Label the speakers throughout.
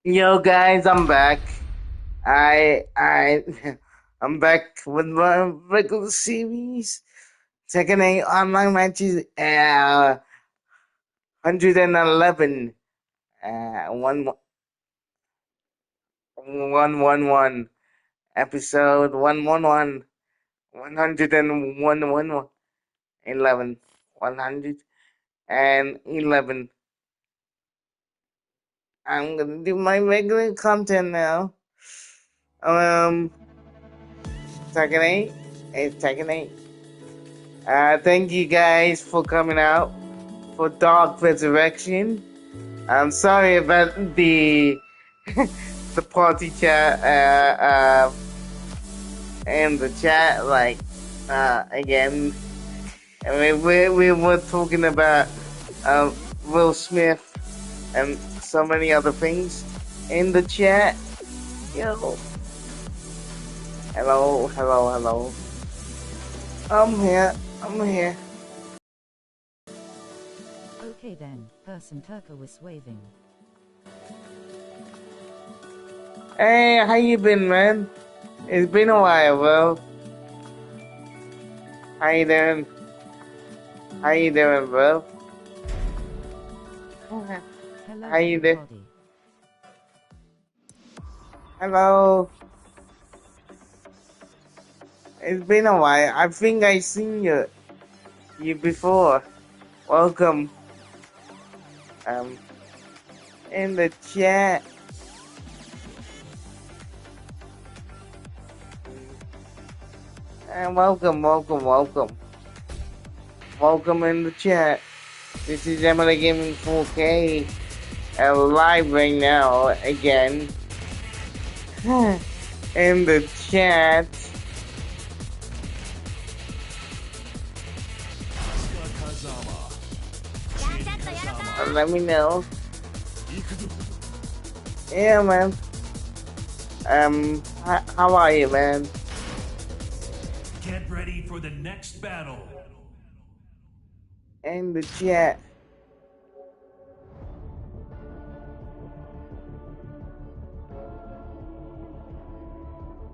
Speaker 1: Yo guys, I'm back. I I'm back with my regular series. Tekken 8 online matches 111 one one one one episode 111 111 11 111. I'm gonna do my regular content now. Um Tekken 8. It's Tekken 8. Thank you guys for coming out for Dark Resurrection. I'm sorry about the the party chat and the chat again. I mean, we were talking about Will Smith and so many other things in the chat. Yo, hello. I'm here.
Speaker 2: Okay then, person Turka was waving.
Speaker 1: Hey, how you been, man? It's been a while, bro. How you doing? Bro?
Speaker 2: Hello
Speaker 1: How you doing?
Speaker 2: everybody.
Speaker 1: Hello. It's been a while. I think I seen you before. Welcome. In the chat. And welcome. Welcome in the chat. This is Emily Gaming 4K. Live right now again. In the chat. Let me know. Yeah, man. How are you, man?
Speaker 3: Get ready for the next battle.
Speaker 1: In the chat.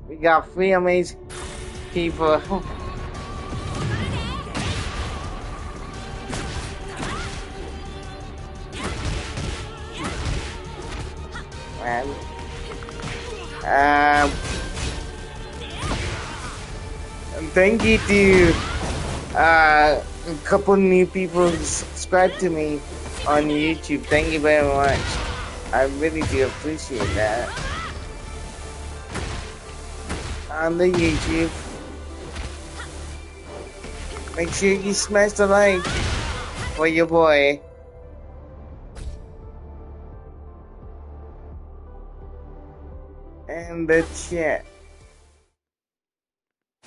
Speaker 1: We got 3 amazing people. Man. Thank you to a couple new people who subscribe to me on YouTube. Thank you very much. I really do appreciate that. On the YouTube, make sure you smash the like for your boy. And the chat.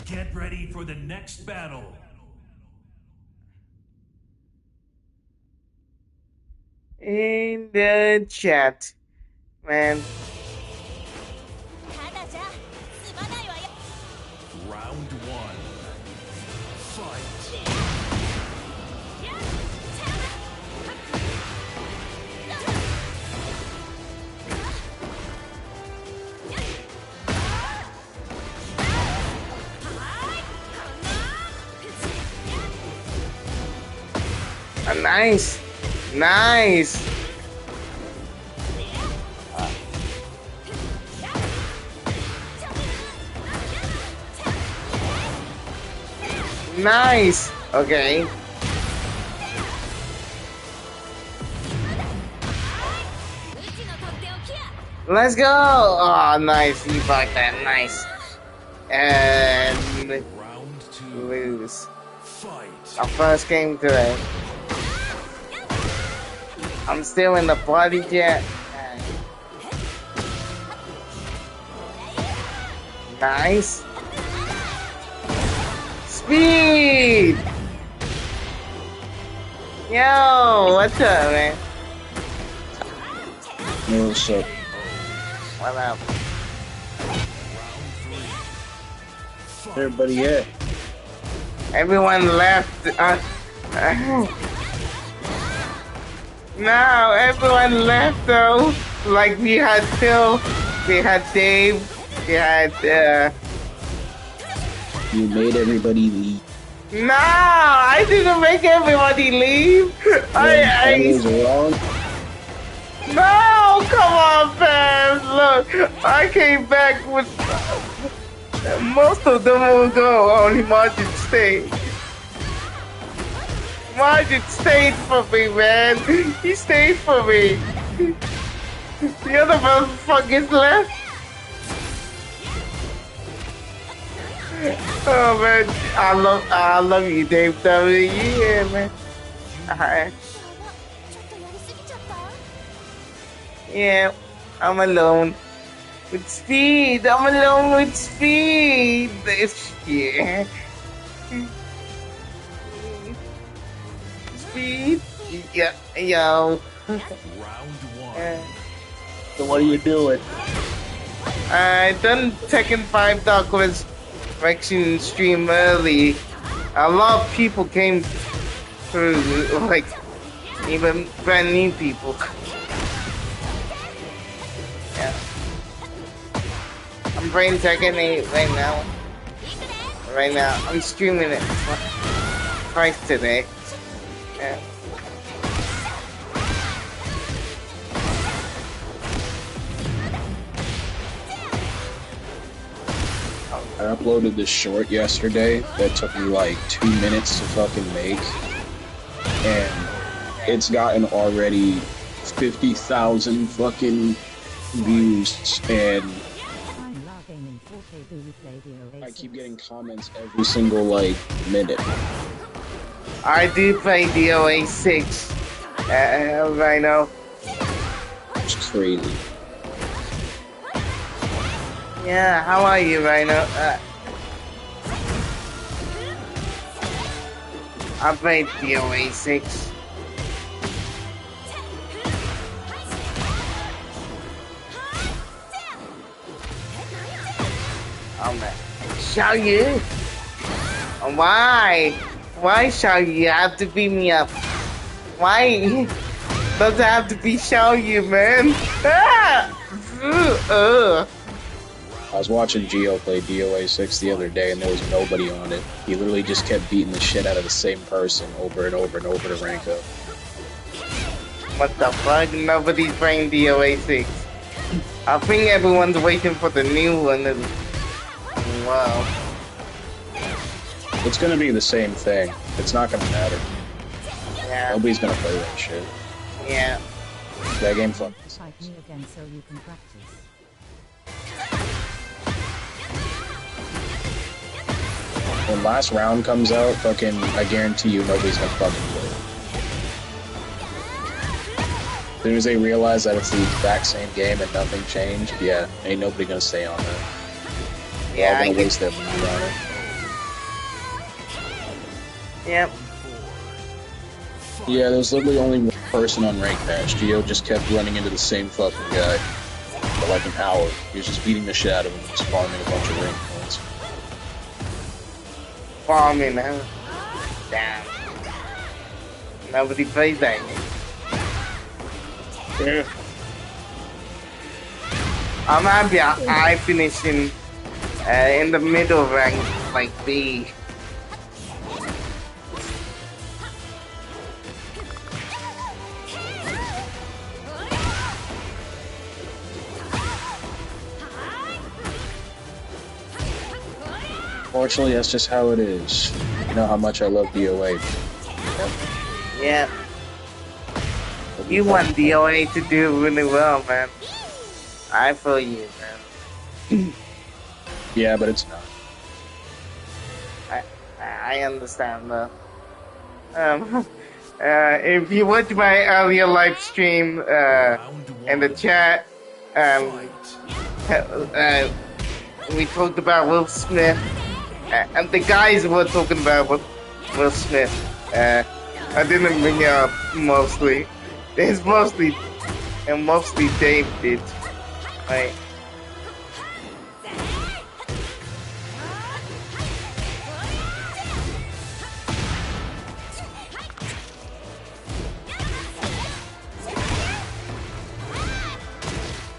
Speaker 3: Get ready for the next battle.
Speaker 1: In the chat, man.
Speaker 3: Round 1. Fight.
Speaker 1: Nice. Nice. Okay. Let's go. Oh, nice. You fucked that. Nice. And
Speaker 3: Round 2.
Speaker 1: lose.
Speaker 3: Fight.
Speaker 1: Our first game today. I'm still in the party jet. Nice. Speed. Yo, what's up, man?
Speaker 4: Yo, what's up?
Speaker 1: What up?
Speaker 4: Everybody at?
Speaker 1: Everyone left. No, everyone left though. Like we had Phil, we had Dave, we had
Speaker 4: You made everybody leave.
Speaker 1: No, I didn't make everybody leave.
Speaker 4: I was wrong.
Speaker 1: No, come on, fam. Look, I came back with most of them will go. Only Margin stayed. Margin stayed for me, man. He stayed for me. The other motherfuckers left. Oh man, I love you, Dave W. Yeah, man. Yeah, I'm alone with speed. I'm alone with speed. Yeah. Speed. Yeah, yo.
Speaker 3: Round one.
Speaker 4: So what are you doing?
Speaker 1: I done Tekken 5 Dark Resurrection stream early. A lot of people came through, like even brand new people. Yeah. I'm playing Tekken 8 right now. Right now, I'm streaming it twice today. Yeah.
Speaker 4: I uploaded this short yesterday that took me like 2 minutes to fucking make, and it's gotten already 50,000 fucking views, and I keep getting comments every single like minute.
Speaker 1: I do play DOA 6 right now.
Speaker 4: It's crazy.
Speaker 1: Yeah, how are you right now? I played DOA 6. Oh man. Xiaoyu? Why? Why Xiaoyu? You have to beat me up. Why? Does it have to be Xiaoyu, man?
Speaker 4: I was watching Gio play DOA 6 the other day, and there was nobody on it. He literally just kept beating the shit out of the same person over and over and over to rank up.
Speaker 1: What the fuck? Nobody's playing DOA 6. I think everyone's waiting for the new one. Wow.
Speaker 4: It's gonna be the same thing. It's not gonna matter.
Speaker 1: Yeah.
Speaker 4: Nobody's gonna play that shit.
Speaker 1: Yeah.
Speaker 4: That game fucking
Speaker 2: Type me again so you can practice.
Speaker 4: When last round comes out, fucking, I guarantee you nobody's gonna fucking play it. As soon as they realize that it's the exact same game and nothing changed, yeah, ain't nobody gonna stay on that.
Speaker 1: Yeah,
Speaker 4: They're all
Speaker 1: I
Speaker 4: gonna
Speaker 1: get.
Speaker 4: waste their money on it.
Speaker 1: Yep.
Speaker 4: Yeah, there was literally only one person on rank patch. Gio just kept running into the same fucking guy for like an hour. He was just beating the shit out of him, just farming a bunch of rank points.
Speaker 1: Farming, huh? Damn. Nobody plays that. Yeah. I'm happy I finished in the middle rank, like B.
Speaker 4: Fortunately, that's just how it is. You know how much I love DOA.
Speaker 1: Yeah. You want DOA to do really well, man. I feel you, man.
Speaker 4: Yeah, but it's not.
Speaker 1: I understand, though. If you watch my earlier live stream in the chat, we talked about Will Smith, and the guys were talking about Will Smith. I didn't bring it up mostly. It's mostly Dave did. Right.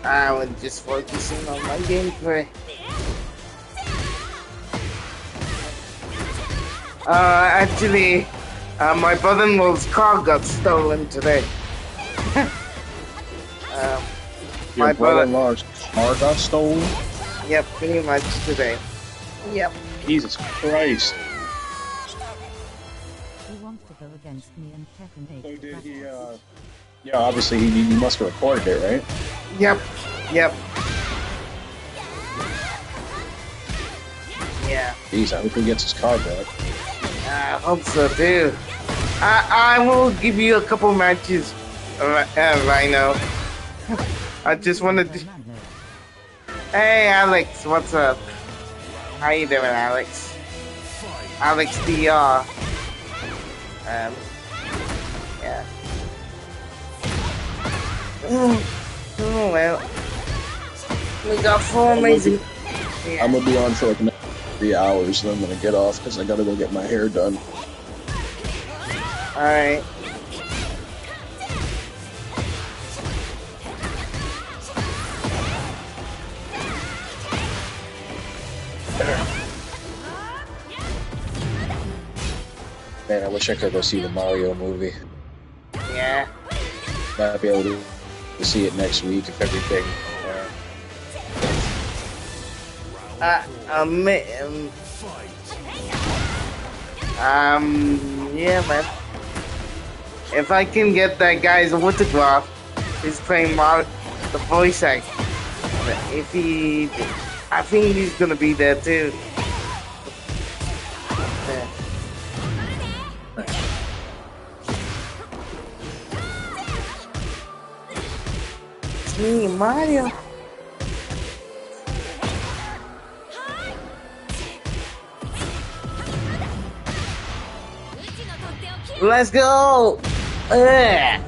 Speaker 1: I was just focusing on my gameplay. Actually, my brother-in-law's car got stolen today.
Speaker 4: Your brother-in-law's car got stolen?
Speaker 1: Yep, pretty much today. Yep.
Speaker 4: Jesus Christ.
Speaker 2: He wants to go against me and TEKKEN8.
Speaker 4: So did he, yeah, obviously he must have recorded it, right?
Speaker 1: Yep. Yep. Yeah.
Speaker 4: Jeez, I hope he gets his car back.
Speaker 1: I hope so too. I will give you a couple matches, Rhino. I just wanted to. Hey, Alex, what's up? How you doing, Alex? Alex DR. Yeah. Oh well. We got 4 amazing. Yeah.
Speaker 4: I'm gonna be on for like 3 hours, and I'm gonna get off because I gotta go get my hair done.
Speaker 1: Alright.
Speaker 4: Man, I wish I could go see the Mario movie.
Speaker 1: Yeah.
Speaker 4: Might be able to see it next week if everything.
Speaker 1: Yeah, man. If I can get that guy's autograph, he's playing Mario, the voice act. If he, I think he's gonna be there too. Yeah. It's me, Mario. Let's go! Ugh.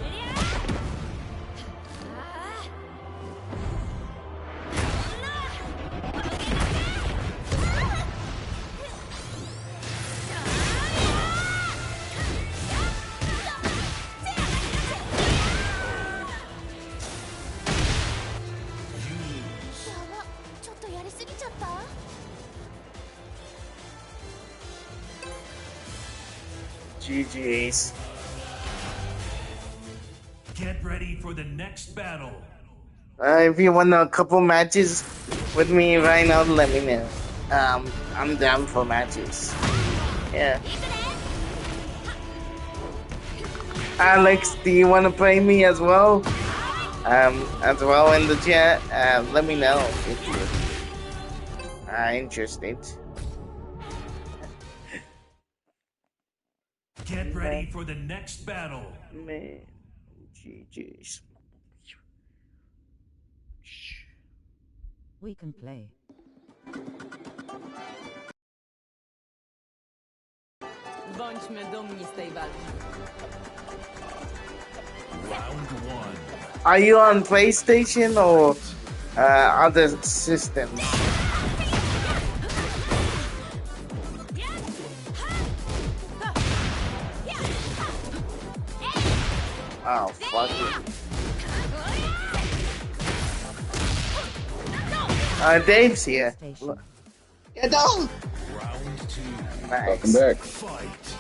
Speaker 1: GG's.
Speaker 3: Get ready for the next battle.
Speaker 1: If you want a couple matches with me right now, let me know. I'm down for matches. Yeah. Alex, do you want to play me as well? As well in the chat. Let me know if you are interested.
Speaker 3: Get ready for the next battle.
Speaker 1: Man, GG's.
Speaker 2: We can play.
Speaker 5: Bądźmy dumni z tej walki.
Speaker 3: Round 1.
Speaker 1: Are you on PlayStation or other systems? Oh, fuck it. Dave's here. Look. Get down!
Speaker 3: Round 2.
Speaker 1: Nice.
Speaker 4: Welcome back.
Speaker 3: Fight.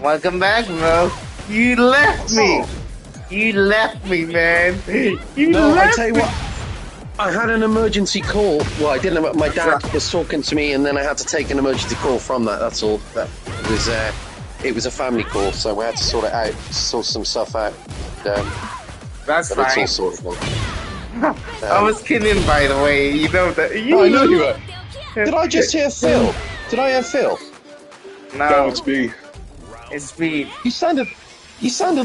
Speaker 1: Welcome back, bro. You left me! You left me, man! You
Speaker 6: No, I
Speaker 1: left
Speaker 6: tell you
Speaker 1: me.
Speaker 6: what, I had an emergency call. Well, I didn't know. My dad was talking to me, and then I had to take an emergency call from that. That's all. It was a family call, so we had to sort it out, sort some stuff out.
Speaker 1: That's
Speaker 6: but it's all
Speaker 1: fine.
Speaker 6: sorted now.
Speaker 1: I was kidding, by the way. You know that.
Speaker 6: I know you were. Did I just hear Phil? Did I hear Phil?
Speaker 1: No,
Speaker 4: it's me.
Speaker 1: it's speed.
Speaker 6: You sounded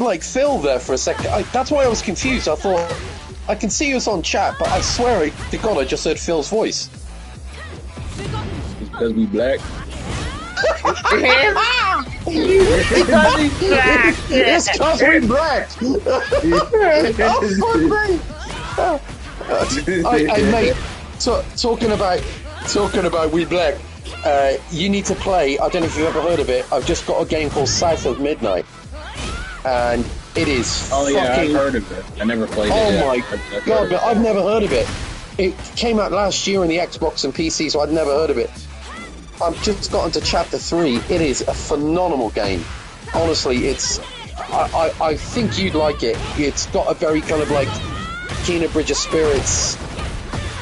Speaker 6: like Phil there for a second. That's why I was confused. I thought I can see you was on chat, but I swear to God I just heard Phil's voice.
Speaker 4: It's because we black.
Speaker 6: It's because we black. Oh fuck me! Hey mate, talking about we black. You need to play. I don't know if you've ever heard of it. I've just got a game called South of Midnight, and It is
Speaker 4: Oh yeah, I've
Speaker 6: fucking...
Speaker 4: heard of it. I never played it
Speaker 6: Oh
Speaker 4: yet.
Speaker 6: my
Speaker 4: I've
Speaker 6: god,
Speaker 4: heard of
Speaker 6: but I've never heard of it. It came out last year on the Xbox and PC, so I'd never heard of it. I've just gotten to chapter 3. It is a phenomenal game. Honestly, it's... I think you'd like it. It's got a very kind of like Kena Bridge of Spirits,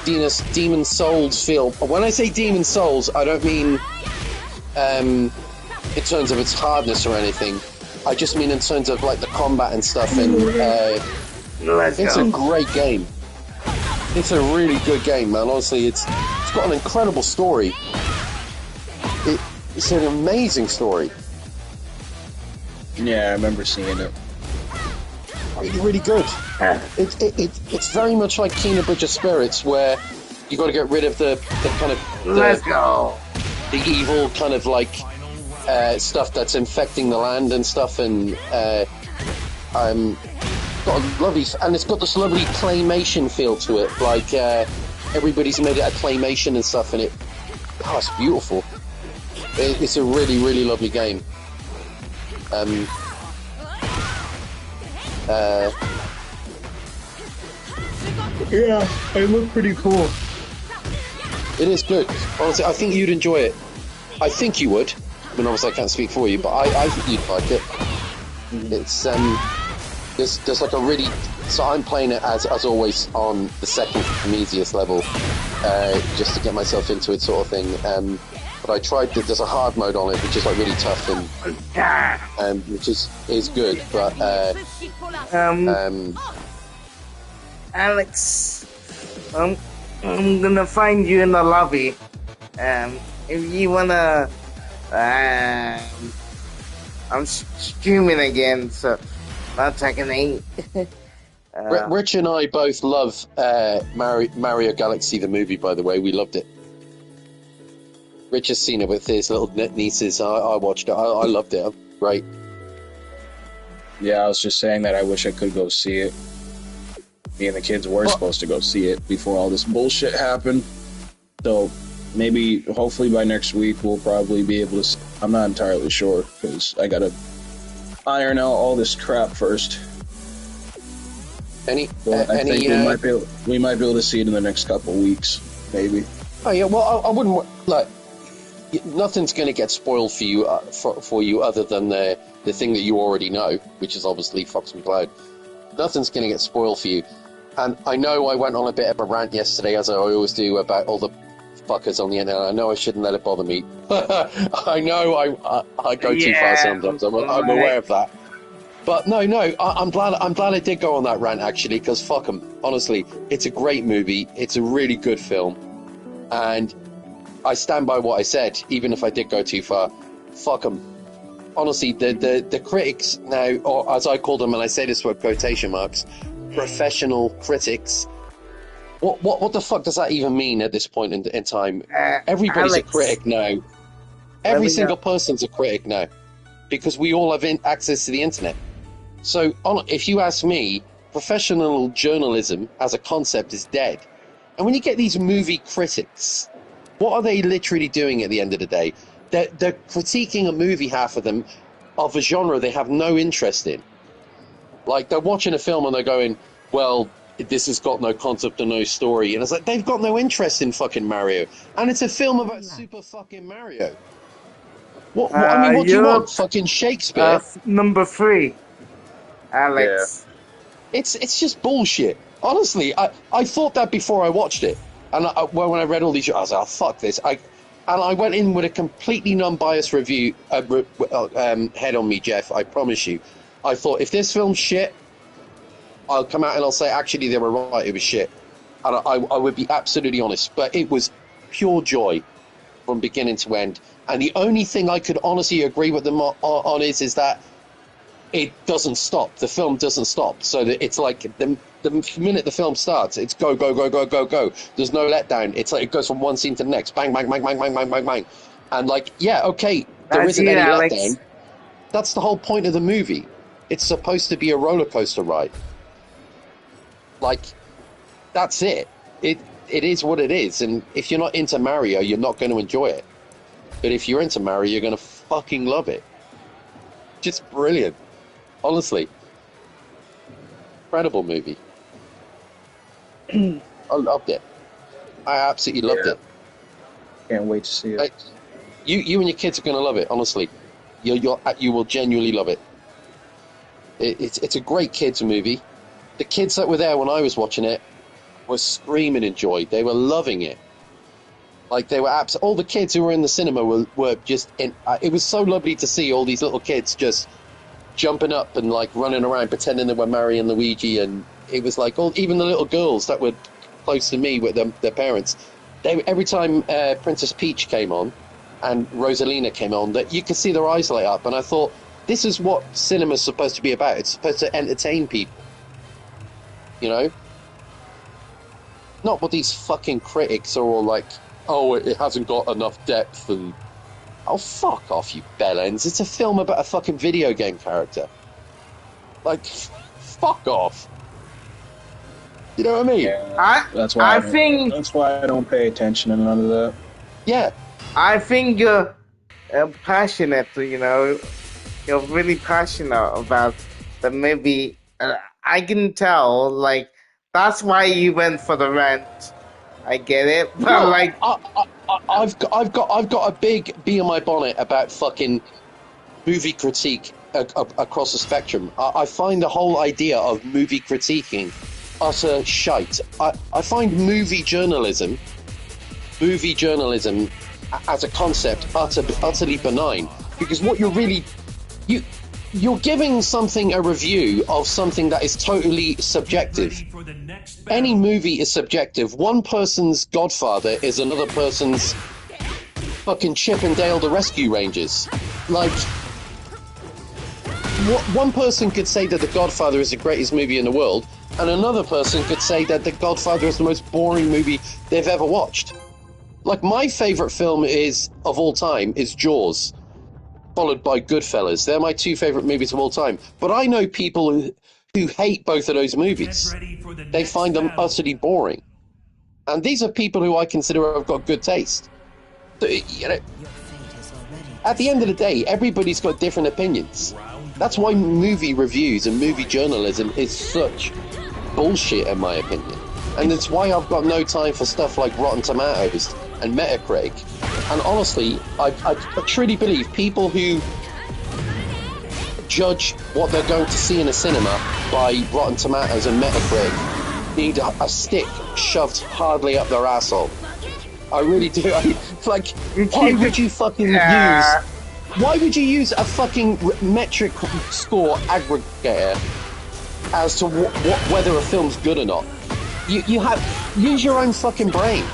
Speaker 6: Demon Souls feel. When I say Demon Souls, I don't mean in terms of its hardness or anything. I just mean in terms of like the combat and stuff. And it's a great game. It's a really good game, man. Honestly, it's got an incredible story. It's an amazing story.
Speaker 4: Yeah, I remember seeing it.
Speaker 6: Really, really good. It's very much like Kena Bridge of Spirits, where you got to get rid of the kind of
Speaker 1: Let's go.
Speaker 6: the evil kind of like stuff that's infecting the land and stuff, and got a lovely, and it's got this lovely claymation feel to it. Like everybody's made it a claymation and stuff, and it's beautiful. It's a really, really lovely game.
Speaker 4: Yeah, it looked pretty cool.
Speaker 6: It is good. Honestly, I think you'd enjoy it. I think you would. I mean, obviously I can't speak for you, but I think you'd like it. It's there's like a really... So I'm playing it as always on the second easiest level, just to get myself into it, sort of thing. But I tried there's a hard mode on it, which is like really tough and which is good. But
Speaker 1: Alex, I'm gonna find you in the lobby. If you wanna, I'm streaming again, so not TEKKEN8.
Speaker 6: Rich and I both love Mario Galaxy the movie. By the way, we loved it. Rich has seen it with his little nieces. I watched it. I loved it. Great.
Speaker 4: Yeah, I was just saying that I wish I could go see it. Me and the kids were supposed to go see it before all this bullshit happened. So maybe, hopefully by next week, we'll probably be able to... I'm not entirely sure, because I gotta iron out all this crap first.
Speaker 6: I
Speaker 4: think we might be able to see it in the next couple weeks, maybe.
Speaker 6: Oh yeah, well I wouldn't like... Nothing's going to get spoiled for you for you other than the thing that you already know, which is obviously Fox McCloud. Nothing's going to get spoiled for you. And I know I went on a bit of a rant yesterday, as I always do, about all the fuckers on the internet. I know I shouldn't let it bother me. I know I go too far sometimes. I'm aware of that. But no, I'm glad I did go on that rant, actually, because fuck 'em. Honestly, it's a great movie. It's a really good film. And I stand by what I said, even if I did go too far. Fuck them. Honestly, the critics now, or as I call them, and I say this with quotation marks, professional critics. What the fuck does that even mean at this point in time? Everybody's
Speaker 1: Alex,
Speaker 6: a critic now. Every single person's a critic now, because we all have access to the internet. So, if you ask me, professional journalism as a concept is dead. And when you get these movie critics, what are they literally doing at the end of the day? They're critiquing a movie, half of them, of a genre they have no interest in. Like, they're watching a film and they're going, well, this has got no concept and no story. And it's like, they've got no interest in fucking Mario. And it's a film about Super fucking Mario. What do you want? Fucking Shakespeare?
Speaker 1: Number 3, Alex.
Speaker 6: Yeah. It's just bullshit. Honestly, I thought that before I watched it. And when I read all these, I was like, oh, fuck this. And I went in with a completely non-biased review, head on me, Jeff, I promise you. I thought, if this film's shit, I'll come out and I'll say, actually, they were right, it was shit. And I would be absolutely honest. But it was pure joy from beginning to end. And the only thing I could honestly agree with them on is that it doesn't stop. The film doesn't stop. So that it's like the minute the film starts, it's go, go, go, go, go, go. There's no letdown. It's like it goes from one scene to the next. Bang, bang, bang, bang, bang, bang, bang, bang. And like, yeah, okay, there isn't any letdown. That's the whole point of the movie. It's supposed to be a roller coaster ride. Like, that's it. It is what it is. And if you're not into Mario, you're not going to enjoy it. But if you're into Mario, you're going to fucking love it. Just brilliant. Honestly. incredible movie. I loved it. I absolutely loved it.
Speaker 4: Can't wait to see it.
Speaker 6: Like, you and your kids are going to love it. Honestly, you will genuinely love it. It's a great kids movie. The kids that were there when I was watching it were screaming in joy. They were loving it. Like, they were all the kids who were in the cinema were just in. It was so lovely to see all these little kids just jumping up and like running around pretending they were Mario and Luigi, and it was like even the little girls that were close to me with their parents. Every time Princess Peach came on and Rosalina came on, that you could see their eyes light up, and I thought, this is what cinema's supposed to be about. It's supposed to entertain people, you know. Not what these fucking critics are all like, oh, it hasn't got enough depth, and oh, fuck off, you bellends. It's a film about a fucking video game character. Like, fuck off. You know what I mean?
Speaker 4: Yeah, that's why I don't pay attention to none of that.
Speaker 6: Yeah.
Speaker 1: I think you're passionate, you know. You're really passionate about the movie. I can tell, like, that's why you went for the rent. I get it, but
Speaker 6: no,
Speaker 1: like,
Speaker 6: I've got a big bee on my bonnet about fucking movie critique across the spectrum. I find the whole idea of movie critiquing utter shite. I find movie journalism as a concept utterly benign, because what you're really you're giving something a review of something that is totally subjective. Any movie is subjective. One person's Godfather is another person's fucking Chip and Dale the Rescue Rangers. Like, one person could say that The Godfather is the greatest movie in the world, and another person could say that The Godfather is the most boring movie they've ever watched. Like, my favourite film of all time is Jaws, followed by Goodfellas. They're my two favourite movies of all time. But I know people who hate both of those movies. They find them utterly boring. And these are people who I consider have got good taste. So, you know, at the end of the day, everybody's got different opinions. That's why movie reviews and movie journalism is such bullshit, in my opinion. And it's why I've got no time for stuff like Rotten Tomatoes and Metacritic. And honestly, I truly believe people who judge what they're going to see in a cinema by Rotten Tomatoes and Metacritic need a stick shoved hardly up their asshole. I really do. Like, why would you fucking why would you use a fucking metric score aggregator as to whether a film's good or not? Use your own fucking brain.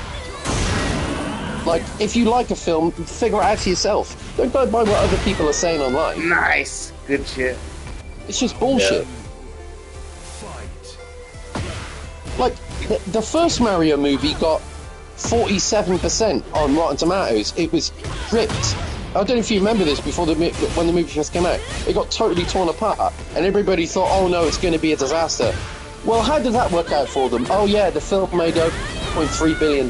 Speaker 6: Like, if you like a film, figure it out for yourself. Don't go by what other people are saying online.
Speaker 1: nice, good shit.
Speaker 6: It's just bullshit. Like, the first Mario movie got 47% on Rotten Tomatoes. It was ripped. I don't know if you remember this when the movie first came out. It got totally torn apart, and everybody thought, oh no, it's going to be a disaster. Well, how did that work out for them? Oh yeah, the film made $1.3 billion.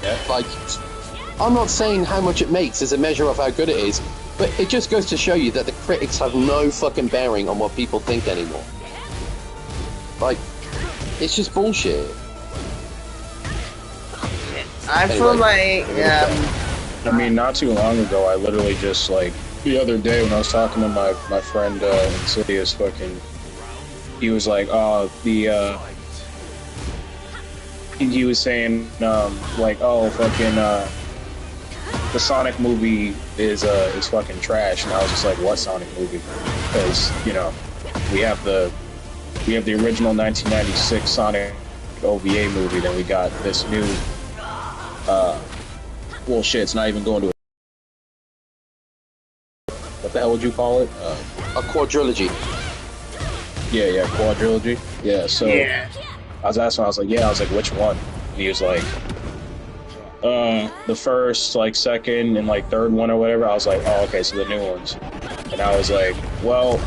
Speaker 6: Yeah. Like, I'm not saying how much it makes as a measure of how good it is, but it just goes to show you that the critics have no fucking bearing on what people think anymore. Like, it's just bullshit.
Speaker 1: I feel like,
Speaker 4: I mean, not too long ago, I literally just, like, the other day when I was talking to my friend Insidious, fucking, he was like, he was saying, like, oh, fucking, the Sonic movie is fucking trash, and I was just like, what Sonic movie? Because, you know, we have the original 1996 Sonic OVA movie, then we got this new, well, shit, it's not even going to what the hell would you call it?
Speaker 6: A quadrilogy.
Speaker 4: Yeah, quadrilogy. Yeah, so
Speaker 1: yeah.
Speaker 4: I was asking, I was like, which one? And he was like, the first, like, second, and, like, third one or whatever. I was like, oh, okay, so the new ones. And I was like, well,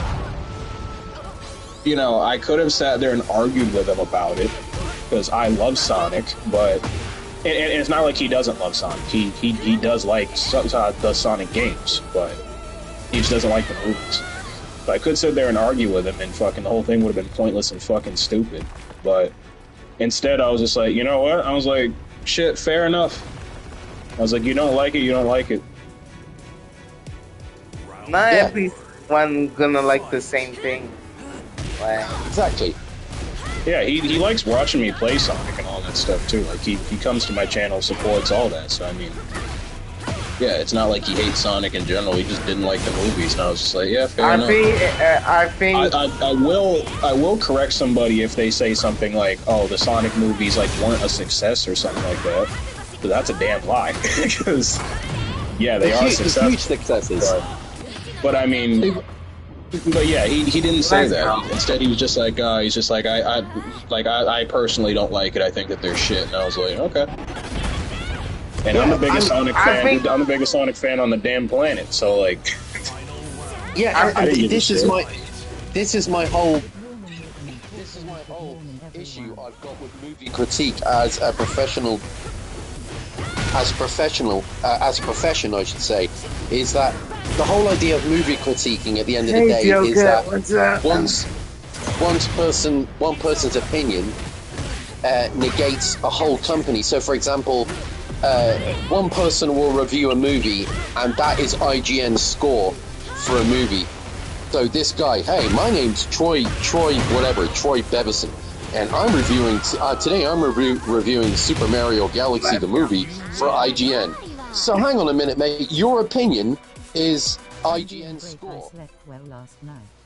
Speaker 4: you know, I could have sat there and argued with him about it, because I love Sonic, but and it's not like he doesn't love Sonic. He does like the Sonic games, but he just doesn't like the movies. So I could sit there and argue with him, and fucking the whole thing would have been pointless and fucking stupid. But instead, I was just like, you know what? I was like, shit, fair enough. I was like, you don't like it, you don't like it.
Speaker 1: Not everyone gonna like the same thing. Like,
Speaker 6: Exactly.
Speaker 4: Yeah, he likes watching me play Sonic and all that stuff too. Like he comes to my channel, supports all that. So I mean, yeah, it's not like he hates Sonic in general. He just didn't like the movies, and I was just like, yeah, fair enough.
Speaker 1: I think
Speaker 4: I will correct somebody if they say something like, oh, the Sonic movies like weren't a success or something like that. But that's a damn lie. Because yeah, they are successful.
Speaker 6: Huge successes.
Speaker 4: But I mean. But yeah, he didn't say that. Instead, he was just like, I personally don't like it. I think that they're shit. And I was like, okay. And I'm the biggest Sonic fan. I'm the biggest Sonic fan on the damn planet. So like,
Speaker 6: yeah, this is my whole issue I've got with movie critique as a profession, I should say, is that the whole idea of movie critiquing at the end of the day is that one person's opinion negates a whole company. So, for example, one person will review a movie, and that is IGN's score for a movie. So this guy, hey, my name's Troy Bevison, and I'm reviewing today. I'm reviewing Super Mario Galaxy the movie for IGN. So hang on a minute, mate. Your opinion is IGN's score.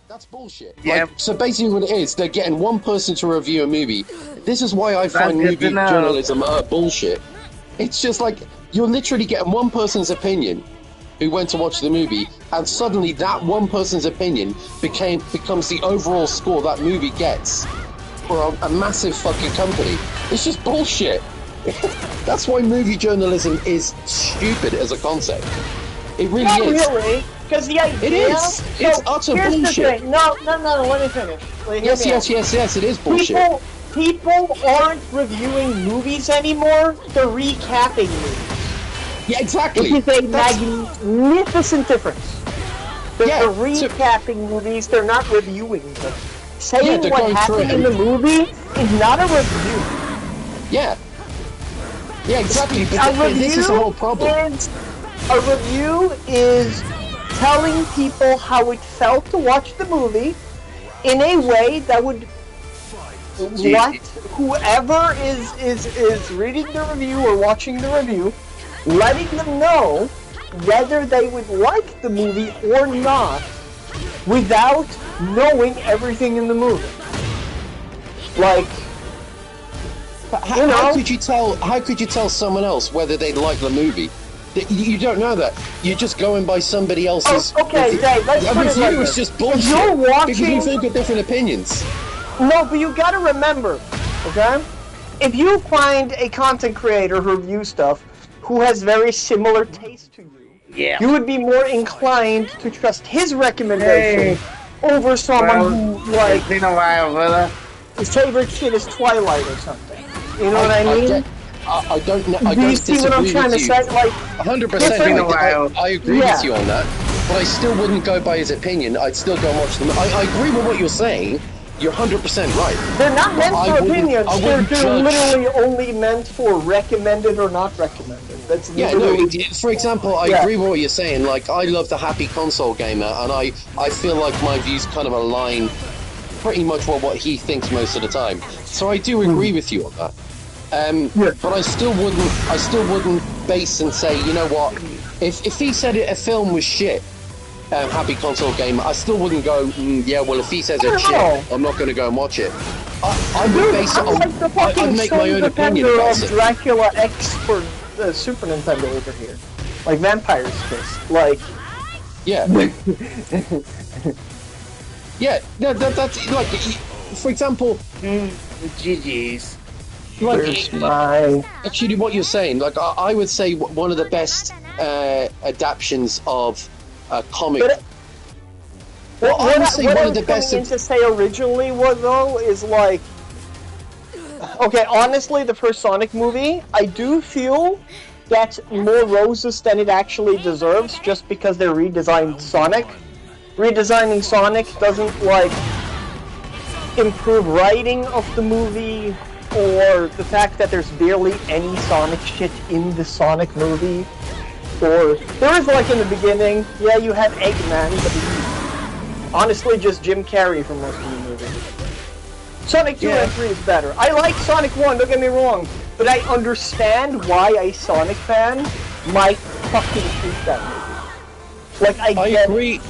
Speaker 6: That's bullshit.
Speaker 1: Yeah.
Speaker 6: Like, so basically what it is, they're getting one person to review a movie. This is why I find movie journalism bullshit. It's just like, you're literally getting one person's opinion who went to watch the movie, and suddenly that one person's opinion becomes the overall score that movie gets for a massive fucking company. It's just bullshit. That's why movie journalism is stupid as a concept. It really
Speaker 7: Not
Speaker 6: is.
Speaker 7: really, because the idea...
Speaker 6: It is. It's utter bullshit.
Speaker 7: No, let me finish.
Speaker 6: Yes, it is bullshit.
Speaker 7: People aren't reviewing movies anymore, they're recapping movies.
Speaker 6: Yeah, exactly.
Speaker 7: Which is a magnificent difference. They're recapping movies, they're not reviewing them. Saying what happened in the movie is not a review.
Speaker 6: Yeah. Yeah, exactly. But this is the whole problem.
Speaker 7: A review is telling people how it felt to watch the movie in a way that would let whoever is reading the review or watching the review, letting them know whether they would like the movie or not without knowing everything in the movie. Like,
Speaker 6: how could you tell someone else whether they like the movie? You don't know that. You're just going by somebody else's.
Speaker 7: Okay, Dave, let's put it like
Speaker 6: this. It's just bullshit.
Speaker 7: You're watching...
Speaker 6: Because you think of different opinions.
Speaker 7: No, but you gotta remember, okay? If you find a content creator who reviews stuff who has very similar taste to you, you would be more inclined to trust his recommendation over someone who, like,
Speaker 1: it's been a while, brother.
Speaker 7: His favorite shit is Twilight or something. You know what I mean?
Speaker 6: I don't know.
Speaker 7: Do you see what I'm trying to say? Like,
Speaker 6: 100%. I agree with you on that, but I still wouldn't go by his opinion. I'd still go and watch them. I agree with what you're saying. You're 100% right.
Speaker 7: They're not meant for opinions. They're literally only meant for recommended or not recommended. That's
Speaker 6: for example, I agree with what you're saying. Like, I love the happy console gamer, and I feel like my views kind of align pretty much with what he thinks most of the time. So I do agree with you on that. But I still wouldn't base and say, you know what, if he said a film was shit, happy console game, I still wouldn't go, yeah, well, if he says it's shit, I'm not going to go and watch it. I would base it on, I'd make my own opinion about it.
Speaker 7: Dracula X for Super Nintendo over here. Like Vampire's Kiss. Like...
Speaker 6: Yeah. Yeah, that's, like, for example...
Speaker 1: GG's.
Speaker 6: Like, actually, what you're saying, like, I would say one of the best adaptions of a comic.
Speaker 7: What I was going to say originally is like, okay, honestly, the first Sonic movie, I do feel gets more roses than it actually deserves, just because they redesigned Sonic. redesigning Sonic doesn't, like, improve writing of the movie, or the fact that there's barely any Sonic shit in the Sonic movie. Or, there was, like, in the beginning, yeah, you had Eggman, but he's honestly just Jim Carrey for most of the movie. Sonic 2 and 3 is better. I like Sonic 1, don't get me wrong, but I understand why a Sonic fan might fucking hate that movie. Like, I
Speaker 6: agree.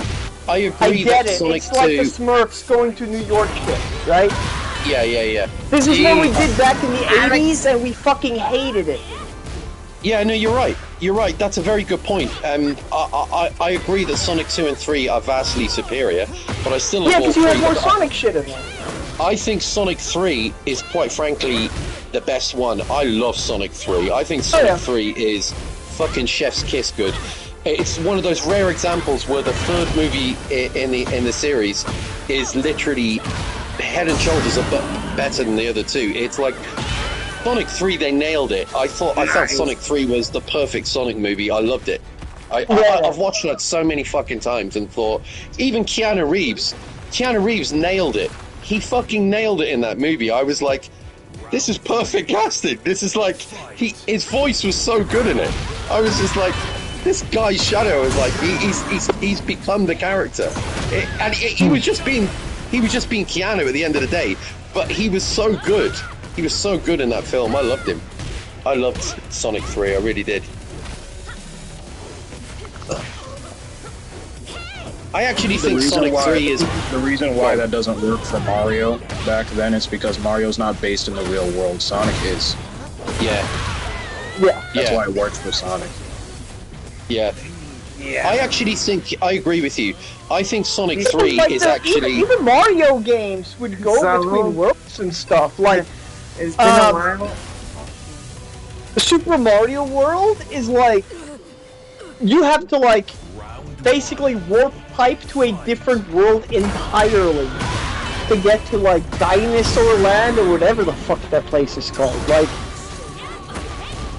Speaker 6: I
Speaker 7: get
Speaker 6: that
Speaker 7: it.
Speaker 6: Sonic
Speaker 7: It's like
Speaker 6: 2...
Speaker 7: the Smurfs going to New York shit, right?
Speaker 6: Yeah.
Speaker 7: This is what we did back in the 80s, and we fucking hated it.
Speaker 6: Yeah, no, you're right. You're right. That's a very good point. I agree that Sonic 2 and 3 are vastly superior, but I still love all
Speaker 7: because you
Speaker 6: three.
Speaker 7: have more Sonic shit in them.
Speaker 6: I think Sonic 3 is, quite frankly, the best one. I love Sonic 3. I think Sonic 3 is fucking chef's kiss good. It's one of those rare examples where the third movie in the series is literally head and shoulders better than the other two. It's like Sonic 3, they nailed it. I thought Sonic 3 was the perfect Sonic movie. I loved it. I've watched that so many fucking times and thought, even Keanu Reeves nailed it. He fucking nailed it in that movie. I was like, this is perfect casting. This is like, his voice was so good in it. I was just like, this guy's shadow is like, he's become the character. He was just being Keanu at the end of the day, but he was so good. He was so good in that film. I loved him. I loved Sonic 3. I really did. I actually think Sonic 3 is...
Speaker 4: The reason why that doesn't work for Mario back then is because Mario's not based in the real world. Sonic is.
Speaker 6: Yeah.
Speaker 4: That's why it works for Sonic.
Speaker 6: Yeah. I actually think... I agree with you. I think Sonic 3 is actually...
Speaker 7: Even Mario games would go between worlds and stuff. Like,
Speaker 1: it's been a while.
Speaker 7: The Super Mario World is like... You have to, like, basically warp pipe to a different world entirely to get to, like, Dinosaur Land or whatever the fuck that place is called. Like,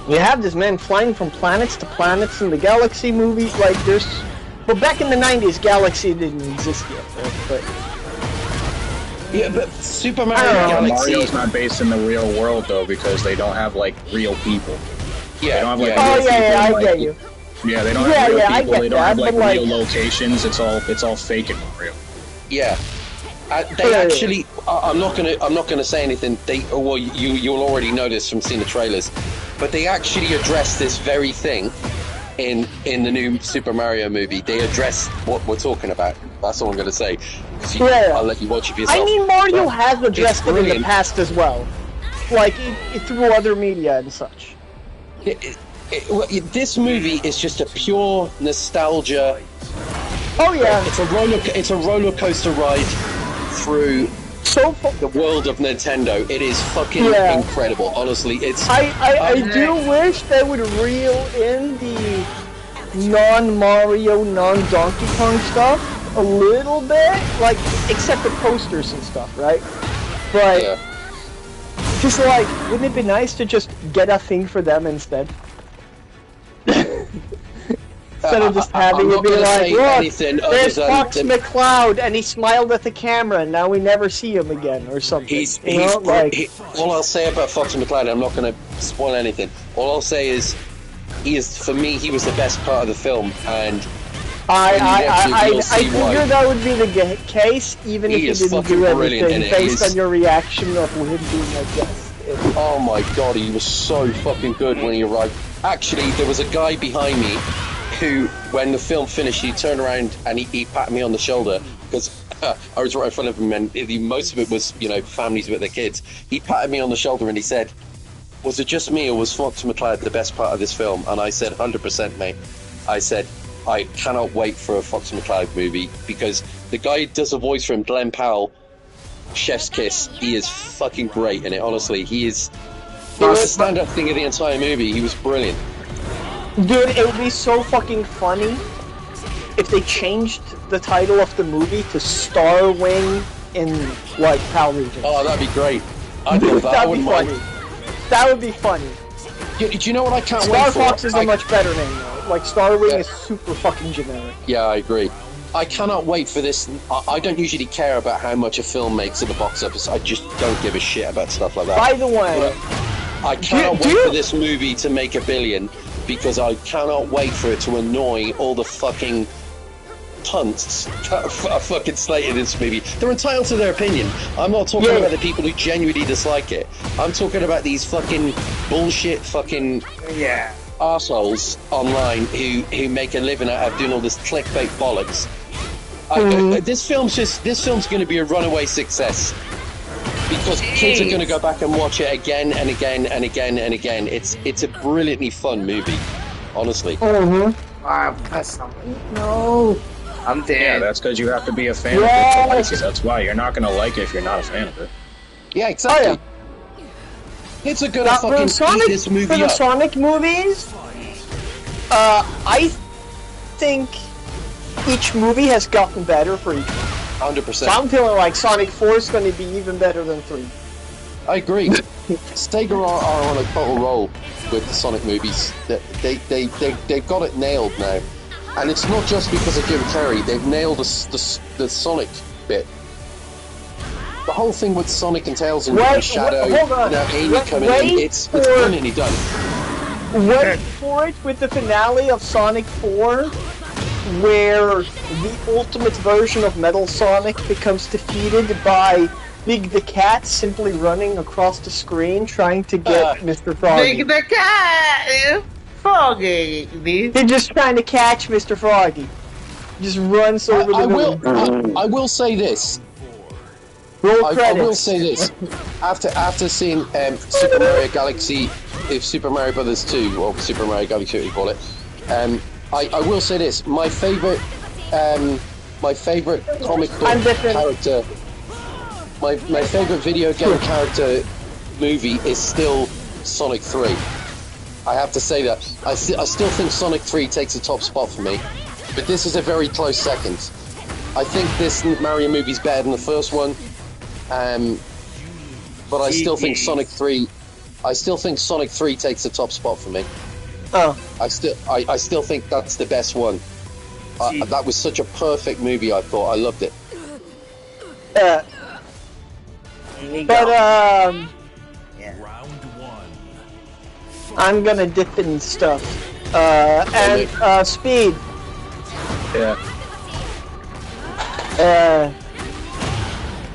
Speaker 7: you have this man flying from planets to planets in the Galaxy movie. Like, there's... But back in the 90s, Galaxy didn't exist yet, right? But...
Speaker 6: Yeah, but Super Mario Galaxy...
Speaker 4: Mario's not based in the real world, though, because they don't have, like, real people.
Speaker 6: Yeah,
Speaker 4: they don't have, like,
Speaker 7: I get you.
Speaker 4: Yeah, they don't have real people. They don't have, like,
Speaker 7: like,
Speaker 4: real locations. It's all fake in Mario.
Speaker 6: Yeah. They actually... I'm not gonna say anything. Well, you'll already know this from seeing the trailers, but they actually address this very thing in the new Super Mario movie. They address what we're talking about. That's all I'm gonna say. I'll let you watch it for yourself.
Speaker 7: I mean, Mario has addressed it in the past as well, like through other media and such.
Speaker 6: This movie is just a pure nostalgia.
Speaker 7: Oh yeah,
Speaker 6: it's a roller coaster ride through the world of Nintendo. It is fucking incredible. Honestly, it's.
Speaker 7: I do wish they would reel in the non-Mario, non-Donkey Kong stuff a little bit, like except the posters and stuff, right? But just like, wouldn't it be nice to just get a thing for them instead? Instead of just having it be like, look, there's Fox McCloud, and he smiled at the camera, and now we never see him again, or something.
Speaker 6: All I'll say about Fox McCloud, I'm not going to spoil anything. All I'll say is, for me, he was the best part of the film, and
Speaker 7: I figured that would be the case, even if he didn't do everything, based on your reaction of him being a guest.
Speaker 6: Oh my god, he was so fucking good when he arrived. Actually, there was a guy behind me who, when the film finished, he turned around and he patted me on the shoulder, because I was right in front of him, and most of it was, families with their kids. He patted me on the shoulder and he said, was it just me, or was Fox McCloud the best part of this film? And I said, 100%, mate. I said, I cannot wait for a Fox McCloud movie, because the guy who does a voice for him, Glenn Powell, chef's kiss, he is fucking great in it, honestly. He's the stand-up thing of the entire movie. He was brilliant.
Speaker 7: Dude, it would be so fucking funny if they changed the title of the movie to Star Wing in, like, PAL regions.
Speaker 6: Oh, that'd be great. I'd love that.
Speaker 7: That'd be funny. That would be funny.
Speaker 6: Do you know what I can't wait for?
Speaker 7: Star Fox is a much better name, though. Like, Star Wing is super fucking generic.
Speaker 6: Yeah, I agree. I cannot wait for this. I don't usually care about how much a film makes at the box office. I just don't give a shit about stuff like that.
Speaker 7: By the way,
Speaker 6: I cannot wait for this movie to make $1 billion because I cannot wait for it to annoy all the fucking punts that are fucking slated this movie. They're entitled to their opinion. I'm not talking about the people who genuinely dislike it. I'm talking about these fucking bullshit fucking arseholes online who make a living out of doing all this clickbait bollocks. This film's going to be a runaway success because kids are going to go back and watch it again and again and again and again. It's a brilliantly fun movie, honestly.
Speaker 7: No.
Speaker 1: I'm dead.
Speaker 4: Yeah, that's because you have to be a fan of it to like it. That's why. You're not going to like it if you're not a fan of it.
Speaker 6: Yeah, exactly. Kids are going to fucking eat this movie
Speaker 7: for the
Speaker 6: up.
Speaker 7: Sonic movies, I think each movie has gotten better for each one.
Speaker 6: 100%.
Speaker 7: So I'm feeling like Sonic 4 is going to be even better than 3.
Speaker 6: I agree. Sega are on a total roll with the Sonic movies. They've got it nailed now. And it's not just because of Jim Carrey. They've nailed the Sonic bit. The whole thing with Sonic and Tails and Shadow, now Amy coming in, it's brilliantly done.
Speaker 7: Wait for it with the finale of Sonic 4, where the ultimate version of Metal Sonic becomes defeated by Big the Cat simply running across the screen trying to get Mr. Froggy.
Speaker 1: Big the Cat! Froggy!
Speaker 7: They're just trying to catch Mr. Froggy. Just runs over the moon.
Speaker 6: I will say this.
Speaker 7: Roll credits.
Speaker 6: I will say this. After seeing Super Mario Galaxy, if Super Mario Brothers 2, or Super Mario Galaxy, what you call it, I will say this. My favorite comic book character, my favorite video game character movie is still Sonic 3. I have to say that. I still think Sonic 3 takes the top spot for me, but this is a very close second. I think this Mario movie's better than the first one, but I still think Sonic 3. I still think Sonic 3 takes the top spot for me.
Speaker 7: Oh.
Speaker 6: I still think that's the best one. That was such a perfect movie. I thought I loved it.
Speaker 3: Round one.
Speaker 7: I'm gonna dip in stuff. Speed.
Speaker 4: Yeah.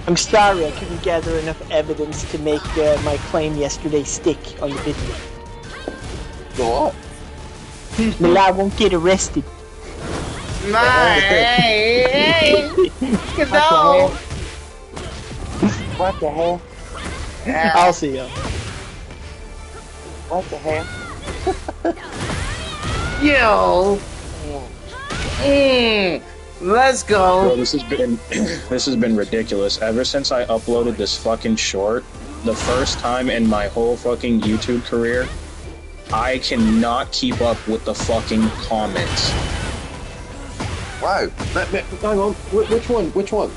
Speaker 7: I'm sorry I couldn't gather enough evidence to make my claim yesterday stick on the video.
Speaker 6: The what?
Speaker 7: Well, I won't get arrested.
Speaker 1: Hey! No!
Speaker 7: What the hell? I'll see you.
Speaker 1: What the hell? Yo! Let's go!
Speaker 4: Bro, this has been ridiculous. Ever since I uploaded this fucking short, the first time in my whole fucking YouTube career, I cannot keep up with the fucking comments.
Speaker 6: Wow. Hang on. Which one? Which one?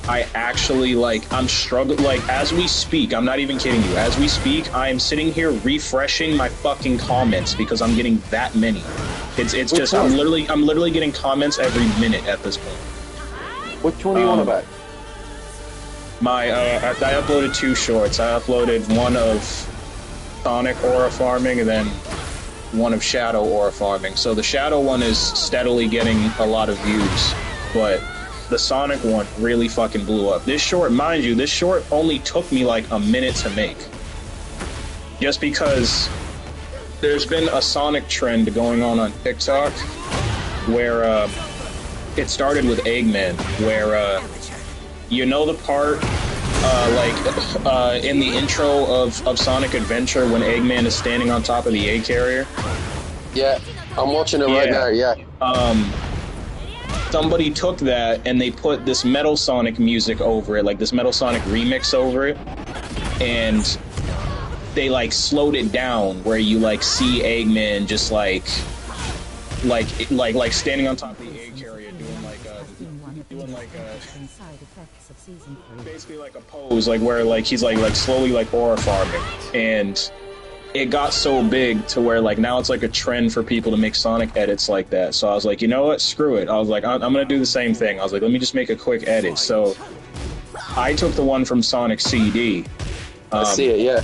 Speaker 4: I actually, I'm struggling, as we speak, I'm not even kidding you, as we speak, I am sitting here refreshing my fucking comments because I'm getting that many. It's just, I'm literally getting comments every minute at this point.
Speaker 6: Which one are you on about?
Speaker 4: I uploaded 2 shorts. I uploaded one of Sonic Aura Farming and then one of Shadow Aura Farming. So the Shadow one is steadily getting a lot of views, but the Sonic one really fucking blew up. This short, mind you, this short only took me like a minute to make. Just because there's been a Sonic trend going on TikTok where it started with Eggman, where you know the part in the intro of Sonic Adventure when Eggman is standing on top of the egg carrier?
Speaker 6: Yeah, I'm watching it right now, yeah.
Speaker 4: Somebody took that and they put this Metal Sonic music over it, like this Metal Sonic remix over it, and they slowed it down where you see Eggman just like standing on top of the egg carrier basically like a pose, where he's slowly aura farming, and it got so big to where like now it's like a trend for people to make Sonic edits like that. So I was like, you know what, screw it. I was like, I'm gonna do the same thing. I was like, let me just make a quick edit. So I took the one from Sonic CD.
Speaker 6: I see it, yeah.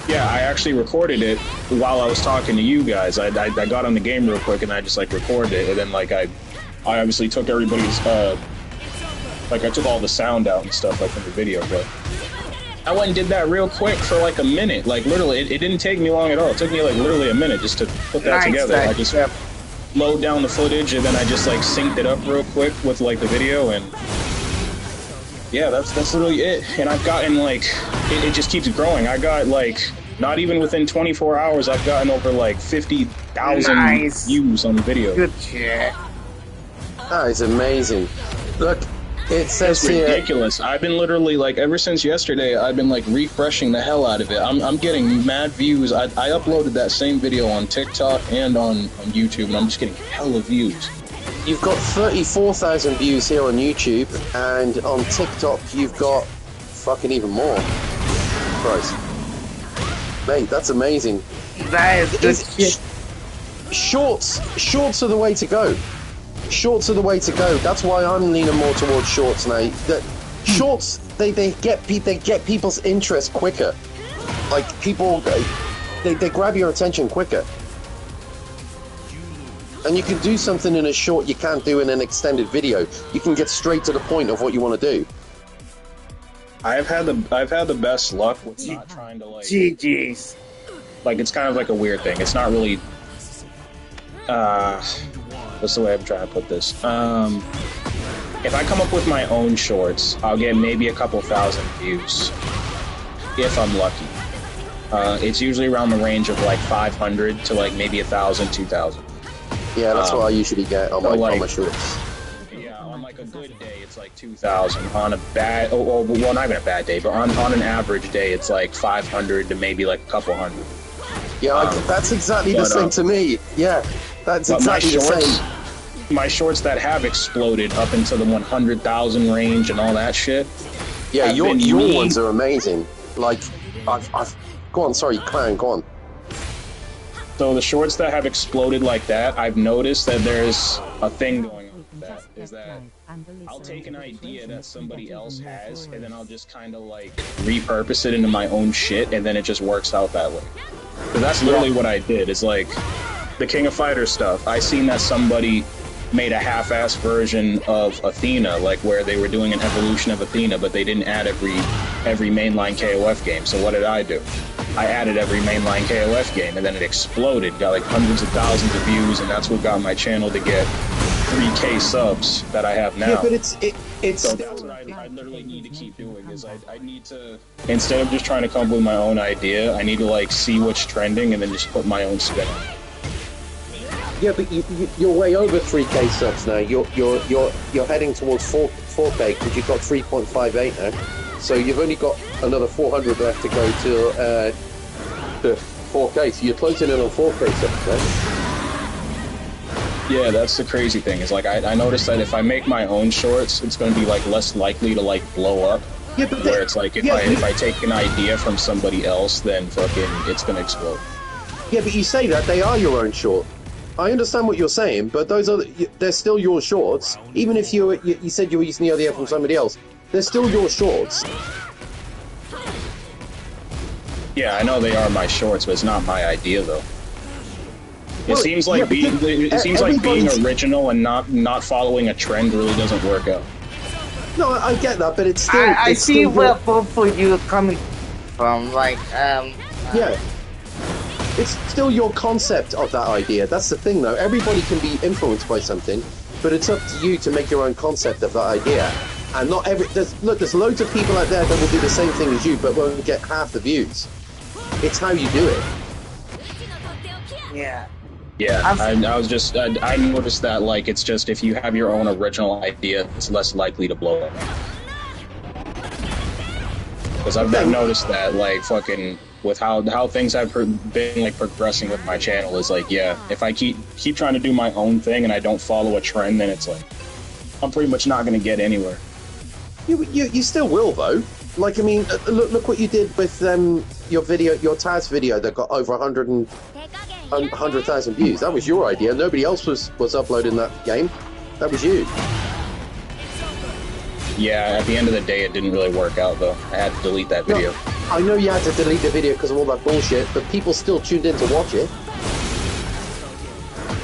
Speaker 4: Yeah, I actually recorded it while I was talking to you guys. I got on the game real quick and I just like recorded it, and then like I obviously took everybody's like I took all the sound out and stuff like from the video, but I went and did that real quick for like a minute. Like literally, it didn't take me long at all. It took me like literally a minute just to put that together. I just load down the footage and then I just like synced it up real quick with like the video, and yeah, that's literally it. And I've gotten like it just keeps growing. I got like not even within 24 hours, I've gotten over like 50,000 views on the video.
Speaker 1: Good shit.
Speaker 6: That is amazing. Look, it says
Speaker 4: It's
Speaker 6: here.
Speaker 4: ridiculous. I've been literally like ever since yesterday. I've been like refreshing the hell out of it. I'm getting mad views. I uploaded that same video on TikTok and on YouTube, and I'm just getting hella views.
Speaker 6: You've got 34,000 views here on YouTube, and on TikTok you've got fucking even more. Christ. Mate, that's amazing.
Speaker 1: That is good shit.
Speaker 6: Shorts are the way to go. Shorts are the way to go. That's why I'm leaning more towards shorts now. Shorts, they get people's interest quicker. Like people, they grab your attention quicker. And you can do something in a short you can't do in an extended video. You can get straight to the point of what you want to do.
Speaker 4: I've had the best luck with not trying to like.
Speaker 1: GG's.
Speaker 4: Like it's kind of like a weird thing. It's not really. What's the way I'm trying to put this? If I come up with my own shorts, I'll get maybe a couple thousand views if I'm lucky. It's usually around the range of like 500 to like maybe 1,000, 2,000.
Speaker 6: Yeah, that's what I usually get on my shorts.
Speaker 4: Yeah, on like a good day, it's like 2,000. On a bad, well, not even a bad day, but on an average day, it's like 500 to maybe like a couple hundred.
Speaker 6: Yeah, that's exactly the same to me. Yeah, that's exactly the same.
Speaker 4: My shorts that have exploded up into the 100,000 range and all that shit.
Speaker 6: Yeah, your ones are amazing. Like, I've go on. Sorry, Clown, go on.
Speaker 4: So the shorts that have exploded like that, I've noticed that there's a thing going on with that. Is that I'll take an idea that somebody else has, and then I'll just kind of like repurpose it into my own shit, and then it just works out that way. So that's literally what I did. It's like the King of Fighters stuff. I seen that somebody made a half-assed version of Athena, like where they were doing an evolution of Athena, but they didn't add every mainline KOF game. So what did I do? I added every mainline KOF game, and then it exploded, got like hundreds of thousands of views, and that's what got my channel to get 3K subs that I have now.
Speaker 6: Yeah, but it's
Speaker 4: so that's what I literally need to keep doing, is I need to, instead of just trying to come up with my own idea, I need to like see what's trending and then just put my own spin on it.
Speaker 6: Yeah, but you're way over 3K subs now. You're heading towards 4K because you've got 3.58 now. So you've only got another 400 left to go to 4K. So you're closing in on 4K subs now.
Speaker 4: Yeah, that's the crazy thing. Is like I noticed that if I make my own shorts, it's going to be like less likely to like blow up. Yeah, but where it's like if I take an idea from somebody else, then fucking it's going to explode.
Speaker 6: Yeah, but you say that they are your own short. I understand what you're saying, but they're still your shorts. Even if you said you were using the idea from somebody else, they're still your shorts.
Speaker 4: Yeah, I know they are my shorts, but it's not my idea though. It seems like being original and not following a trend really doesn't work out.
Speaker 6: No, I get that, but it's still.
Speaker 1: I see where both of you are coming from. Like,
Speaker 6: yeah. It's still your concept of that idea. That's the thing, though. Everybody can be influenced by something, but it's up to you to make your own concept of that idea. And not every... There's loads of people out there that will do the same thing as you, but won't get half the views. It's how you do it.
Speaker 1: Yeah.
Speaker 4: Yeah, I noticed that, like, it's just if you have your own original idea, it's less likely to blow up. Because I've noticed that, like, fucking... with how things have been like progressing with my channel is like, yeah, if I keep trying to do my own thing and I don't follow a trend, then it's like I'm pretty much not gonna get anywhere.
Speaker 6: You still will though. Like I mean, look what you did with your video, your Taz video that got over 100,000 views. That was your idea. Nobody else was uploading that game. That was you.
Speaker 4: Yeah, at the end of the day, it didn't really work out though. I had to delete that video.
Speaker 6: No, I know you had to delete the video because of all that bullshit, but people still tuned in to watch it.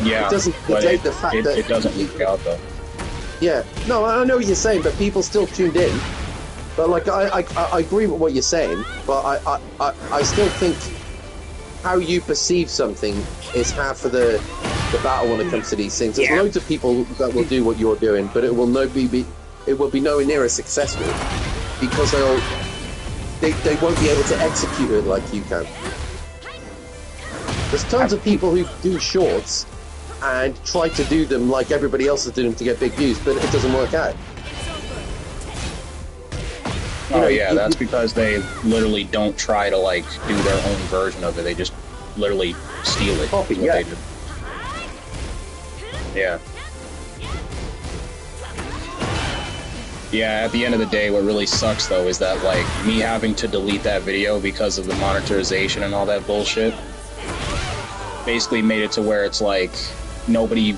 Speaker 4: Yeah,
Speaker 6: it doesn't negate the fact that
Speaker 4: it doesn't work out though.
Speaker 6: Yeah, no, I know what you're saying, but people still tuned in. But like, I agree with what you're saying, but I still think how you perceive something is half of the battle when it comes to these things. There's loads of people that will do what you're doing, but it will be nowhere near as successful because they won't be able to execute it like you can. There's tons of people who do shorts and try to do them like everybody else is doing them to get big views, but it doesn't work out.
Speaker 4: That's because they literally don't try to like do their own version of it. They just literally steal it.
Speaker 6: Copy,
Speaker 4: what they do. Yeah. Yeah, at the end of the day, what really sucks though is that like me having to delete that video because of the monetization and all that bullshit basically made it to where it's like nobody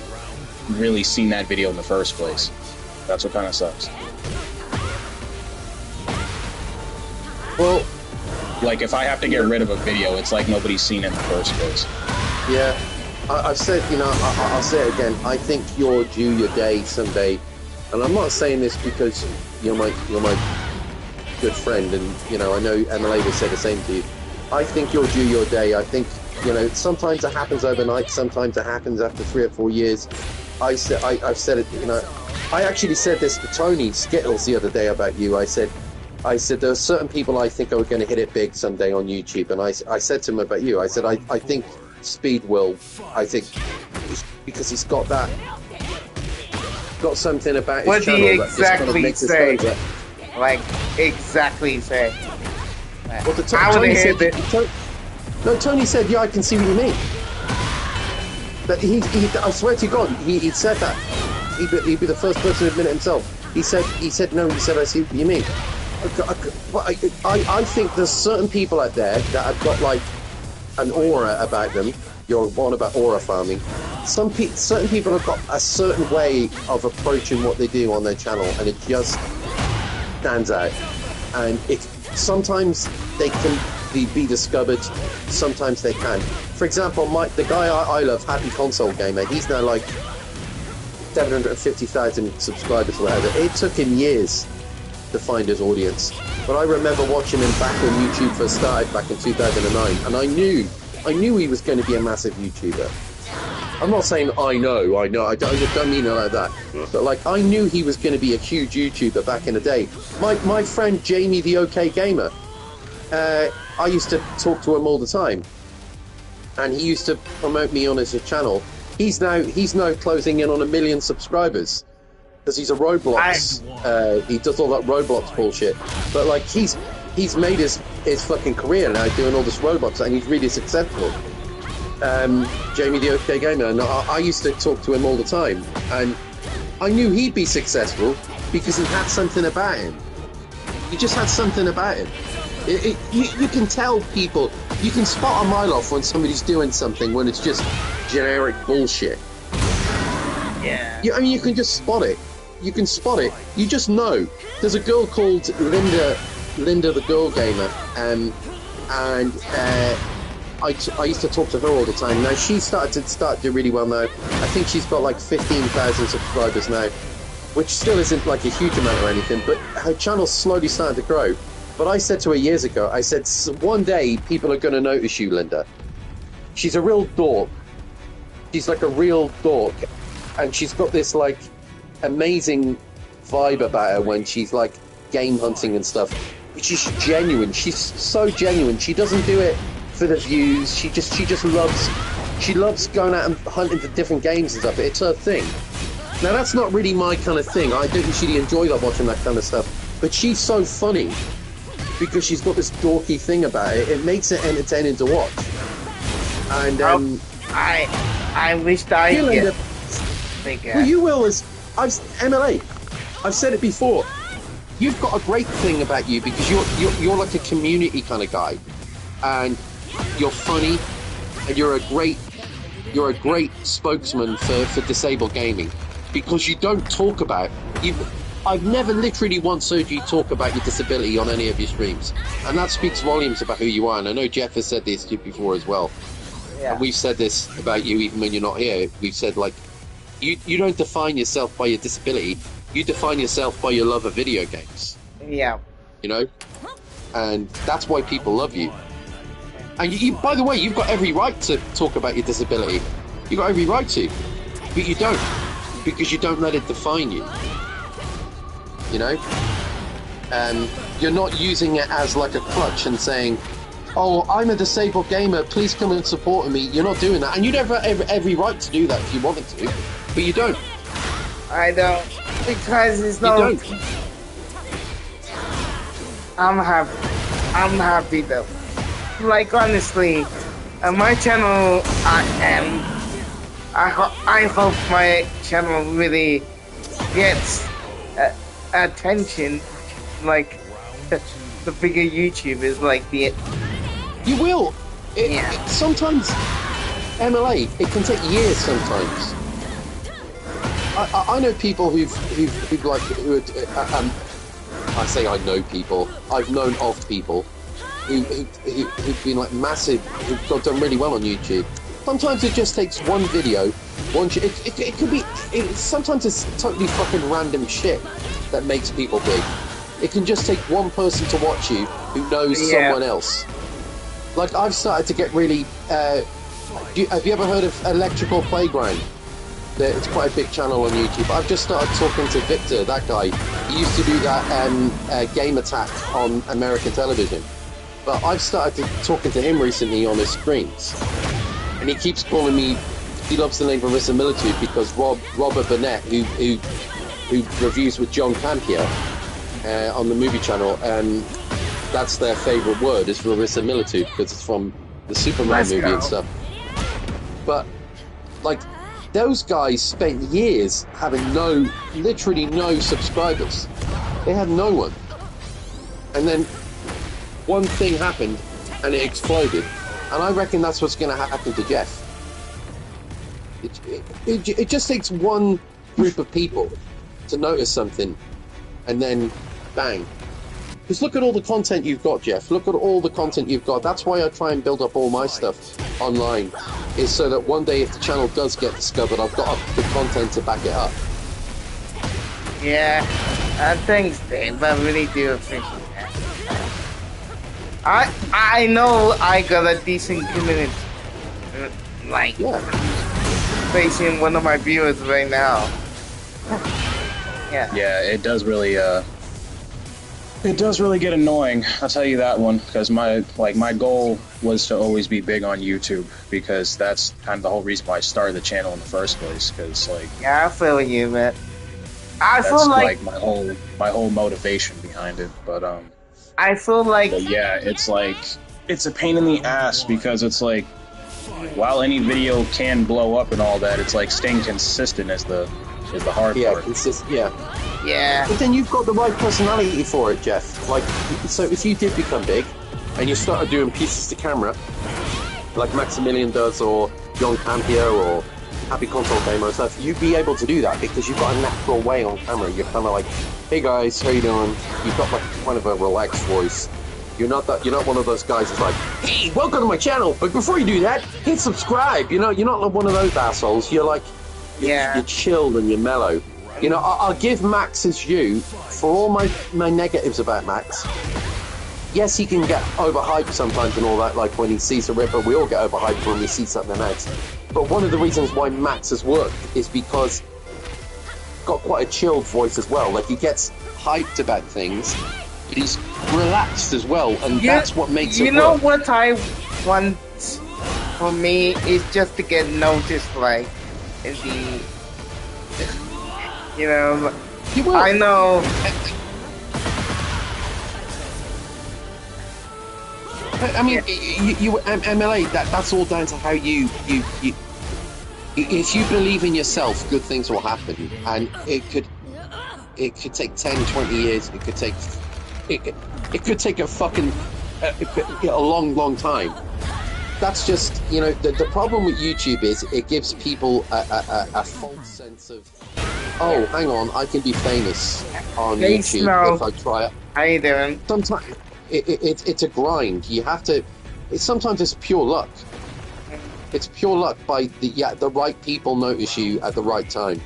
Speaker 4: really seen that video in the first place. That's what kind of sucks.
Speaker 6: Well,
Speaker 4: like if I have to get rid of a video, it's like nobody's seen it in the first place.
Speaker 6: Yeah, I've said, you know, I'll say it again. I think you're due your day someday, and I'm not saying this because you're my good friend, and you know I know MLA will say the same to you. I think you're due your day. I think, you know, sometimes it happens overnight, sometimes it happens after 3 or 4 years. I've said it, you know, I actually said this to Tony Skittles the other day about you. I said there are certain people I think are going to hit it big someday on YouTube, and I said to him about you. I said I think Speed will. I think because he's got something about his channel.
Speaker 1: What do you exactly say? Like exactly say?
Speaker 6: Well, Tony said that. No, Tony said, yeah, I can see what you mean. But I swear to God, he said that. He'd be the first person to admit it himself. He said, no, he said, I see what you mean. I think there's certain people out there that have got like an aura about them. You're on about aura farming. Certain people have got a certain way of approaching what they do on their channel, and it just stands out. And sometimes they can be discovered, sometimes they can. For example, the guy I love, Happy Console Gamer, he's now like 750,000 subscribers or whatever. It took him years to find his audience, but I remember watching him back when YouTube first started back in 2009, and I knew he was going to be a massive YouTuber. I'm not saying I know, I don't mean it like that, but like I knew he was going to be a huge YouTuber back in the day. My friend Jamie the OK Gamer, I used to talk to him all the time, and he used to promote me on his channel. He's now closing in on 1 million subscribers because he's a Roblox. He does all that Roblox bullshit, but like he's made his fucking career now doing all this Roblox, and he's really successful. Jamie the OK Gamer, and I used to talk to him all the time, and I knew he'd be successful because he had something about him. He just had something about him. You can tell people, you can spot a mile off when somebody's doing something when it's just generic bullshit.
Speaker 1: Yeah.
Speaker 6: I mean, you can just spot it. You can spot it. You just know. There's a girl called Linda the Girl Gamer, and I used to talk to her all the time. Now she's started to do really well now. I think she's got like 15,000 subscribers now, which still isn't like a huge amount or anything, but her channel's slowly starting to grow. But I said to her years ago, I said, one day people are going to notice you, Linda. She's a real dork. She's like a real dork, and she's got this like amazing vibe about her when she's like game hunting and stuff. She's genuine. She's so genuine. She doesn't do it for the views. She just loves going out and hunting for different games and stuff. It's her thing. Now that's not really my kind of thing. I don't usually enjoy like watching that kind of stuff. But she's so funny because she's got this dorky thing about it. It makes it entertaining to watch. And
Speaker 1: I wished I could.
Speaker 6: Well, you will as MLA. I've said it before. you've got a great thing about you because you're like a community kind of guy, and you're funny, and you're a great spokesman for disabled gaming because you don't talk about you. I've never literally once heard you talk about your disability on any of your streams, and that speaks volumes about who you are. And I know Jeff has said this to you before as well.
Speaker 1: Yeah.
Speaker 6: And we've said this about you even when you're not here. We've said, like, you don't define yourself by your disability. You define yourself by your love of video games.
Speaker 1: Yeah.
Speaker 6: You know? And that's why people love you. And you, by the way, you've got every right to talk about your disability. You've got every right to. But you don't. Because you don't let it define you. You know? You're not using it as like a crutch and saying, oh, I'm a disabled gamer, please come and support me. You're not doing that. And you'd have every right to do that if you wanted to. But you don't.
Speaker 1: I don't. Because it's
Speaker 6: You
Speaker 1: not.
Speaker 6: don't.
Speaker 1: I'm happy though. Like, honestly, my channel, I hope my channel really gets attention, like the bigger YouTubers, like the.
Speaker 6: You will.
Speaker 1: Yeah.
Speaker 6: Sometimes, MLA, it can take years sometimes. I know people who've like, I say I know people, I've known of people who've been like massive, who've done really well on YouTube. Sometimes it just takes one video, it could be, sometimes it's totally fucking random shit that makes people big. It can just take one person to watch you who knows someone else. Like, I've started to get really, have you ever heard of Electrical Playground? It's quite a big channel on YouTube. I've just started talking to Victor, that guy. He used to do that Game Attack on American television. But I've started talking to him recently on his streams. And he keeps calling me, he loves the name Verisimilitude because Robert Burnett, who reviews with John Campia on the movie channel, and that's their favourite word, is verisimilitude, because it's from the Superman movie and stuff. But, like, those guys spent years having literally no subscribers. They had no one. And then one thing happened and it exploded. And I reckon that's what's going to happen to Jeff. It just takes one group of people to notice something and then bang. Because look at all the content you've got, Jeff. Look at all the content you've got. That's why I try and build up all my stuff online, is so that one day if the channel does get discovered, I've got the content to back it up.
Speaker 1: Yeah, thanks, Dave. I really do appreciate that. I know I got a decent community, like, facing one of my viewers right now. Yeah.
Speaker 4: Yeah, it does really get annoying. I'll tell you that one, because my goal was to always be big on YouTube, because that's kind of the whole reason why I started the channel in the first place. Because
Speaker 1: yeah, I feel you, man.
Speaker 4: That's like my whole motivation behind it. But
Speaker 1: I feel like,
Speaker 4: but yeah, it's like, it's a pain in the ass, because it's like, while any video can blow up and all that, it's like staying consistent is the hard part.
Speaker 1: Yeah.
Speaker 6: But then you've got the right personality for it, Jeff. Like, so if you did become big and you started doing pieces to camera, like Maximilian does, or John Campia, or Happy Console Gamer and stuff, you'd be able to do that because you've got a natural way on camera. You're kind of like, hey guys, how you doing? You've got like kind of a relaxed voice. You're not one of those guys that's like, hey, welcome to my channel, but before you do that, hit subscribe. You know, you're not like one of those assholes. You're like, you're chilled and you're mellow. You know, I'll give Max his due for all my negatives about Max. Yes, he can get overhyped sometimes and all that, like when he sees a Ripper, we all get overhyped when we see something else. But one of the reasons why Max has worked is because he's got quite a chilled voice as well. Like, he gets hyped about things, but he's relaxed as well, and that's what makes it work.
Speaker 1: You know what I want for me is just to get noticed, like, in the... You know,
Speaker 6: you will.
Speaker 1: I know.
Speaker 6: I mean, you MLA. That's all down to how you. If you believe in yourself, good things will happen, and it could. it could take 10, 20 years. It could take it could take a fucking a long time. That's just, you know, the problem with YouTube is it gives people a false sense of, oh, hang on, I can be famous on YouTube if I try it.
Speaker 1: How you doing?
Speaker 6: Sometimes it's a grind. You have to. Sometimes it's pure luck. It's pure luck by the right people notice you at the right time.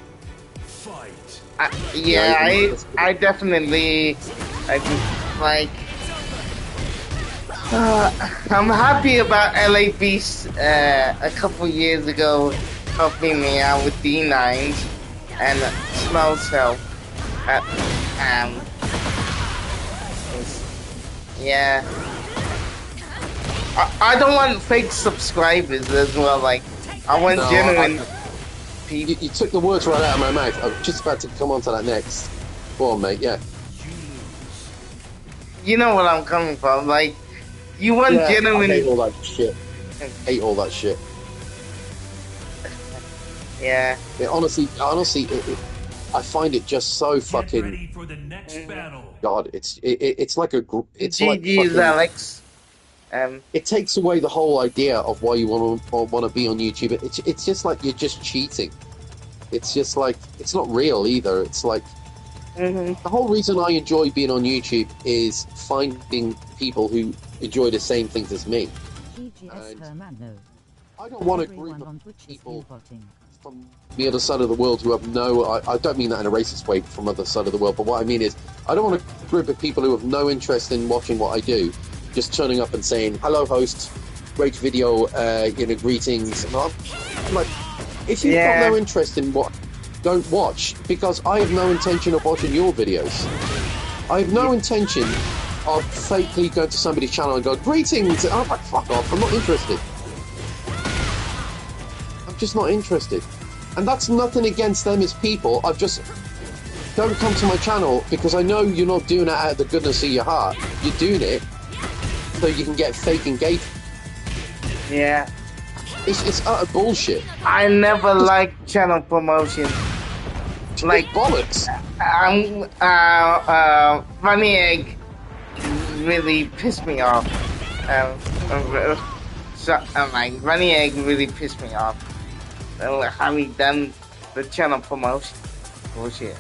Speaker 1: I definitely, like. I'm happy about LA Beast a couple years ago helping me out with D9s and Smell Cell. Yeah. I don't want fake subscribers as well. Like, I want genuine people.
Speaker 6: You took the words right out of my mouth. I'm just about to come on to that next. Go on, mate. Yeah.
Speaker 1: You know what I'm coming from. Like, you want genuine.
Speaker 6: I hate all that shit. Hate all that shit.
Speaker 1: Yeah.
Speaker 6: Honestly, I find it just so fucking.
Speaker 3: Get ready for the next battle.
Speaker 6: God, it's like a group. It's like
Speaker 1: GG's,
Speaker 6: fucking,
Speaker 1: Alex.
Speaker 6: It takes away the whole idea of why you want to be on YouTube. It's just like you're just cheating. It's just like it's not real either. It's like the whole reason I enjoy being on YouTube is finding people who enjoy the same things as me. I don't want a group of people from the other side of the world who have I don't mean that in a racist way from other side of the world, but what I mean is I don't want a group of people who have no interest in watching what I do, just turning up and saying, hello host, great video, greetings. And I'm like, if you've got no interest in what, don't watch, because I have no intention of watching your videos. I have no intention of fakely going to somebody's channel and go, greetings, and I'm like, fuck off, I'm not interested. I'm just not interested. And that's nothing against them as people. I've just, don't come to my channel because I know you're not doing it out of the goodness of your heart. You're doing it so you can get fake engagement.
Speaker 1: Yeah.
Speaker 6: It's utter bullshit.
Speaker 1: I never liked channel promotion. Like
Speaker 6: bollocks.
Speaker 1: Funny Egg really pissed me off. Funny Egg really pissed me off. Having done the channel promotion. Bullshit.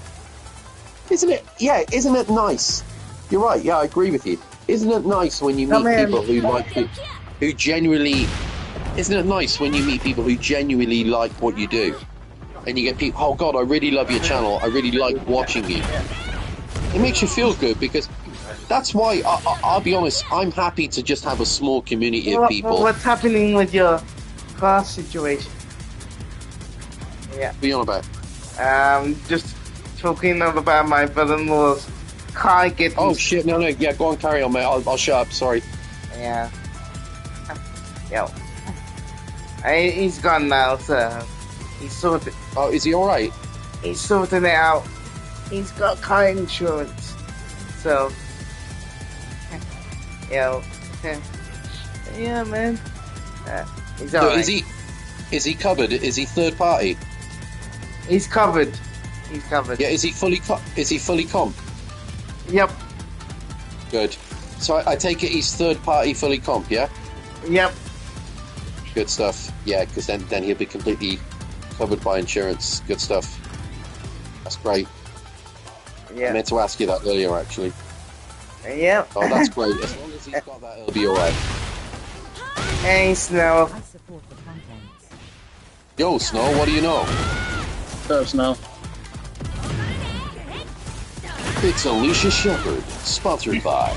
Speaker 6: Isn't it? Yeah, isn't it nice? You're right, yeah, I agree with you. Isn't it nice when you meet people who like it, who genuinely... Isn't it nice when you meet people who genuinely like what you do? And you get people, oh God, I really love your channel, I really like watching you. It makes you feel good because that's why, I'll be honest, I'm happy to just have a small community of people.
Speaker 1: What's happening with your car situation? Yeah.
Speaker 6: What are you on about?
Speaker 1: Just talking about my brother-in-law's car getting...
Speaker 6: Oh shit, no, yeah, go on, carry on, mate, I'll shut up, sorry.
Speaker 1: Yeah. Yo. He's gone now, so he's sorted.
Speaker 6: Oh, is he alright?
Speaker 1: He's sorting it out. He's got car insurance, so yo, yeah, man. He's alright.
Speaker 6: So is he covered? Is he third party?
Speaker 1: He's covered. He's covered.
Speaker 6: Yeah, is he fully comp?
Speaker 1: Yep.
Speaker 6: Good. So I take it he's third party fully comp, yeah?
Speaker 1: Yep.
Speaker 6: Good stuff. Yeah, because then he'll be completely covered by insurance. Good stuff. That's great.
Speaker 1: Yeah.
Speaker 6: I meant to ask you that earlier, actually.
Speaker 1: Yep.
Speaker 6: Oh, that's great. As long as he's got that, he'll be alright.
Speaker 1: Hey, Snow.
Speaker 2: I support the content.
Speaker 6: Yo, Snow, what do you know?
Speaker 4: What's up, Snow?
Speaker 6: It's Alicia Shepherd, sponsored by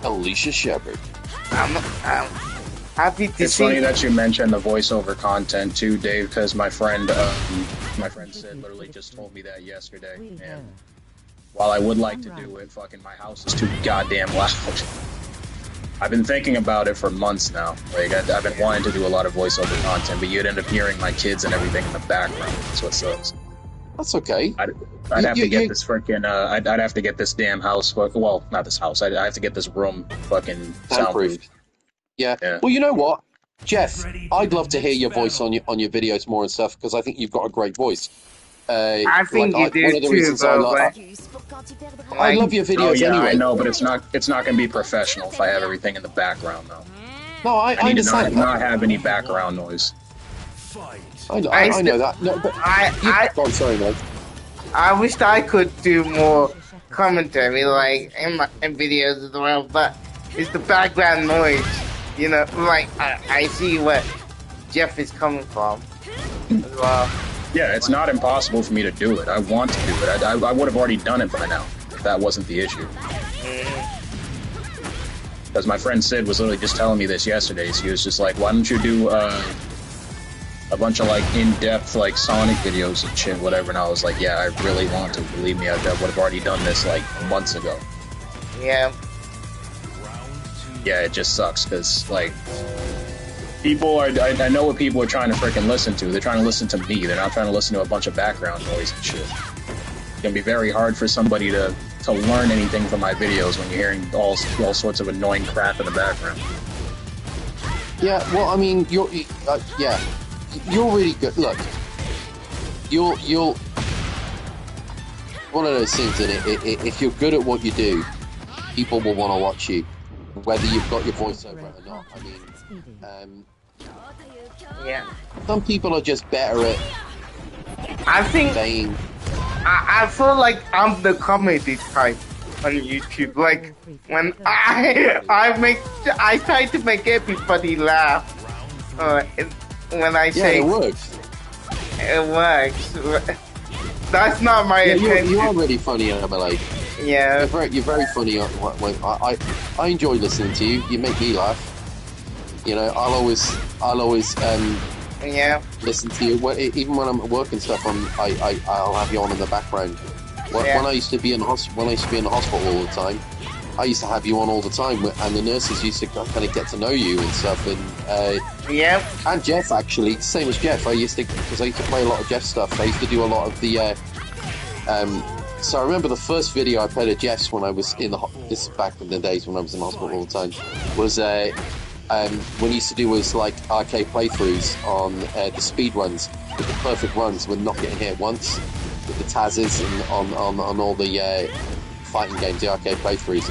Speaker 6: Alicia Shepherd.
Speaker 1: I'm happy to
Speaker 4: It's
Speaker 1: see.
Speaker 4: funny that you mentioned the voiceover content too, Dave, because my friend Sid literally just told me that yesterday. And while I would like to do it, fucking my house is too goddamn loud. I've been thinking about it for months now. Like I've been wanting to do a lot of voiceover content, but you'd end up hearing my kids and everything in the background. That's what sucks.
Speaker 6: That's okay.
Speaker 4: I'd have to get this freaking. I'd have to get this damn house. Well, not this house. I have to get this room fucking soundproof.
Speaker 6: Yeah. Well, you know what, Jeff? I'd love to hear your voice on your videos more and stuff because I think you've got a great voice.
Speaker 1: I think you do
Speaker 6: one of the
Speaker 1: too,
Speaker 6: reasons
Speaker 1: bro.
Speaker 6: I love your
Speaker 4: Oh
Speaker 6: videos
Speaker 4: yeah,
Speaker 6: anyway.
Speaker 4: I know, but it's not gonna be professional if I have everything in the background though.
Speaker 6: No, I
Speaker 4: I need to
Speaker 6: understand.
Speaker 4: not have any background noise.
Speaker 6: I
Speaker 1: still-
Speaker 6: know that. No, but I'm sorry, mate.
Speaker 1: I wished I could do more commentary, like in videos as well, but it's the background noise. You know, like I see where Jeff is coming from as well.
Speaker 4: Yeah, it's not impossible for me to do it. I want to do it. I would have already done it by now if that wasn't the issue. Because my friend Sid was literally just telling me this yesterday. So he was just like, "Why don't you do a bunch of like in-depth like Sonic videos and shit, whatever?" And I was like, "Yeah, I really want to. Believe me, I would have already done this like months ago."
Speaker 1: Yeah.
Speaker 4: Yeah, it just sucks because like people are. I know what people are trying to freaking listen to. They're trying to listen to me. They're not trying to listen to a bunch of background noise and shit. It's gonna be very hard for somebody to learn anything from my videos when you're hearing all sorts of annoying crap in the background.
Speaker 6: Yeah, well, I mean, you're really good. Look, you'll one of those things in it. If you're good at what you do, people will want to watch you, whether you've got your voiceover or not. I mean,
Speaker 1: Yeah.
Speaker 6: some people are just better at
Speaker 1: I think
Speaker 6: saying.
Speaker 1: I feel like I'm the comedy type on YouTube. Like when I try to make everybody laugh. When I
Speaker 6: Yeah,
Speaker 1: say
Speaker 6: it works.
Speaker 1: it works. That's not my
Speaker 6: Yeah,
Speaker 1: intention.
Speaker 6: you are really funny, Emily.
Speaker 1: Yeah.
Speaker 6: You're very funny. I enjoy listening to you. You make me laugh. You know, I'll always
Speaker 1: Yeah.
Speaker 6: listen to you. Even when I'm at work and stuff, I'll have you on in the background. When I used to be in the hospital all the time, I used to have you on all the time, and the nurses used to kind of get to know you and stuff. And
Speaker 1: Yeah.
Speaker 6: and Jeff actually, same as Jeff. Because I used to play a lot of Jeff stuff. I used to do a lot of the. So I remember the first video I played of Jeff's when I was this is back in the days when I was in hospital all the time, was when he used to do was like arcade playthroughs on the speed runs with the perfect runs with not getting hit once, with the Tazes and on all the fighting games, the arcade playthroughs,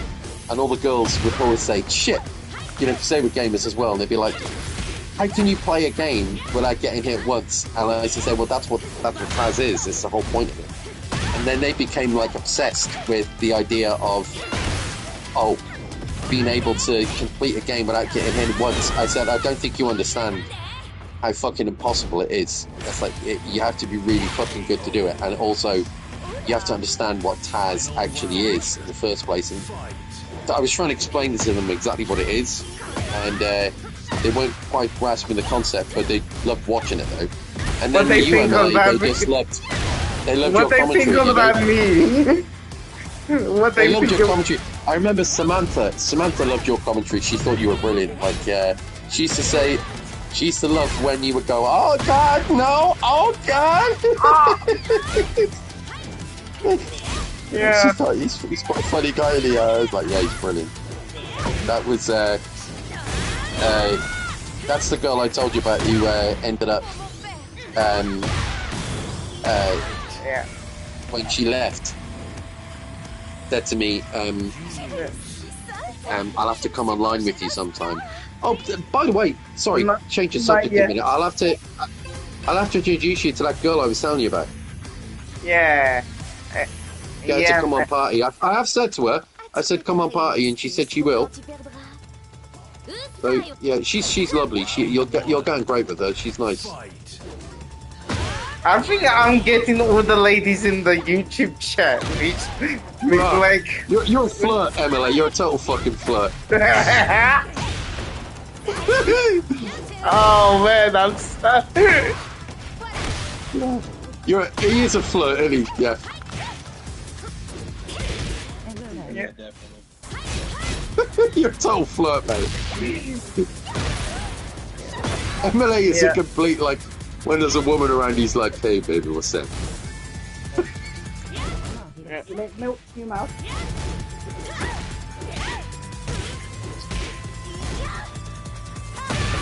Speaker 6: and all the girls would always say shit, you know, because they were gamers as well, and they'd be like, how can you play a game without getting hit once? And I used to say, well, that's what Taz is. It's the whole point of it. And then they became like obsessed with the idea of being able to complete a game without getting hit once. I said, I don't think you understand how fucking impossible it is. That's like you have to be really fucking good to do it, and also you have to understand what Taz actually is in the first place. And I was trying to explain to them exactly what it is, and they weren't quite grasping the concept, but they loved watching it though. And then
Speaker 1: What they
Speaker 6: you
Speaker 1: think
Speaker 6: and
Speaker 1: about
Speaker 6: they just loved. They loved
Speaker 1: What
Speaker 6: your
Speaker 1: they
Speaker 6: commentary.
Speaker 1: think
Speaker 6: You know?
Speaker 1: about me? What
Speaker 6: They
Speaker 1: they
Speaker 6: loved
Speaker 1: think
Speaker 6: your
Speaker 1: of-
Speaker 6: commentary. I remember Samantha. Samantha loved your commentary. She thought you were brilliant. Like she used to say, she used to love when you would go, "Oh God, no! Oh God!"
Speaker 1: Yeah.
Speaker 6: She thought he's quite a funny guy. And I was like, "Yeah, he's brilliant." That was that's the girl I told you about who ended up
Speaker 1: Yeah.
Speaker 6: when she left. Said to me, I'll have to come online with you sometime. Oh, by the way, sorry, change the subject a minute. I'll have to introduce you to that girl I was telling you about.
Speaker 1: Yeah.
Speaker 6: Get her to come on party. I have said to her, I said come on party, and she said she will. So yeah, she's lovely. You're going great with her. She's nice.
Speaker 1: I think I'm getting all the ladies in the YouTube chat. Like,
Speaker 6: You're a flirt, Emily. You're a total fucking flirt.
Speaker 1: oh man, I'm sorry.
Speaker 6: He is a flirt, isn't he? Yeah.
Speaker 1: Yeah.
Speaker 6: You're a total flirt, mate. Emily is a complete, like, when there's a woman around, he's like, hey, baby, what's that?
Speaker 7: Milk your mouth.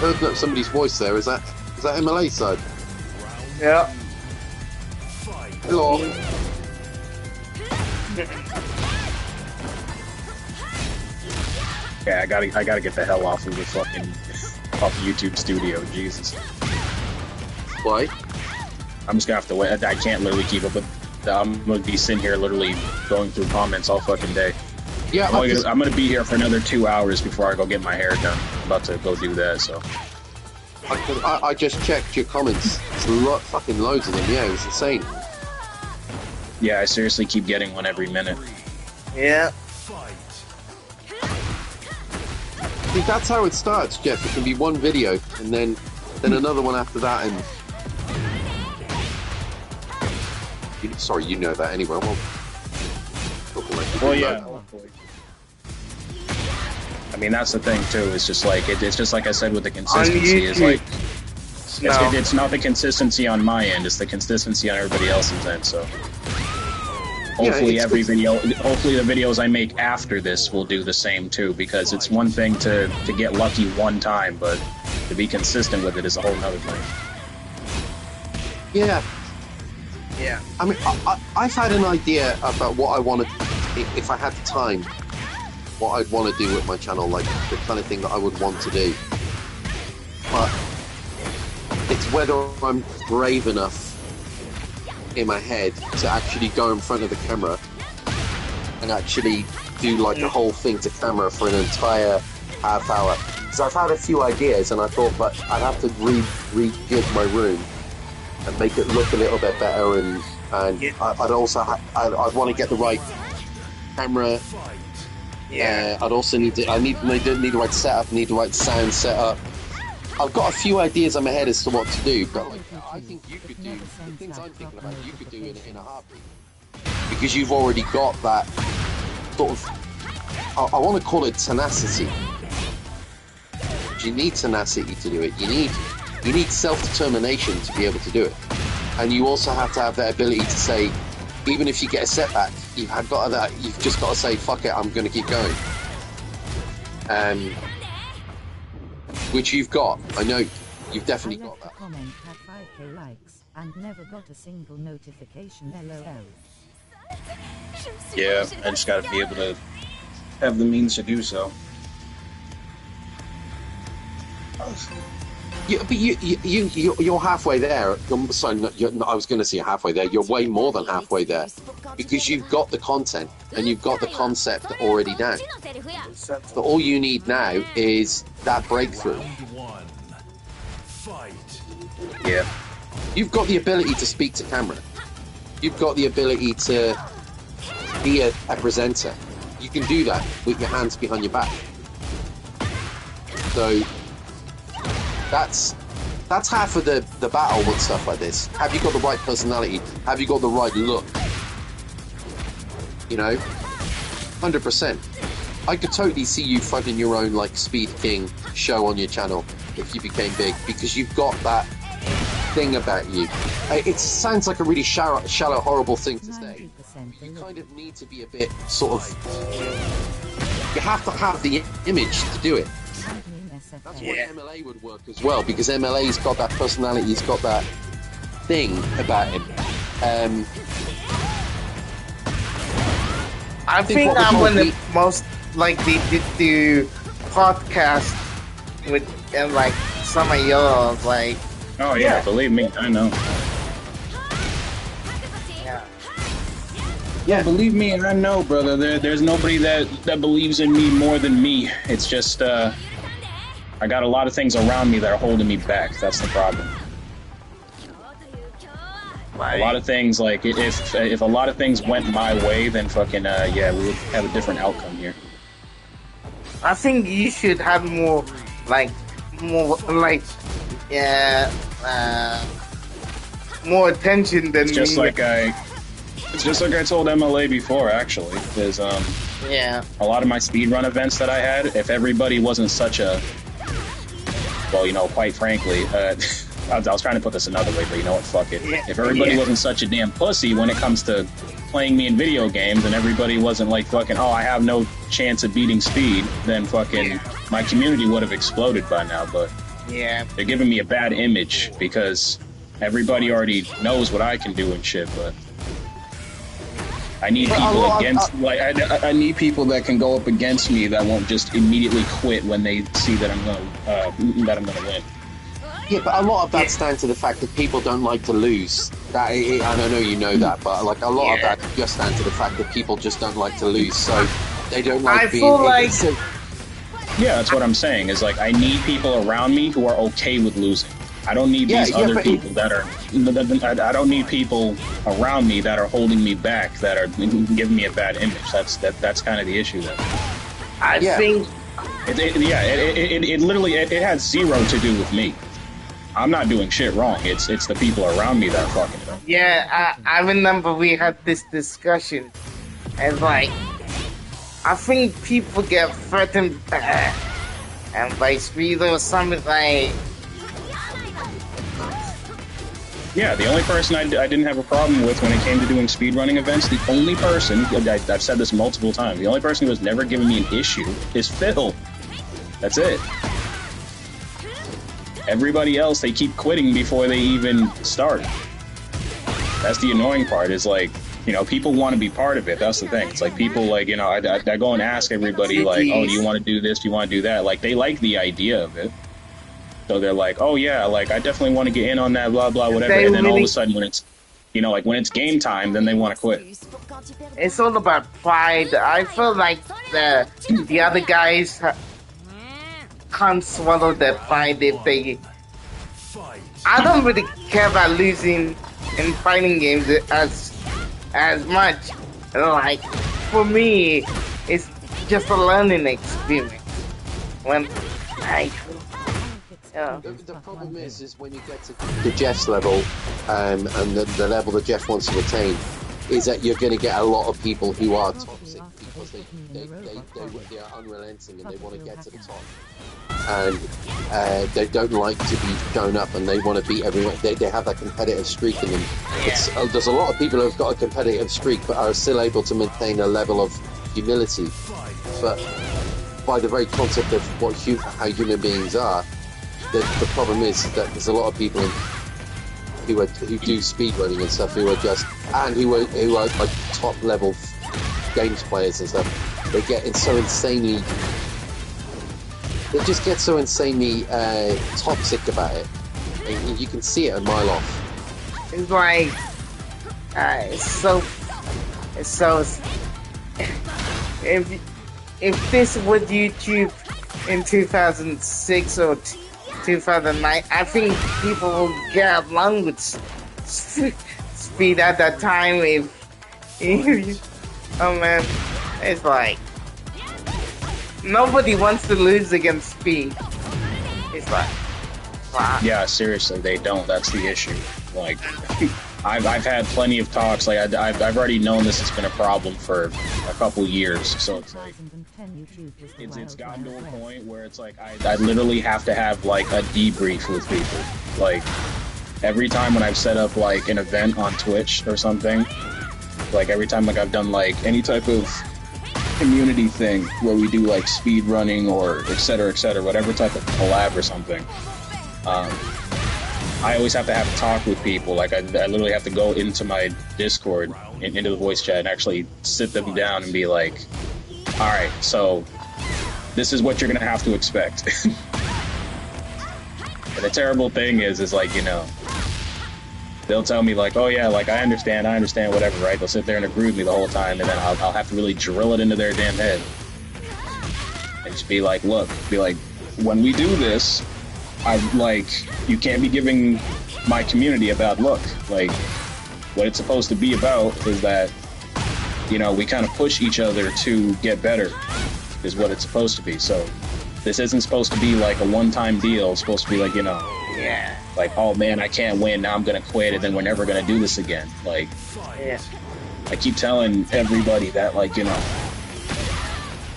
Speaker 6: I heard somebody's voice there. Is that Emily's side?
Speaker 1: Yeah.
Speaker 6: Hello.
Speaker 4: Yeah, I gotta get the hell off of the fucking off YouTube studio. Jesus.
Speaker 6: Why?
Speaker 4: I'm just gonna have to wait. I can't literally keep up with. I'm gonna be sitting here literally going through comments all fucking day.
Speaker 6: Yeah,
Speaker 4: I'm gonna be here for another 2 hours before I go get my hair done. I'm about to go do that. So.
Speaker 6: I just checked your comments. It's fucking loads of them. Yeah, it was insane.
Speaker 4: Yeah, I seriously keep getting one every minute.
Speaker 1: Yeah.
Speaker 6: See, that's how it starts, Jeff. It can be one video, and then another one after that, and sorry, you know that anyway.
Speaker 4: Well, yeah. I mean, that's the thing too. It's just like it's just like I said with the consistency. It's like it's not the consistency on my end. It's the consistency on everybody else's end. So hopefully hopefully the videos I make after this will do the same too. Because it's one thing to get lucky one time, but to be consistent with it is a whole nother thing.
Speaker 6: Yeah.
Speaker 1: Yeah.
Speaker 6: I mean, I've had an idea about what I wanted, if I had the time, what I'd want to do with my channel, like the kind of thing that I would want to do. But it's whether I'm brave enough in my head to actually go in front of the camera and actually do like the whole thing to camera for an entire half hour. Because I've had a few ideas and I thought, but I'd have to rejig my room and make it look a little bit better, and I'd also I'd want to get the right camera.
Speaker 1: Yeah.
Speaker 6: I'd also need the right setup, need the right sound setup. I've got a few ideas in my head as to what to do, but like, I think you could do the things I'm thinking about. You could do in a heartbeat because you've already got that sort of. I want to call it tenacity. You need tenacity to do it. You need self-determination to be able to do it, and you also have to have that ability to say, even if you get a setback, you've just got to say, fuck it, I'm going to keep going. Which you've got. I know you've definitely got that.
Speaker 2: Comment had 5k likes and never got a single notification. LOL.
Speaker 4: Yeah, I just gotta be able to have the means to do so.
Speaker 6: Yeah, but you're halfway there. Sorry, I was going to say you're halfway there. You're way more than halfway there because you've got the content and you've got the concept already down. So all you need now is that breakthrough.
Speaker 4: Yeah.
Speaker 6: You've got the ability to speak to camera. You've got the ability to be a presenter. You can do that with your hands behind your back. So that's half of the battle with stuff like this. Have you got the right personality? Have you got the right look? You know, 100%. I could totally see you funding your own like Speed King show on your channel if you became big, because you've got that thing about you. It sounds like a really shallow, horrible thing to say. You kind of need to be a bit sort of. You have to have the image to do it. That's why MLA would work as well, because MLA's got that personality, he's got that thing about him.
Speaker 1: I think I'm one of the most likely to do podcast with like some of yours, like.
Speaker 4: Oh yeah, believe me, I know. Yeah, believe me, I know, brother. There's nobody that believes in me more than me. It's just I got a lot of things around me that are holding me back. That's the problem. A lot of things, like, if a lot of things went my way, then fucking, yeah, we would have a different outcome here.
Speaker 1: I think you should have more attention than
Speaker 4: It's just
Speaker 1: me.
Speaker 4: It's just like I told MLA before, actually, is,
Speaker 1: yeah.
Speaker 4: a lot of my speedrun events that I had, if everybody wasn't such a, well, you know, quite frankly, I was trying to put this another way, but you know what, fuck it.
Speaker 1: Yeah.
Speaker 4: If everybody wasn't such a damn pussy when it comes to playing me in video games, and everybody wasn't like fucking, oh, I have no chance of beating Speed, then fucking my community would have exploded by now, but they're giving me a bad image because everybody already knows what I can do and shit, but I need people against, like, I need people that can go up against me that won't just immediately quit when they see that I'm gonna win.
Speaker 6: Yeah, but a lot of that's down to the fact that people don't like to lose. That and I know you know that, but like a lot of that just down to the fact that people just don't like to lose, so they don't like
Speaker 1: I
Speaker 6: being.
Speaker 1: feel like
Speaker 4: Yeah, that's what I'm saying. Is like I need people around me who are okay with losing. I don't need these other people that are. I don't need people around me that are holding me back, that are giving me a bad image. That's kind of the issue there.
Speaker 1: I think.
Speaker 4: It literally had zero to do with me. I'm not doing shit wrong. It's the people around me that are fucking it up.
Speaker 1: Yeah, I remember we had this discussion, and like, I think people get threatened and by speed or something like.
Speaker 4: Yeah, the only person I didn't have a problem with when it came to doing speedrunning events, the only person, I've said this multiple times, the only person who has never given me an issue is Phil. That's it. Everybody else, they keep quitting before they even start. That's the annoying part, is like, you know, people want to be part of it. That's the thing. It's like people, like, you know, I go and ask everybody, like, oh, do you want to do this? Do you want to do that? Like, they like the idea of it. So they're like, oh yeah, like I definitely want to get in on that, blah blah, whatever. And then all of a sudden, when it's, you know, like when it's game time, then they want to quit.
Speaker 1: It's all about pride. I feel like the other guys can't swallow their pride if they. I don't really care about losing in fighting games as much. Like for me, it's just a learning experience. When I. Yeah.
Speaker 6: The problem is when you get to Jeff's level, and the level that Jeff wants to attain, is that you're going to get a lot of people who are toxic because they are unrelenting and they want to get to the top, and they don't like to be shown up and they want to beat everyone. They have that competitive streak in them. There's a lot of people who've got a competitive streak but are still able to maintain a level of humility. But by the very concept of how human beings are. The problem is that there's a lot of people who do speedrunning and stuff who are like top level games players and stuff. They just get so insanely toxic about it. And you can see it a mile off.
Speaker 1: It's like if this was YouTube in 2006 or 2009, I think people will get along with speed at that time. Oh man, it's like nobody wants to lose against speed. It's like, wow.
Speaker 4: Yeah, seriously, they don't. That's the issue. Like, I've had plenty of talks. Like, I've already known this has been a problem for a couple years. So it's like, it's gotten to a point where it's like I literally have to have like a debrief with people. Like, every time when I've set up like an event on Twitch or something, like every time like I've done like any type of community thing where we do like speed running or et cetera, whatever type of collab or something. I always have to have a talk with people. Like I literally have to go into my Discord, into the voice chat, and actually sit them down and be like, all right, so this is what you're gonna have to expect. And the terrible thing is like, you know, they'll tell me like, oh yeah, like I understand, whatever, right? They'll sit there and agree with me the whole time, and then I'll have to really drill it into their damn head. And just be like, look, when we do this, you can't be giving my community a bad look. Like, what it's supposed to be about is that, you know, we kind of push each other to get better, is what it's supposed to be. So this isn't supposed to be like a one-time deal. It's supposed to be like, you know, like, oh man, I can't win, now I'm gonna quit, and then we're never gonna do this again. Like, I keep telling everybody that, like, you know,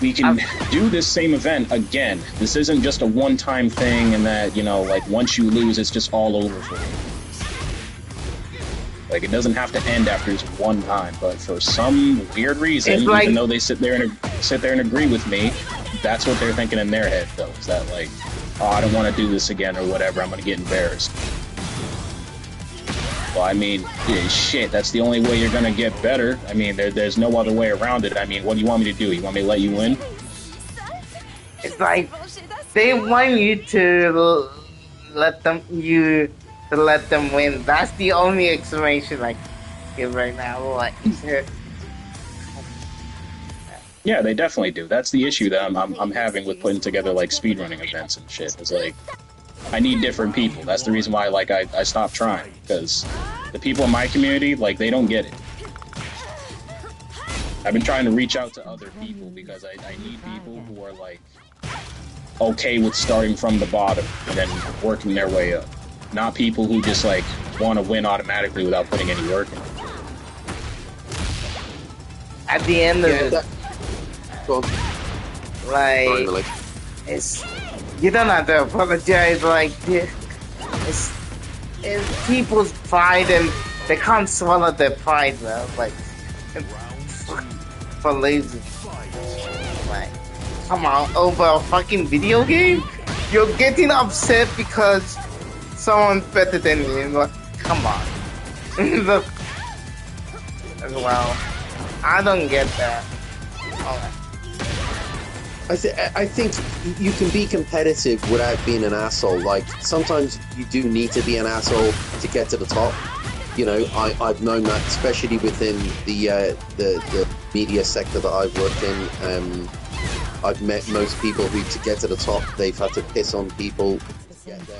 Speaker 4: we can do this same event again. This isn't just a one-time thing, and that, you know, like, once you lose, it's just all over for you. Like, it doesn't have to end after just one time, but for some weird reason, like, even though they sit there and agree with me, that's what they're thinking in their head, though, is that, like, oh, I don't want to do this again or whatever, I'm gonna get embarrassed. Well, I mean, yeah, shit, that's the only way you're gonna get better. I mean, there's no other way around it. I mean, what do you want me to do? You want me to let you win?
Speaker 1: It's like they want you to let them win. That's the only explanation I can give right now. Like,
Speaker 4: Yeah, they definitely do. That's the issue that I'm having with putting together like speedrunning events and shit. It's like I need different people. That's the reason why like I stopped trying, because the people in my community, like, they don't get it. I've been trying to reach out to other people because I need people who are like okay with starting from the bottom and then working their way up. Not people who just like want to win automatically without putting any work in.
Speaker 1: at the end of it,
Speaker 6: Go on.
Speaker 1: like,
Speaker 6: Sorry, Malik.
Speaker 1: it's you don't have to apologize. Like, it's people's pride, and they can't swallow their pride, man. Like, for losing. Like, come on, over a fucking video game? You're getting upset because someone's better than you. Like, come on. Look. Well, I don't get that. Oh,
Speaker 6: I think you can be competitive without being an asshole. Like, sometimes you do need to be an asshole to get to the top. You know, I've known that, especially within the media sector that I've worked in. I've met most people who, to get to the top, they've had to piss on people, get there,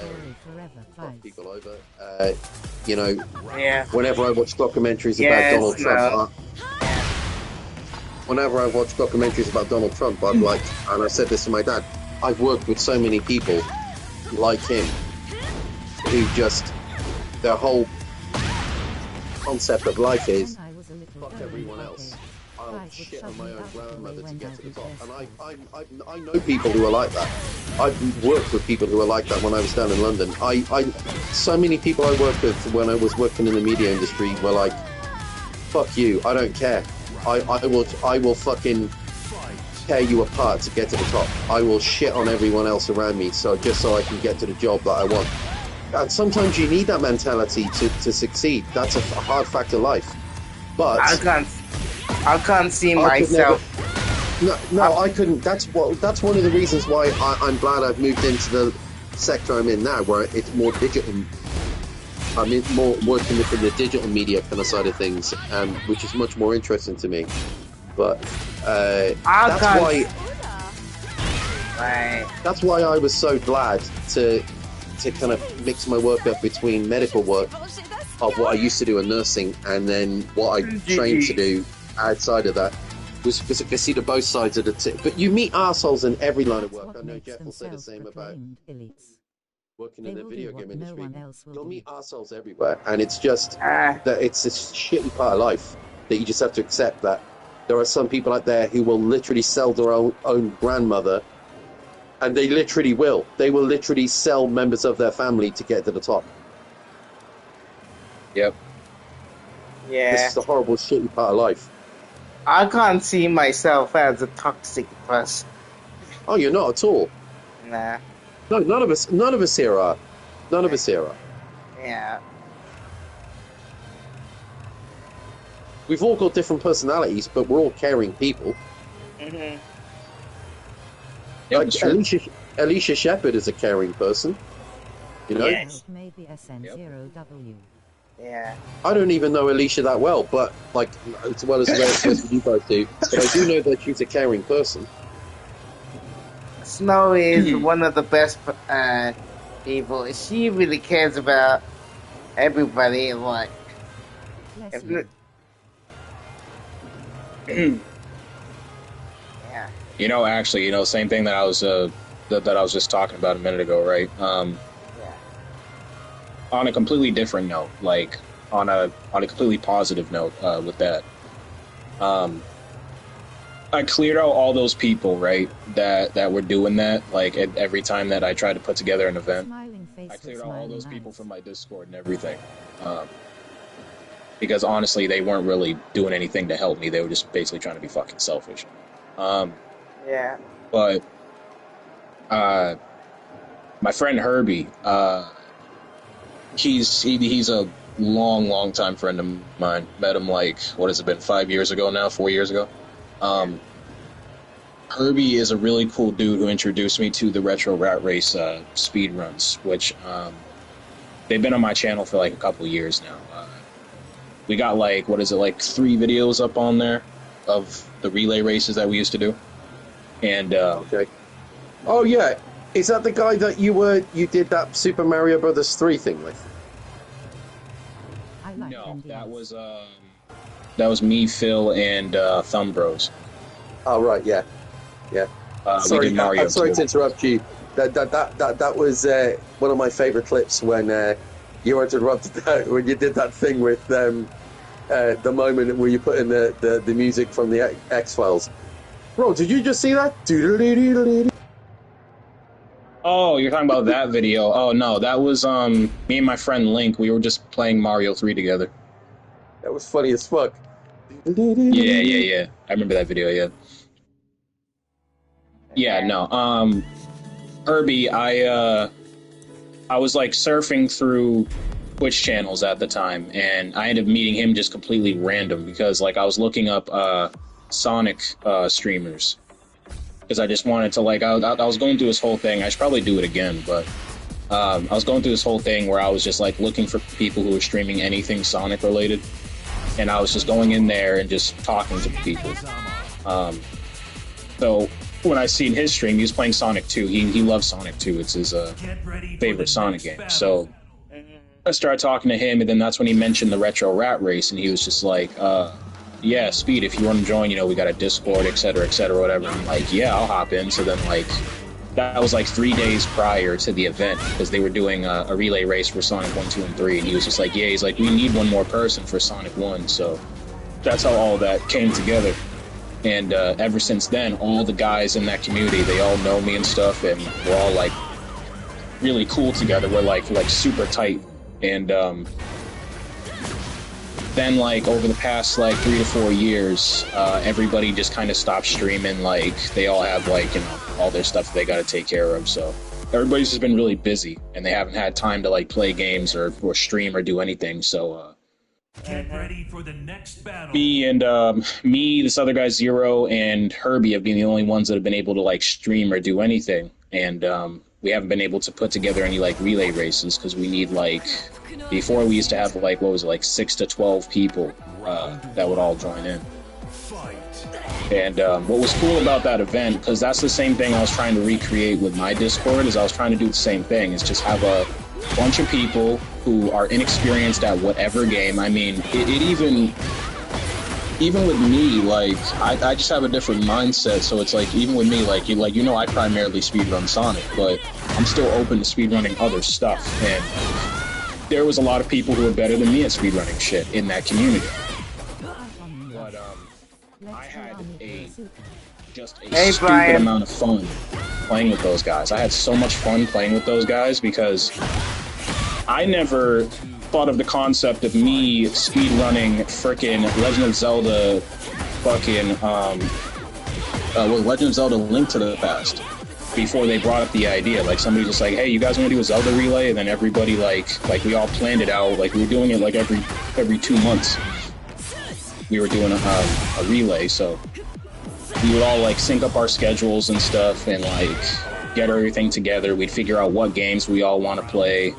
Speaker 6: fuck people over. You know,
Speaker 1: yeah.
Speaker 6: whenever I watch documentaries
Speaker 1: Yes,
Speaker 6: about Donald Trump,
Speaker 1: no.
Speaker 6: whenever I watch documentaries about Donald Trump, I'm like, and I said this to my dad, I've worked with so many people like him who just, their whole concept of life is, fuck everyone else. I'll shit on my own grandmother to get to the top. And I know people who are like that. I've worked with people who are like that when I was down in London. So many people I worked with when I was working in the media industry were like, fuck you, I don't care. I will fucking tear you apart to get to the top. I will shit on everyone else around me just so I can get to the job that I want. And sometimes you need that mentality to succeed. That's a hard fact of life. But
Speaker 1: I can't see myself.
Speaker 6: I couldn't. That's one of the reasons why I'm glad I've moved into the sector I'm in now, where it's more digital. I'm more working within the digital media kind of side of things, which is much more interesting to me. But that's why I was so glad to kind of mix my work up between medical work of what I used to do in nursing and then what I trained to do outside of that, was because I could see the both sides of the but you meet arseholes in every line of work. I know Jeff will say the same about working in the video game industry. You'll meet arseholes everywhere, and it's just that it's a shitty part of life that you just have to accept that there are some people out there who will literally sell their own grandmother, and they will literally sell members of their family to get to the top.
Speaker 4: Yep.
Speaker 1: Yeah.
Speaker 6: This is the horrible, shitty part of life.
Speaker 1: I can't see myself as a toxic person.
Speaker 6: Oh, you're not at all.
Speaker 1: Nah.
Speaker 6: No, none of us here are. None of us here are.
Speaker 1: Yeah.
Speaker 6: We've all got different personalities, but we're all caring people.
Speaker 1: Mm-hmm.
Speaker 4: Yep,
Speaker 6: Like Alicia Shepherd is a caring person. You know?
Speaker 1: Yes. Yeah.
Speaker 6: I don't even know Alicia that well, but like as well as you guys do. But I do know that she's a caring person.
Speaker 1: Snow is one of the best people. She really cares about everybody. Like, yeah.
Speaker 4: You know, actually, you know, same thing that I was that I was just talking about a minute ago, right?
Speaker 1: Yeah.
Speaker 4: On a completely different note, like on a completely positive note, with that, I cleared out all those people, right, that were doing that. Like every time that I tried to put together an event, I cleared out all those people from my Discord and everything, because honestly, they weren't really doing anything to help me. They were just basically trying to be fucking selfish.
Speaker 1: Yeah.
Speaker 4: But my friend Herbie, he's long time friend of mine. Met him like, what has it been, 5 years ago now, 4 years ago. Herbie is a really cool dude who introduced me to the Retro Rat Race speed runs, which they've been on my channel for like a couple years now. We got like, what is it, like 3 videos up on there of the relay races that we used to do. And
Speaker 6: okay. Oh yeah, is that the guy that you did that Super Mario Brothers 3 thing with?
Speaker 2: I like
Speaker 4: no,
Speaker 2: NDS.
Speaker 4: that was me, Phil, and Thumb Bros.
Speaker 6: Oh right, yeah.
Speaker 4: We did Mario
Speaker 6: I'm sorry
Speaker 4: too.
Speaker 6: to interrupt you. That was one of my favorite clips when you interrupted that, when you did that thing with the moment where you put in the music from the X-Files. Bro, did you just see that?
Speaker 4: Oh, you're talking about that video. Oh no, that was me and my friend Link. We were just playing Mario 3 together.
Speaker 6: That was funny as fuck.
Speaker 4: Yeah. I remember that video, yeah. Yeah, no. Herbie, I was like surfing through Twitch channels at the time, and I ended up meeting him just completely random because like I was looking up Sonic streamers. Because I just wanted to, like, I was going through this whole thing. I should probably do it again, but I was going through this whole thing where I was just, like, looking for people who were streaming anything Sonic related. And I was just going in there and just talking to people. So when I seen his stream, he was playing Sonic 2. He loves Sonic 2. It's his favorite Sonic game. So I started talking to him, and then that's when he mentioned the Retro Rat Race, and he was just like, yeah, Speed, if you want to join, you know, we got a Discord, etc., whatever. I'm like, yeah, I'll hop in. So then, like, that was like 3 days prior to the event, because they were doing a relay race for Sonic 1, 2, and 3, and he was just like, yeah, he's like, we need one more person for Sonic 1, so that's how all that came together. And ever since then, all the guys in that community, they all know me and stuff, and we're all, like, really cool together. We're, like super tight, and, then, like, over the past, like, 3 to 4 years, everybody just kind of stopped streaming. Like, they all have, like, you know, all their stuff they got to take care of. So everybody's just been really busy, and they haven't had time to, like, play games or stream or do anything. So,
Speaker 3: Get ready for the next battle.
Speaker 4: me, this other guy, Zero, and Herbie have been the only ones that have been able to, like, stream or do anything. And, we haven't been able to put together any, like, relay races, because we need, like... Before, we used to have, like, what was it, like 6 to 12 people that would all join in. And what was cool about that event, because that's the same thing I was trying to recreate with my Discord, is I was trying to do the same thing, is just have a bunch of people who are inexperienced at whatever game. I mean, even with me, like, I just have a different mindset, so it's like, even with me, like, you know, I primarily speedrun Sonic, but I'm still open to speedrunning other stuff, and there was a lot of people who were better than me at speedrunning shit in that community. But, I had just a stupid
Speaker 1: Brian.
Speaker 4: amount of fun playing with those guys. I had so much fun playing with those guys because I never thought of the concept of me speedrunning frickin' Legend of Zelda Legend of Zelda Link to the Past before they brought up the idea. Like, somebody just like, hey, you guys want to do a Zelda relay? And then everybody, like we all planned it out. Like, we were doing it like every 2 months. We were doing a relay, so we would all, like, sync up our schedules and stuff and, like, get everything together. We'd figure out what games we all want to play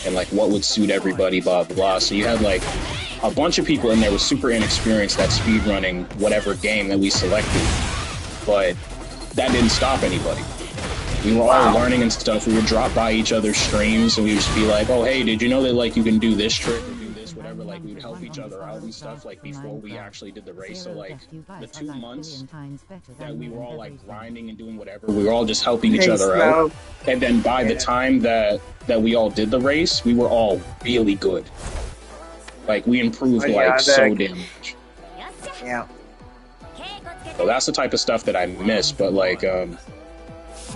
Speaker 4: and, like, what would suit everybody, blah, blah, blah. So you had, like, a bunch of people in there with super inexperienced at speedrunning whatever game that we selected. But that didn't stop anybody. We were all learning and stuff. We would drop by each other's streams, and we would just be like, oh, hey, did you know that, like, you can do this trick or do this, whatever? Like, we would help each other out and stuff, like, before we actually did the race. So, like, the 2 months that we were all, like, grinding and doing whatever, we were all just helping each other out. And then by the time that we all did the race, we were all really good. Like, we improved, like, so damn much.
Speaker 1: Yeah.
Speaker 4: So that's the type of stuff that I miss, but, like,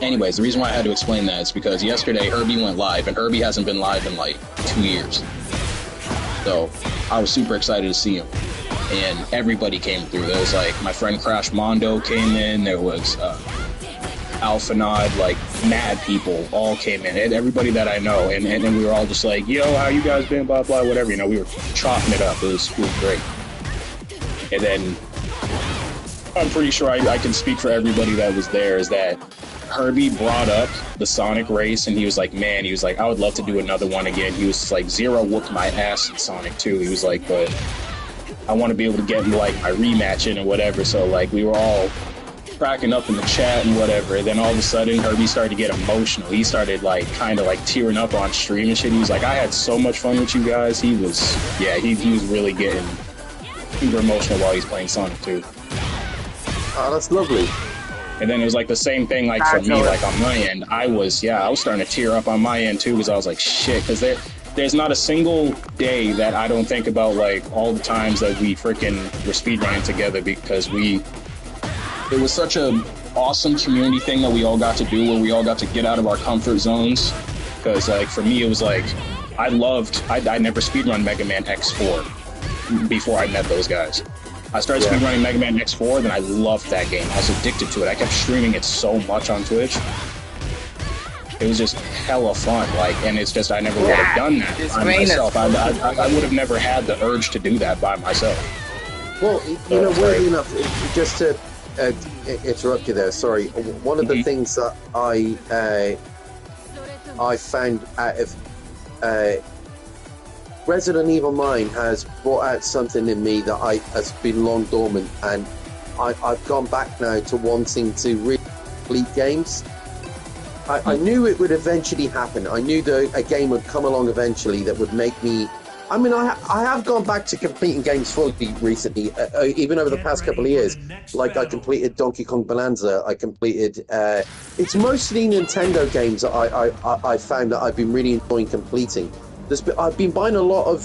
Speaker 4: anyways, the reason why I had to explain that is because yesterday Herbie went live, and Herbie hasn't been live in, like, 2 years. So I was super excited to see him, and everybody came through. There was, like, my friend Crash Mondo came in, there was Alphanod, like mad people all came in, and everybody that I know, and then we were all just like, yo, how you guys been, blah blah, whatever, you know, we were chopping it up. It was great. And then I'm pretty sure I can speak for everybody that was there, is that Herbie brought up the Sonic race, and he was like, man, he was like, I would love to do another one again. He was like, Zero whooped my ass in Sonic 2. He was like, but I want to be able to get like my rematch in and whatever. So like we were all cracking up in the chat and whatever. And then all of a sudden Herbie started to get emotional. He started like kind of like tearing up on stream and shit. He was like, I had so much fun with you guys. He was, yeah, he was really getting super emotional while he's playing Sonic 2.
Speaker 6: Oh, that's lovely.
Speaker 4: And then it was like the same thing like for me, like on my end, I was starting to tear up on my end too, because I was like, shit, because there's not a single day that I don't think about like all the times that we freaking were speedrunning together, because it was such a awesome community thing that we all got to do, where we all got to get out of our comfort zones. Because like for me, it was like I never speedrun Mega Man X4 before I met those guys. I started speedrunning Mega Man X4, then I loved that game. I was addicted to it. I kept streaming it so much on Twitch. It was just hella fun, like, and it's just I never would have done that by myself. I would have never had the urge to do that by myself.
Speaker 6: Well, you know, weirdly enough, just to interrupt you there, sorry. One of the things that I found out of Resident Evil 9 has brought out something in me that has been long dormant, and I've gone back now to wanting to really complete games. I knew it would eventually happen. I knew that a game would come along eventually that would make me... I mean, I have gone back to completing games fully recently, even over the past couple of years. Like, I completed Donkey Kong Bonanza, I completed... it's mostly Nintendo games that I found that I've been really enjoying completing. I've been buying a lot of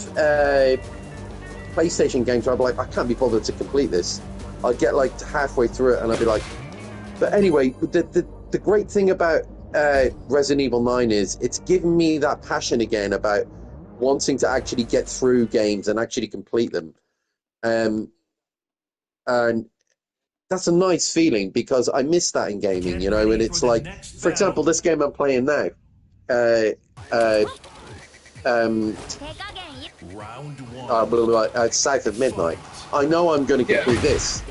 Speaker 6: PlayStation games where I'll be like, I can't be bothered to complete this. I'll get like halfway through it and I'll be like... But anyway, the great thing about Resident Evil 9 is it's given me that passion again about wanting to actually get through games and actually complete them. And that's a nice feeling, because I miss that in gaming, you know, and it's like, for example, this game I'm playing now, South of Midnight. I know I'm going to complete this,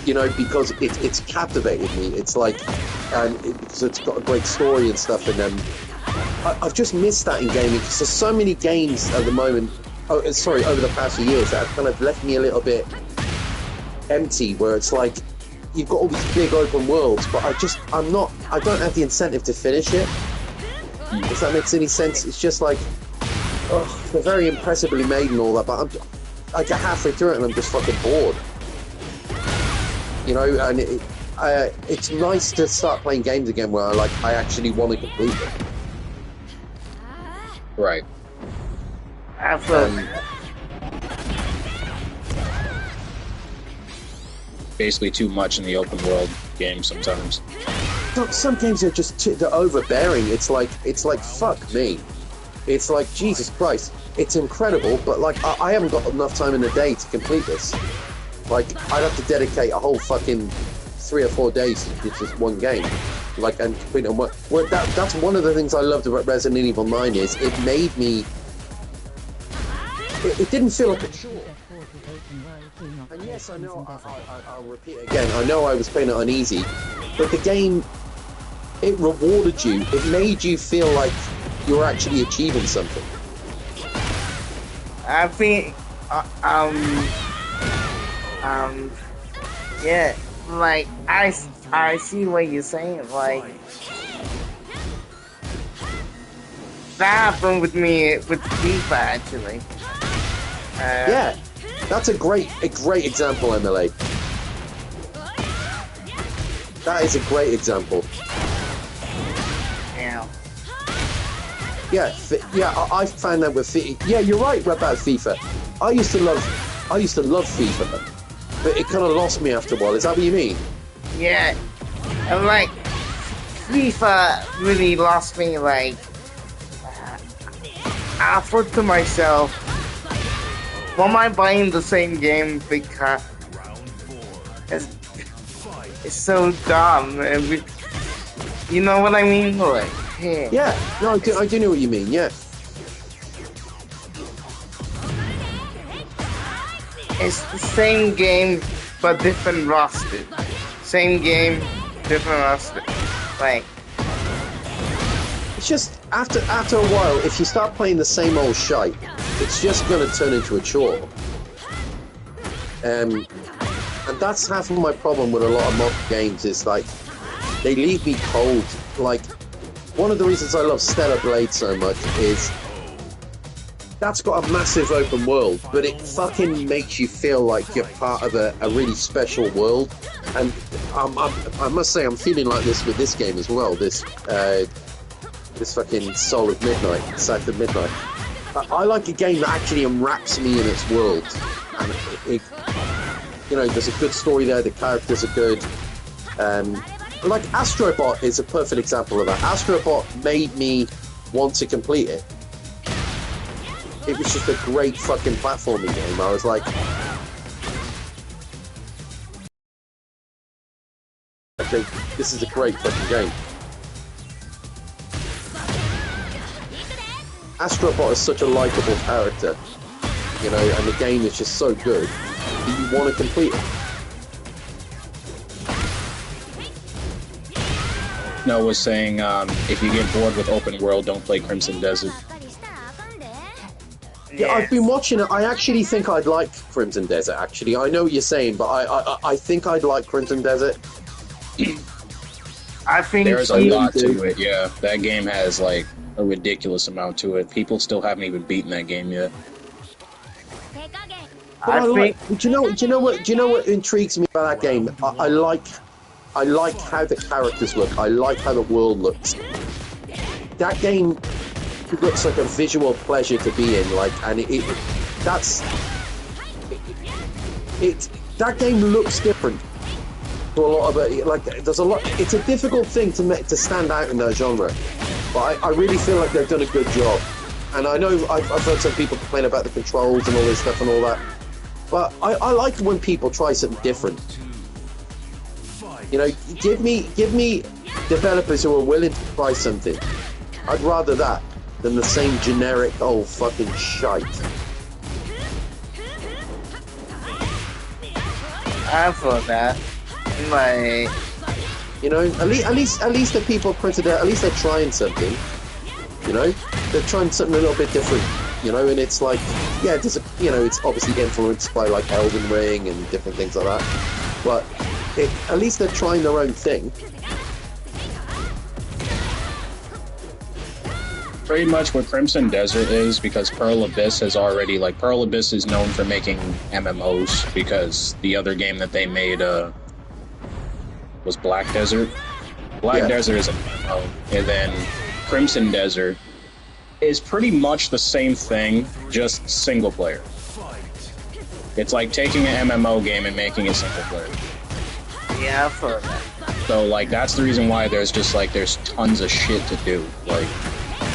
Speaker 6: you know, because it's captivated me. It's like, because it's got a great story and stuff, and I've just missed that in gaming, because there's so many games at the moment, over the past few years, that have kind of left me a little bit empty, where it's like, you've got all these big open worlds, but I don't have the incentive to finish it. If that makes any sense. It's just like, oh, they're very impressively made and all that, but I get halfway through it and I'm just fucking bored. You know, and it's nice to start playing games again where I actually want to complete them.
Speaker 4: Right.
Speaker 1: Absolutely.
Speaker 4: Basically too much in the open world game sometimes.
Speaker 6: Some games are just they're overbearing. It's like fuck me. It's like, Jesus Christ. It's incredible, but like I haven't got enough time in the day to complete this. Like, I'd have to dedicate a whole fucking 3 or 4 days to just one game. Like, and complete it. Well, that's one of the things I loved about Resident Evil 9 is it made me... It didn't feel like a chore. And yes, I know, I'll repeat it again, I know I was playing it on easy, but the game, it rewarded you. It made you feel like you were actually achieving something.
Speaker 1: I think, yeah, like, I see what you're saying, like, that happened with me with FIFA, actually.
Speaker 6: Yeah, that's a great example, MLA. That is a great example.
Speaker 1: Yeah.
Speaker 6: Yeah, I found that with FIFA. Yeah, you're right about FIFA. I used to love FIFA, but it kind of lost me after a while. Is that what you mean?
Speaker 1: Yeah, and like FIFA really lost me. Like, I thought to myself, why am I buying the same game? Because it's so dumb. You know what I mean? Like, yeah.
Speaker 6: Yeah, no, I do know what you mean. Yeah.
Speaker 1: It's the same game, but different roster. Same game, different roster. Like,
Speaker 6: It's just after a while, if you start playing the same old shite, it's just going to turn into a chore. And that's half of my problem with a lot of modern games. Is like they leave me cold. Like one of the reasons I love Stellar Blade so much is that's got a massive open world, but it fucking makes you feel like you're part of a really special world. And I must say, I'm feeling like this with this game as well. This fucking Soul of Midnight, South of Midnight. I like a game that actually enwraps me in its world, and you know, there's a good story there. The characters are good. Like Astrobot is a perfect example of that. Astrobot made me want to complete it. It was just a great fucking platforming game. I was like, okay, this is a great fucking game. Astrobot is such a likable character, you know, and the game is just so good that you want to complete it.
Speaker 4: Noah was saying, if you get bored with open world, don't play Crimson Desert.
Speaker 6: Yeah, I've been watching it. I actually think I'd like Crimson Desert, actually. I know what you're saying, but I think I'd like Crimson Desert.
Speaker 1: I think
Speaker 4: there's a lot to it, yeah. That game has, like, a ridiculous amount to it. People still haven't even beaten that game yet.
Speaker 6: But do you know what intrigues me about that game? I like how the characters look. I like how the world looks. That game looks like a visual pleasure to be in. Like, and that game looks different to a lot of it. Like, there's a lot. It's a difficult thing to stand out in that genre. But I really feel like they've done a good job. And I know I've heard some people complain about the controls and all this stuff and all that. But I like when people try something different. You know, give me developers who are willing to try something. I'd rather that than the same generic old fucking shite.
Speaker 1: I thought that. Like,
Speaker 6: you know, at least the people printed it. At least they're trying something. You know, they're trying something a little bit different. You know, and it's like, yeah, it's obviously influenced by like Elden Ring and different things like that. But at least they're trying their own thing.
Speaker 4: Pretty much what Crimson Desert is, because Pearl Abyss has already, like, Pearl Abyss is known for making MMOs, because the other game that they made was Black Desert. Black Desert is an MMO, and then Crimson Desert is pretty much the same thing, just single player. It's like taking an MMO game and making it single player.
Speaker 1: yeah, I thought that.
Speaker 4: So, like, that's the reason why there's tons of shit to do. Like,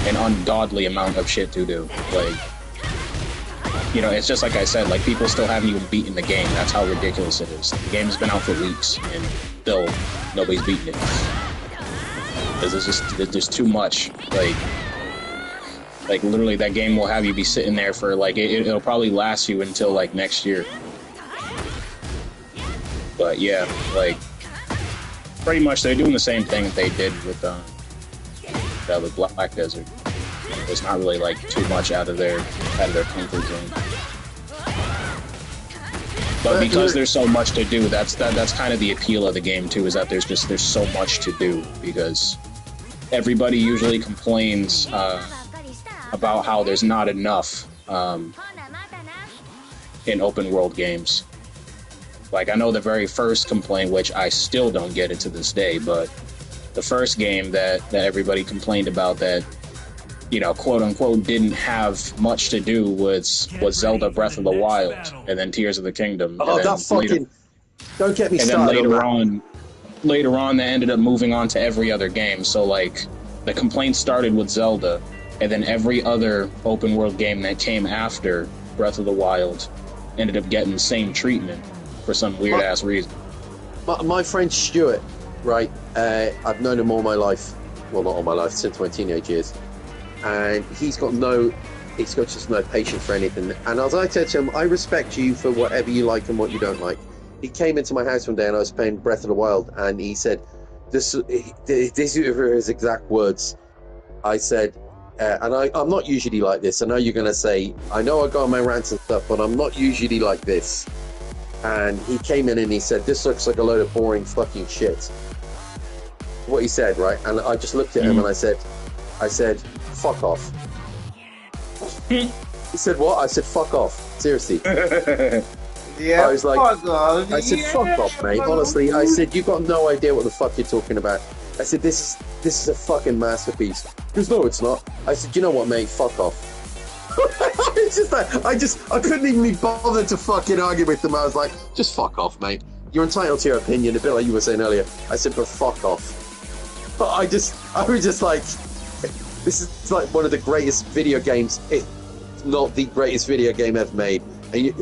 Speaker 4: an ungodly amount of shit to do. Like, you know, it's just like I said, like, people still haven't even beaten the game. That's how ridiculous it is. The game's been out for weeks, and still nobody's beaten it. Because there's just too much. Like, literally, that game will have you be sitting there for, like, it'll probably last you until, like, next year. But, yeah, like, pretty much they're doing the same thing that they did with Black Desert. It's not really, like, too much out of their comfort zone. But because there's so much to do, that's kind of the appeal of the game too, is that there's so much to do, because everybody usually complains about how there's not enough in open world games. Like, I know the very first complaint, which I still don't get it to this day, but the first game that everybody complained about that, you know, quote unquote, didn't have much to do was Zelda Breath of the Wild, and then Tears of the Kingdom.
Speaker 6: Oh, that fucking... Don't get me started.
Speaker 4: And then later on, they ended up moving on to every other game. So, like, the complaint started with Zelda, and then every other open world game that came after Breath of the Wild ended up getting the same treatment for some weird ass reason.
Speaker 6: my friend Stuart, right? I've known him all my life. Well, not all my life, since my teenage years. And he's got just no patience for anything. And as I said to him, I respect you for whatever you like and what you don't like. He came into my house one day and I was playing Breath of the Wild, and he said, these are his exact words. I said, and I'm not usually like this. I know you're going to say, I know I go on my rants and stuff, but I'm not usually like this. And he came in and he said, this looks like a load of boring fucking shit. What he said, right? And I just looked at him and I said, fuck off. He said, what? I said, fuck off. Seriously.
Speaker 1: Yeah,
Speaker 6: I was like,
Speaker 1: fuck off.
Speaker 6: I said, fuck off, mate. Honestly, I said, you got no idea what the fuck you're talking about. I said, this is a fucking masterpiece. He goes, no, it's not. I said, you know what, mate? Fuck off. It's just that I couldn't even be bothered to fucking argue with them. I was like, just fuck off, mate. You're entitled to your opinion, a bit like you were saying earlier. I said, but fuck off. But I was just like, this is like one of the greatest video games, if not the greatest video game ever made. And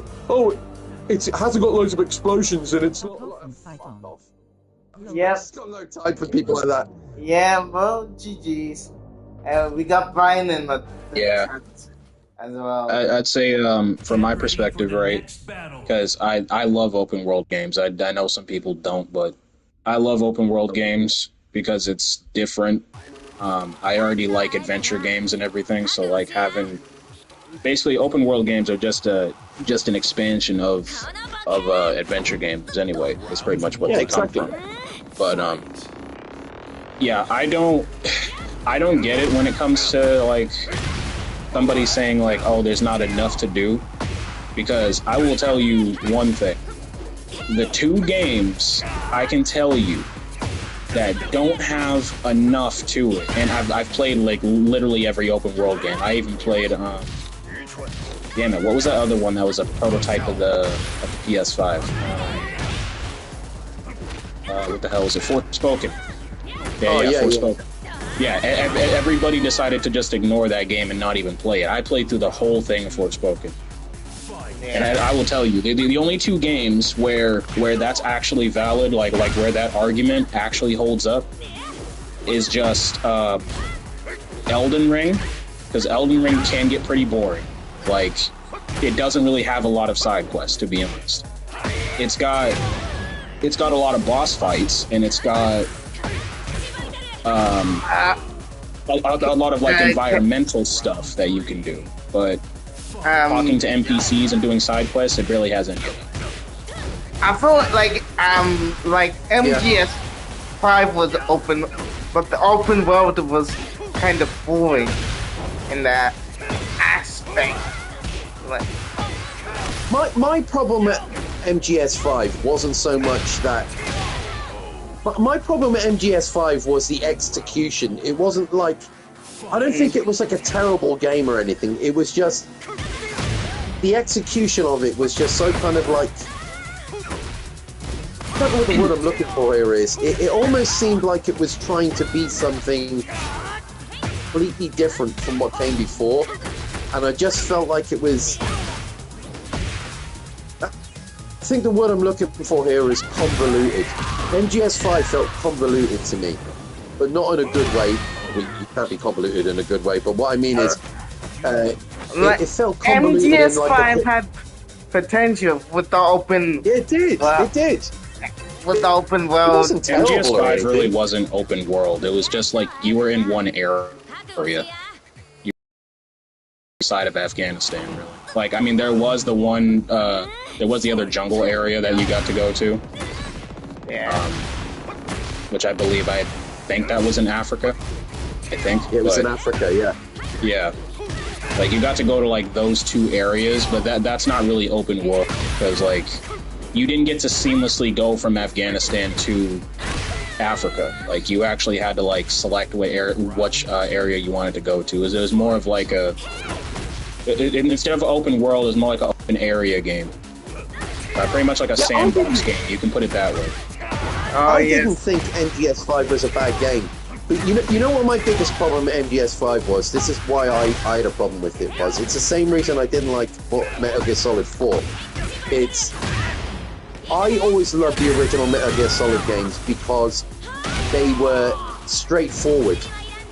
Speaker 6: it hasn't got loads of explosions and it's not. Fuck off.
Speaker 1: Yes.
Speaker 6: Got no time for people like that.
Speaker 1: Yeah, well, GG's. We got Brian in the chat as well.
Speaker 4: I'd say, from my perspective, right, because I love open world games. I know some people don't, but I love open world games because it's different. I already like adventure games and everything, so like having basically open world games are just an expansion of adventure games anyway. It's pretty much what they come from. But yeah, I don't get it when it comes to like somebody saying like, oh, there's not enough to do, because I will tell you one thing: the 2 games I can tell you that don't have enough to it, and I've played like literally every open world game. I even played damn it, what was that other one that was a prototype of the PS5? What the hell was it? Forspoken. Forspoken. Yeah, everybody decided to just ignore that game and not even play it. I played through the whole thing of Forspoken. And I will tell you, the only 2 games where that's actually valid, like where that argument actually holds up, is just Elden Ring, because Elden Ring can get pretty boring. Like, it doesn't really have a lot of side quests, to be honest. It's got a lot of boss fights, and it's got a lot of like environmental stuff that you can do, but talking to NPCs and doing side quests, it really hasn't.
Speaker 1: I feel like MGS5 was open, but the open world was kind of boring in that aspect. Like,
Speaker 6: my problem at MGS5 wasn't so much that. My problem at MGS5 was the execution. It wasn't like, I don't think it was like a terrible game or anything. It was just the execution of it was just so kind of like, I don't know what the word I'm looking for here is. It almost seemed like it was trying to be something completely different from what came before, and I just felt like it was. I think the word I'm looking for here is convoluted. MGS5 felt convoluted to me, but not in a good way. You can't be convoluted in a good way, but what I mean is, it felt convoluted.
Speaker 1: MGS5 had potential with the open.
Speaker 6: Yeah, it did. It did.
Speaker 1: With the open world.
Speaker 6: It wasn't terrible.
Speaker 4: MGS5 really wasn't open world. It was just like you were in one area. You were side of Afghanistan, really. Like, I mean, there was the one. There was the other jungle area that you got to go to.
Speaker 1: Yeah.
Speaker 4: Which I think that was in Africa. I think.
Speaker 6: It was in Africa, yeah.
Speaker 4: Yeah. Like, you got to go to, like, those 2 areas, but that's not really open world, because, like, you didn't get to seamlessly go from Afghanistan to Africa. Like, you actually had to, like, select which area you wanted to go to. It was more of, like, instead of open world, it was more like an open area game. Pretty much like a sandbox game, you can put it that way.
Speaker 6: I didn't think MGS5 was a bad game. But you know what my biggest problem at MGS5 was? This is why I had a problem with it. It's the same reason I didn't like Metal Gear Solid 4. I always loved the original Metal Gear Solid games because they were straightforward,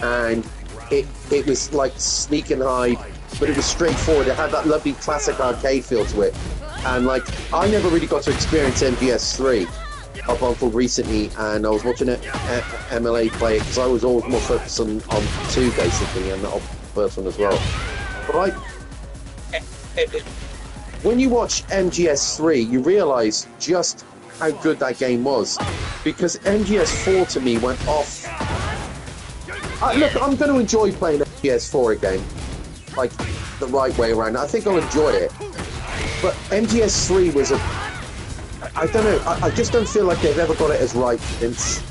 Speaker 6: and it was like sneak and hide, but it was straightforward. It had that lovely classic arcade feel to it, and like I never really got to experience MGS3 up until recently, and I was watching it MLA play it because I was always more focused on 2 basically, and not on the first one as well. But when you watch MGS3, you realise just how good that game was, because MGS4 to me went off. Look, I'm going to enjoy playing MGS4 again, like the right way around. I think I'll enjoy it, but MGS3 was I don't know. I just don't feel like they've ever got it as right since.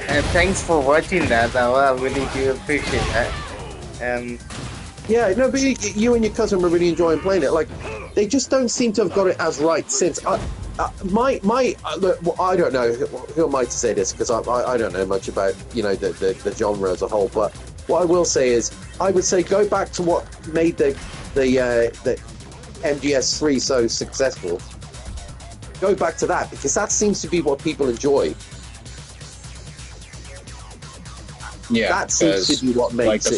Speaker 1: And thanks for watching that. I really do appreciate that.
Speaker 6: Yeah, no, but you and your cousin were really enjoying playing it. Like, they just don't seem to have got it as right since. Look, I don't know who am I to say this, because I don't know much about the genre as a whole. But what I will say is, I would say go back to what made the MGS3 so successful. Go back to that, because that seems to be what people enjoy.
Speaker 4: Yeah,
Speaker 6: that seems to be what makes
Speaker 4: like the
Speaker 6: it.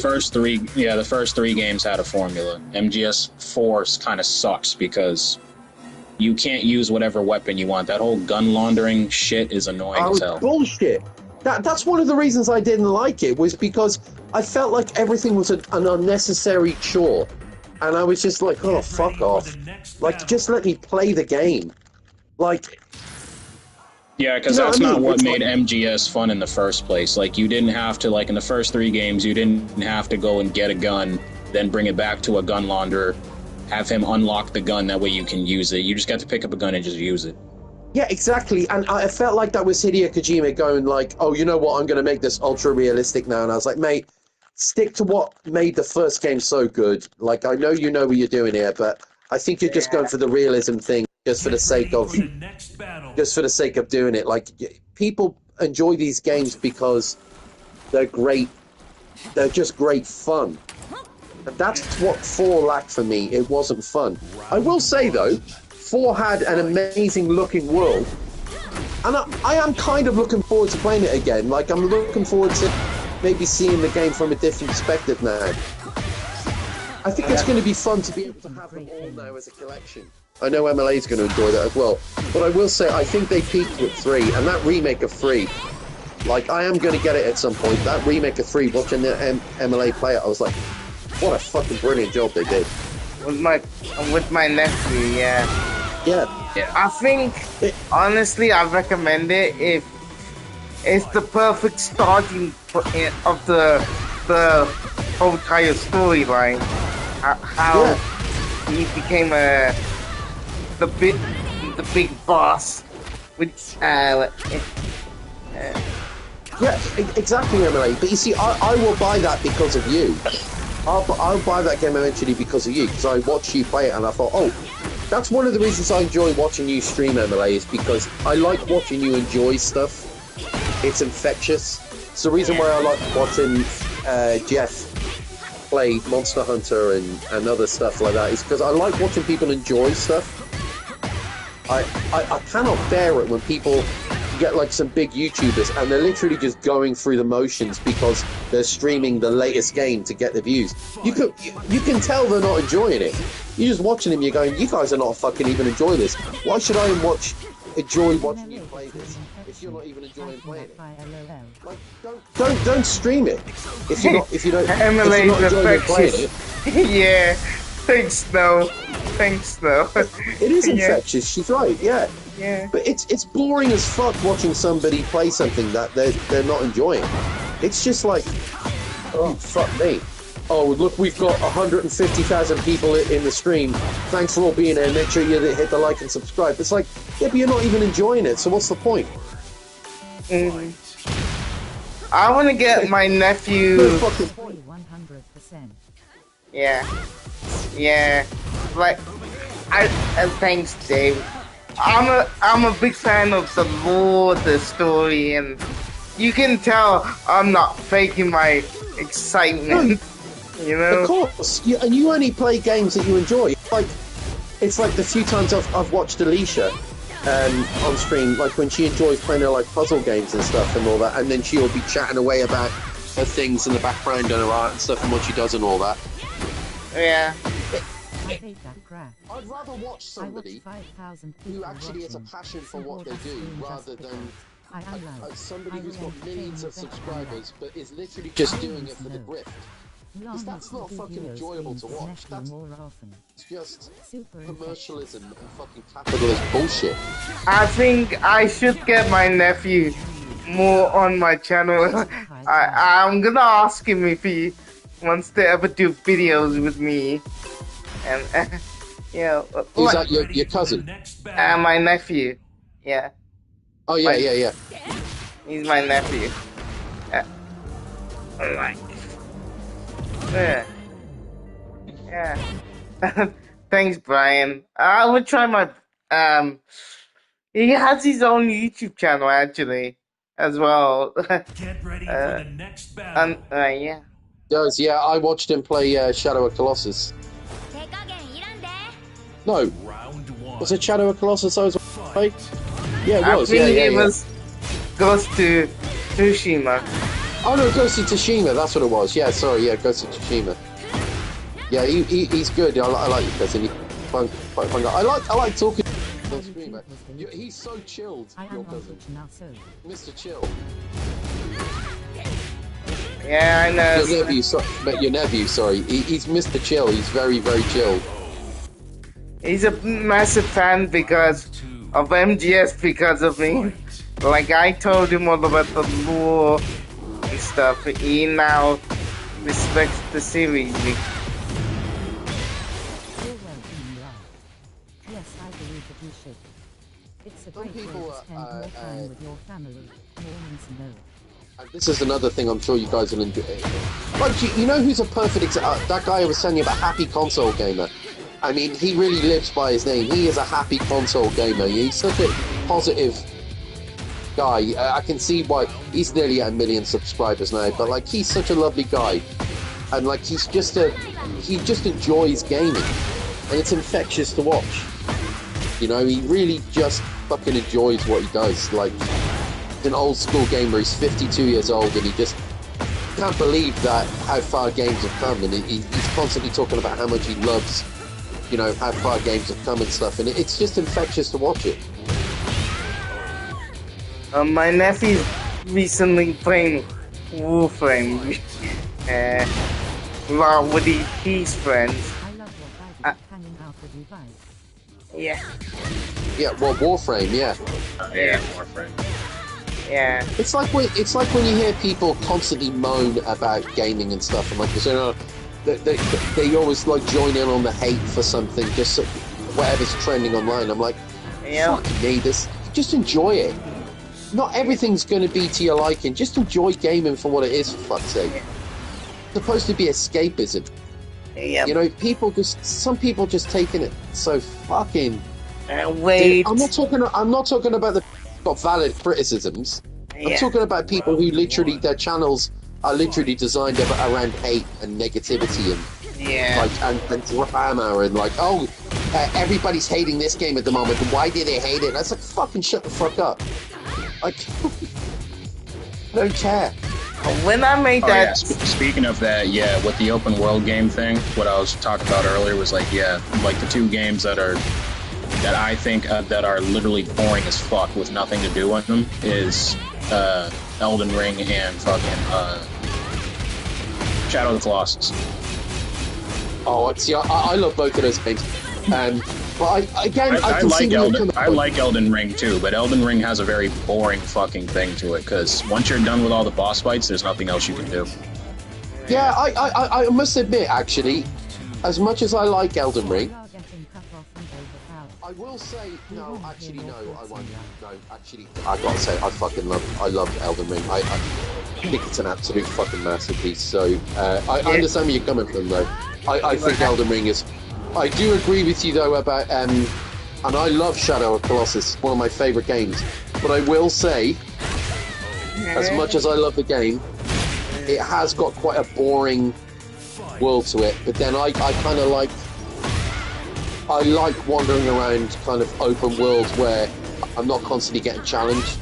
Speaker 4: the first 3 games had a formula. MGS4 kind of sucks because you can't use whatever weapon you want. That whole gun laundering shit is annoying as hell.
Speaker 6: Bullshit. That's one of the reasons I didn't like it, was because I felt like everything was an unnecessary chore, and I was just like, oh, fuck off. Like, just let me play the game. Like.
Speaker 4: Yeah, because that's not what made MGS fun in the first place. Like, you didn't have to, like, in the first 3 games, you didn't have to go and get a gun, then bring it back to a gun launderer, have him unlock the gun, that way you can use it. You just got to pick up a gun and just use it.
Speaker 6: Yeah, exactly. And I felt like that was Hideo Kojima going like, oh, you know what, I'm going to make this ultra-realistic now. And I was like, mate, stick to what made the first game so good. Like, I know you know what you're doing here, but I think you're just going for the realism thing. Just for the sake of doing it. Like, people enjoy these games because they're great. They're just great fun. And that's what 4 lacked for me. It wasn't fun. I will say though, 4 had an amazing looking world, and I am kind of looking forward to playing it again. Like, I'm looking forward to maybe seeing the game from a different perspective now. I think it's going to be fun to be able to have them all now as a collection. I know MLA is going to enjoy that as well. But I will say, I think they peaked with 3, and that remake of 3, like, I am going to get it at some point. That remake of 3, watching the MLA play it, I was like, what a fucking brilliant job they did.
Speaker 1: With my nephew, yeah. I think, honestly, I recommend it if it's the perfect starting of the whole entire storyline. How he became the big boss, which
Speaker 6: yeah, exactly, MLA. But you see, I will buy that because of you. I'll buy that game eventually because of you, because I watched you play it and I thought, oh, that's one of the reasons I enjoy watching you stream, MLA, is because I like watching you enjoy stuff. It's infectious. It's the reason why I like watching Jeff play Monster Hunter and other stuff like that, is because I like watching people enjoy stuff. I cannot bear it when people get like some big YouTubers and they're literally just going through the motions because they're streaming the latest game to get the views. You can tell they're not enjoying it. You're just watching them, you're going, you guys are not fucking even enjoying this. Why should I enjoy watching you play this if you're not even enjoying playing it? Like, don't stream it if you're not enjoying playing it.
Speaker 1: Yeah. Thanks, though.
Speaker 6: It is infectious. She's right. Yeah. But it's boring as fuck watching somebody play something that they're not enjoying. It's just like, oh, fuck me. Oh, look, we've got 150,000 people in the stream. Thanks for all being here. Make sure you hit the like and subscribe. It's like, yeah, but you're not even enjoying it, so what's the point?
Speaker 1: I want to get my nephew...
Speaker 6: No fucking point.
Speaker 2: 100%.
Speaker 1: Yeah. Like, thanks, Dave. I'm a big fan of the lore, the story, and you can tell I'm not faking my excitement. You know?
Speaker 6: Of course, and you only play games that you enjoy. Like, it's like the few times I've watched Alicia on stream, like when she enjoys playing her like puzzle games and stuff and all that, and then she'll be chatting away about her things in the background and her art and stuff and what she does and all that.
Speaker 1: Yeah.
Speaker 2: I hate that crap.
Speaker 6: I'd rather watch somebody
Speaker 2: 5,000
Speaker 6: who actually has a passion for what they do rather than somebody who's got millions of subscribers but is literally just doing it for the grift. Because that's not fucking enjoyable to watch. That's just commercialism and fucking capitalist bullshit.
Speaker 1: I think I should get my nephew more on my channel. I'm gonna ask him if he wants to ever do videos with me. And you know,
Speaker 6: who's that? Your cousin?
Speaker 1: My nephew. Yeah.
Speaker 6: Oh yeah.
Speaker 1: He's my nephew. Like. Yeah. Thanks, Brian. I would try my he has his own YouTube channel actually as well.
Speaker 3: Get ready for the next battle.
Speaker 1: Yeah.
Speaker 6: Does, yeah, I watched him play Shadow of Colossus. No.
Speaker 3: Round one.
Speaker 6: Was it Shadow of Colossus I was playing? Yeah, it was.
Speaker 1: I think it was Ghost to Tsushima.
Speaker 6: Oh no, Ghost of Tsushima, that's what it was. Yeah, sorry, yeah, Ghost of Tsushima. Yeah, he's good. I like your cousin. He's fun guy. I like talking on stream. He's so chilled, your cousin. Mr. Chill.
Speaker 1: Yeah, I know.
Speaker 6: Your nephew, sorry. He's Mr. Chill. He's very, very chilled.
Speaker 1: He's a massive fan because of MGS because of me. Like, I told him all about the lore and stuff. He now respects the series.
Speaker 2: Yes, I believe that you should. It's a great way to spend more time with your family. Mormons know.
Speaker 6: This is another thing I'm sure you guys will enjoy. Like, you know who's a perfect example? That guy I was telling you about, Happy Console Gamer. I mean, he really lives by his name. He is a happy console gamer. He's such a positive guy. I can see why he's nearly at 1 million subscribers now, but like, he's such a lovely guy. And like, he just enjoys gaming. And it's infectious to watch. You know, he really just fucking enjoys what he does. Like, he's an old school gamer. He's 52 years old and he just can't believe that how far games have come. And he's constantly talking about how much he loves, you know, how far games have come and stuff. And it's just infectious to watch it.
Speaker 1: My nephew's recently playing Warframe with his friends.
Speaker 2: I love what I do hanging out with you guys.
Speaker 1: Yeah.
Speaker 6: Yeah, well, Warframe, yeah.
Speaker 4: Yeah, Warframe.
Speaker 1: Yeah.
Speaker 6: It's like when you hear people constantly moan about gaming and stuff, and like, you know, they always like join in on the hate for something, just so, whatever's trending online. I'm like, fuck me, just enjoy it. Not everything's going to be to your liking. Just enjoy gaming for what it is, for fuck's sake. It's supposed to be escapism.
Speaker 1: Yep.
Speaker 6: You know, some people just taking it so fucking.
Speaker 1: Wait.
Speaker 6: Dude, I'm not talking about the got valid criticisms. I'm talking about people who literally, their channels are literally designed around hate and negativity and drama and like, oh, everybody's hating this game at the moment. Why do they hate it? And I was like, fucking shut the fuck up. I don't care.
Speaker 1: When I made that...
Speaker 4: Yeah. Speaking of that, yeah, with the open world game thing, what I was talking about earlier was like, yeah, like the two games that I think that are literally boring as fuck with nothing to do with them is Elden Ring and fucking Shadow of the Colossus.
Speaker 6: Oh, see, I love both of those games. But I
Speaker 4: like Elden Ring too, but Elden Ring has a very boring fucking thing to it, because once you're done with all the boss fights, there's nothing else you can do.
Speaker 6: Yeah, I must admit, actually, as much as I like Elden Ring, I will say, no, actually, no, I won't. No, actually, I gotta say, I love Elden Ring. I think it's an absolute fucking masterpiece, so I understand where you're coming from, though. I think Elden Ring is... I do agree with you, though, about... and I love Shadow of Colossus, one of my favourite games. But I will say, as much as I love the game, it has got quite a boring world to it. But then I kind of like... I like wandering around kind of open worlds where I'm not constantly getting challenged.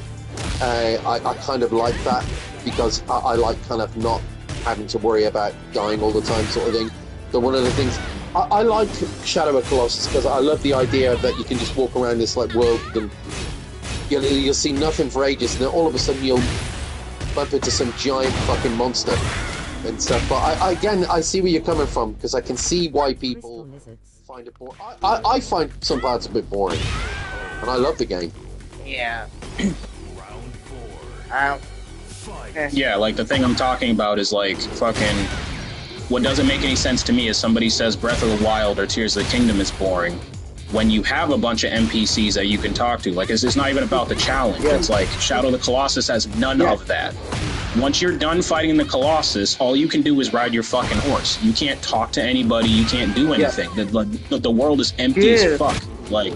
Speaker 6: I kind of like that because I like kind of not having to worry about dying all the time sort of thing. So one of the things I like Shadow of Colossus because I love the idea that you can just walk around this like world and you'll see nothing for ages, and then all of a sudden you'll bump into some giant fucking monster and stuff. But I see where you're coming from because I can see why people find it boring. I find some parts a bit boring, and I love the game.
Speaker 1: Yeah.
Speaker 4: Yeah, like the thing I'm talking about is like fucking. What doesn't make any sense to me is somebody says Breath of the Wild or Tears of the Kingdom is boring when you have a bunch of NPCs that you can talk to. Like, it's not even about the challenge. Yeah. It's like Shadow of the Colossus has none of that. Once you're done fighting the Colossus, all you can do is ride your fucking horse. You can't talk to anybody. You can't do anything. The world is empty as fuck. Like,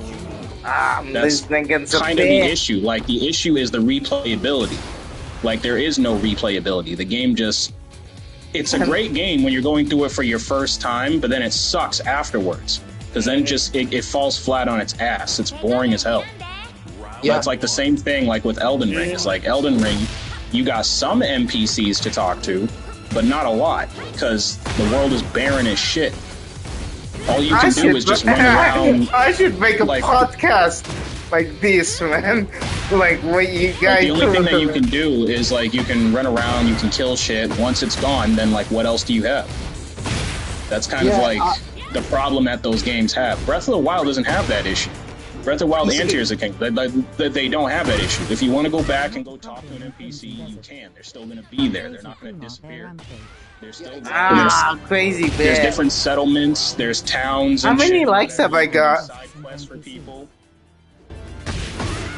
Speaker 4: that's kind of the issue. Like, the issue is the replayability. Like, there is no replayability. The game just... It's a great game when you're going through it for your first time, but then it sucks afterwards. Because then it falls flat on its ass. It's boring as hell. Yeah. That's like the same thing like with Elden Ring. It's like Elden Ring, you got some NPCs to talk to, but not a lot. Because the world is barren as shit. All you can do is just run around.
Speaker 1: I should make a podcast like this, man. Like what you guys.
Speaker 4: The only thing that you can do is like you can run around, you can kill shit. Once it's gone, then like what else do you have? That's kind of like the problem that those games have. Breath of the Wild doesn't have that issue. Breath of the Wild and Tears of the Kingdom, they don't have that issue. If you want to go back and go talk to an NPC, you can. They're still going to be there. They're not going to disappear. They're still there.
Speaker 1: Crazy bad.
Speaker 4: There's different settlements. There's towns.
Speaker 1: How many likes have I got?
Speaker 4: Side quests for people.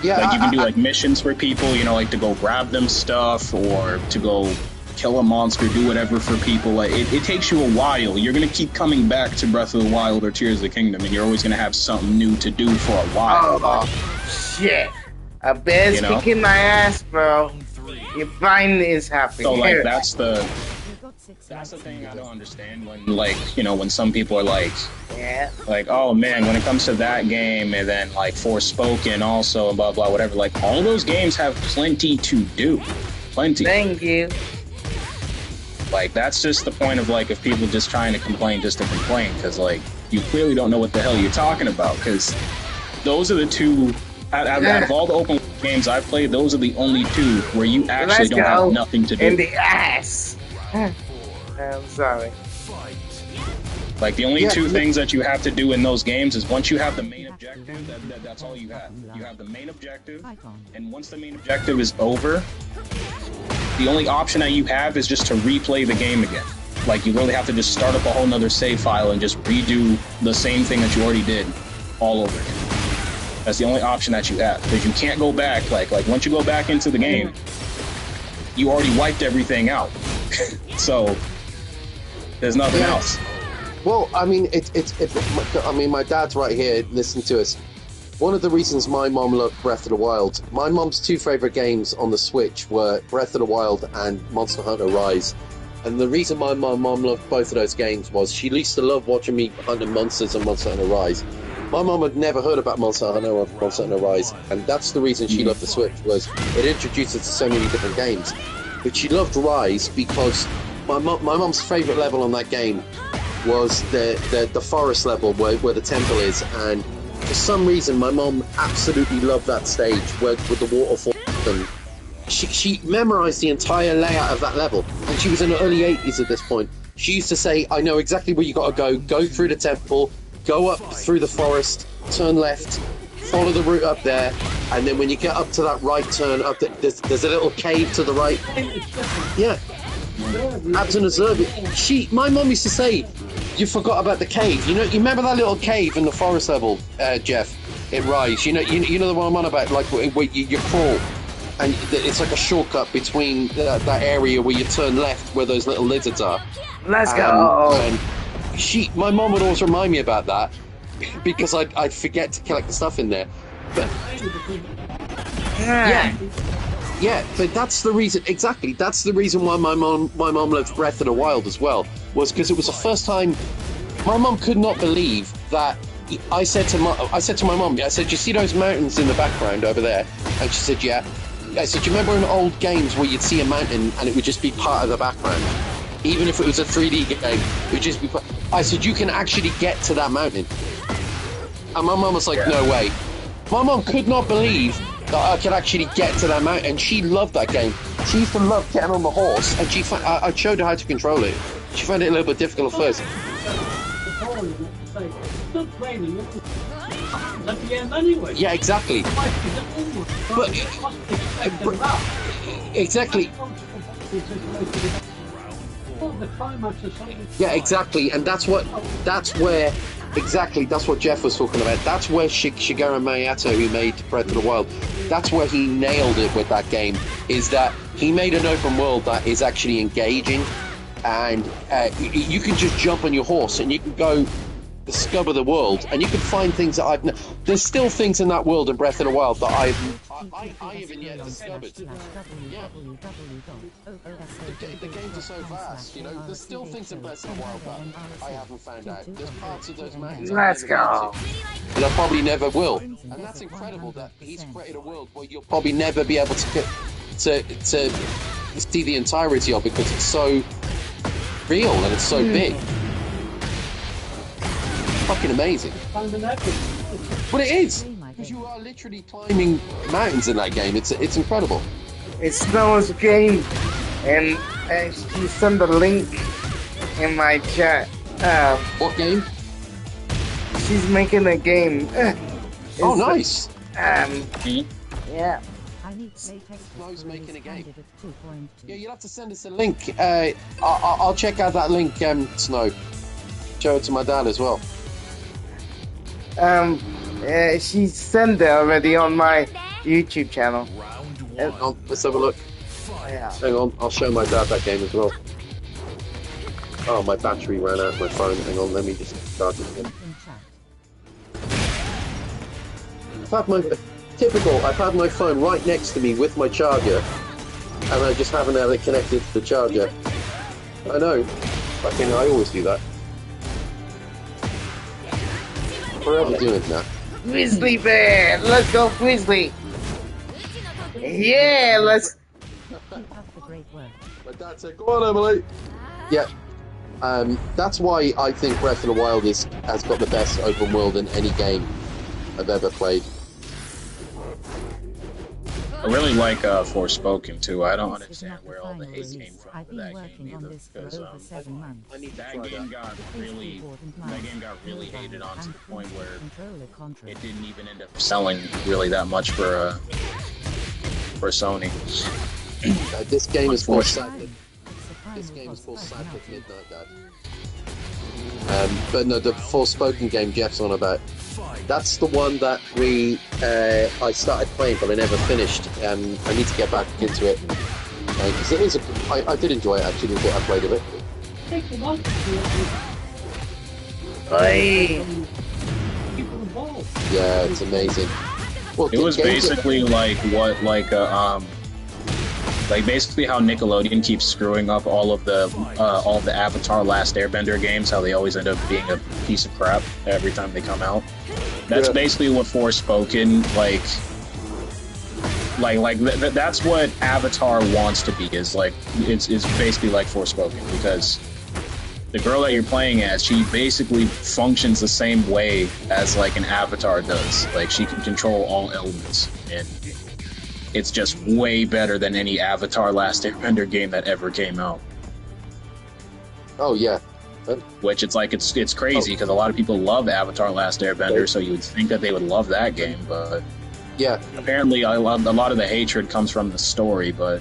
Speaker 6: Yeah,
Speaker 4: like you can do like missions for people, you know, like to go grab them stuff or to go kill a monster, do whatever for people. Like it takes you a while. You're gonna keep coming back to Breath of the Wild or Tears of the Kingdom, and you're always gonna have something new to do for a while.
Speaker 1: Oh shit! A bear's kicking my ass, bro. Your brain is happy.
Speaker 4: So like that's the thing I don't understand when like when some people are like like, oh man, when it comes to that game and then like Forspoken also and blah blah whatever, like all those games have plenty to do. Plenty.
Speaker 1: Thank you.
Speaker 4: Like that's just the point of like if people just trying to complain just to complain, because like you clearly don't know what the hell you're talking about, because those are the two out of all the open games I've played, those are the only two where you actually don't have nothing to do.
Speaker 1: In the ass. I'm sorry.
Speaker 4: Like the only two things that you have to do in those games is once you have the main objective, that's all you have. You have the main objective, and once the main objective is over, the only option that you have is just to replay the game again. Like you really have to just start up a whole nother save file and just redo the same thing that you already did all over again. That's the only option that you have, because you can't go back. Like once you go back into the game, you already wiped everything out. So there's nothing else.
Speaker 6: Well, I mean, I mean, my dad's right here listening to us. One of the reasons my mom loved Breath of the Wild, my mom's two favorite games on the Switch were Breath of the Wild and Monster Hunter Rise. And the reason my mom loved both of those games was she used to love watching me hunting monsters and Monster Hunter Rise. My mom had never heard about Monster Hunter or Monster Hunter Rise, and that's the reason she loved the Switch, was it introduced her to so many different games. But she loved Rise because my mom's favorite level on that game was the forest level where the temple is, and for some reason my mom absolutely loved that stage with the waterfall, and she memorized the entire layout of that level, and she was in her early 80s at this point. She used to say, I know exactly where you got to go through the temple, go up through the forest, turn left, follow the route up there, and then when you get up to that right turn up, there's a little cave to the right. Yeah, Absent observe it. My mom used to say, you forgot about the cave. You remember that little cave in the forest level, Jeff, in Rise? You know the one I'm on about, like where you crawl, and it's like a shortcut between that area where you turn left, where those little lizards are.
Speaker 1: Let's go.
Speaker 6: And my mom would always remind me about that because I'd forget to collect the stuff in there. But yeah, but that's the reason. Exactly, that's the reason why my mom loved Breath of the Wild as well, was because it was the first time. My mom could not believe that I said to my mum, I said, "You see those mountains in the background over there?" And she said, "Yeah." I said, "Do you remember in old games where you'd see a mountain and it would just be part of the background? Even if it was a 3D game, it would just be part." I said, "You can actually get to that mountain." And my mum was like, "No way." My mum could not believe that I could actually get to that mountain. And she loved that game. She used to love getting on the horse, and I showed her how to control it. She found it a little bit difficult at first.
Speaker 8: At the end anyway.
Speaker 6: Yeah, exactly. But exactly. Yeah, exactly, and that's what Jeff was talking about. That's where Shigeru Miyamoto, who made Breath of the Wild, that's where he nailed it with that game, is that he made an open world that is actually engaging, and you can just jump on your horse and you can go discover the world, and you can find things that there's still things in that world in Breath of the Wild that I haven't yet discovered. Yeah. The games are so vast, you know. There's still things in Breath of the Wild that I haven't found out. There's parts of those mountains
Speaker 1: Let's go.
Speaker 6: that I probably never will, and that's incredible that he's created a world where you'll probably never be able to see the entirety of it because it's so real and it's so big. Fucking amazing. But it is, because you are literally climbing mountains in that game. It's incredible.
Speaker 1: It's Snow's game, and she sent the link in my chat.
Speaker 6: What game?
Speaker 1: She's making a game.
Speaker 6: Oh, nice.
Speaker 1: Yeah.
Speaker 6: Snow's making a game. Yeah, you'll have to send us a link. I'll check out that link, Snow. Show it to my dad as well.
Speaker 1: She sent it already on my YouTube channel.
Speaker 6: Let's have a look.
Speaker 1: Yeah.
Speaker 6: Hang on, I'll show my dad that game as well. Oh, my battery ran out of my phone. Hang on, let me just start it again. I've had my phone right next to me with my charger, and I just haven't had it connected to the charger. I know. I always do that. Forever doing that.
Speaker 1: Grizzly Bear! Let's go, Grizzly! Yeah, let's...
Speaker 6: My dad said, "Go on, Emily!" Yeah. That's why I think Breath of the Wild has got the best open world in any game I've ever played.
Speaker 4: I really like Forspoken too. I don't understand where all the hate came from for that game either, because that game got really hated on to the point where it didn't even end up selling really that much for Sony.
Speaker 6: This game is called Cyclic. This game is called Cyclic Midnight, Dad. But no, the Forspoken game Jeff's on about. That's the one that I started playing, but I never finished. I need to get back into it because it is. I did enjoy it actually. The bit I played of it. Yeah, it's amazing. Well,
Speaker 4: it was basically like basically how Nickelodeon keeps screwing up all the Avatar Last Airbender games, how they always end up being a piece of crap every time they come out. That's basically what Forspoken, that's what Avatar wants to be, is it's basically like Forspoken, because the girl that you're playing as, she basically functions the same way as like an Avatar does. Like, she can control all elements, and it's just way better than any Avatar Last Airbender game that ever came out.
Speaker 6: Oh yeah.
Speaker 4: Which it's crazy because a lot of people love Avatar Last Airbender, so you would think that they would love that game, but
Speaker 6: yeah,
Speaker 4: apparently a lot of the hatred comes from the story, but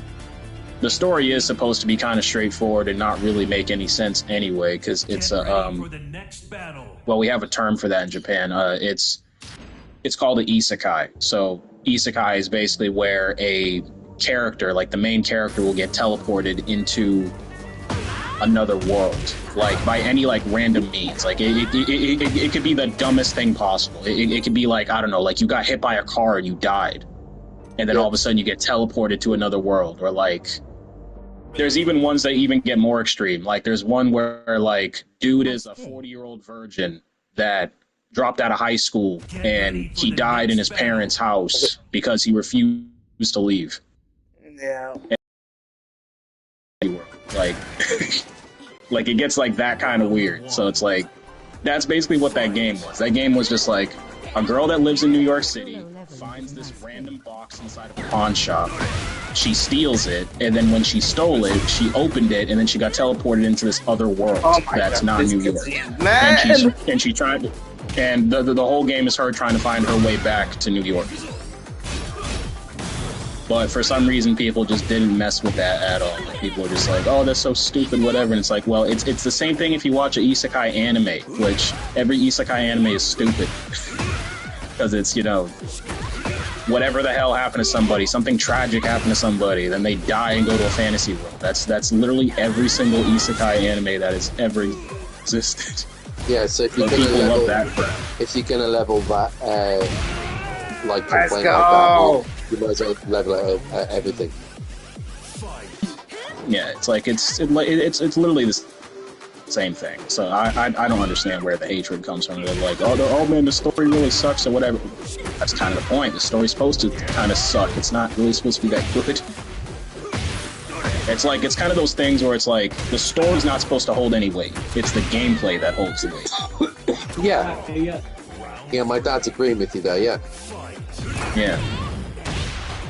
Speaker 4: the story is supposed to be kind of straightforward and not really make any sense anyway, because it's well, we have a term for that in Japan. It's called an isekai. So isekai is basically where a character, like the main character, will get teleported into another world, like by any like random means. Like it could be the dumbest thing possible. It could be like, I don't know, like you got hit by a car and you died, and then all of a sudden you get teleported to another world. Or like, there's even ones that even get more extreme. Like there's one where like dude is a 40-year-old virgin that dropped out of high school and he died in his parents' house because he refused to leave.
Speaker 1: Yeah.
Speaker 4: Like, like it gets like that kind of weird. So it's like, that's basically what that game was. That game was just like a girl that lives in New York City finds this random box inside of a pawn shop. She steals it, and then when she stole it, she opened it, and then she got teleported into this other world that's not New York. And she tried to, and the whole game is her trying to find her way back to New York. But for some reason, people just didn't mess with that at all. People were just like, "Oh, that's so stupid," whatever. And it's like, well, it's the same thing if you watch an isekai anime, which every isekai anime is stupid because it's, you know, whatever the hell happened to somebody, something tragic happened to somebody, then they die and go to a fantasy world. That's literally every single isekai anime that has ever existed.
Speaker 6: Yeah, so if you're
Speaker 4: So
Speaker 6: gonna
Speaker 4: people
Speaker 6: level,
Speaker 4: love that crap.
Speaker 6: if you're gonna level that, like
Speaker 1: Let's
Speaker 6: complaint
Speaker 1: go.
Speaker 6: like that, you might as well level it at everything.
Speaker 4: Yeah, it's like it's literally the same thing. So I don't understand where the hatred comes from. They're like, oh man, the story really sucks or whatever. That's kind of the point. The story's supposed to kind of suck. It's not really supposed to be that good. It's like, it's kind of those things where it's like the story's not supposed to hold any weight. It's the gameplay that holds the weight.
Speaker 6: Yeah, my dad's agreeing with you there. Yeah.
Speaker 4: Yeah.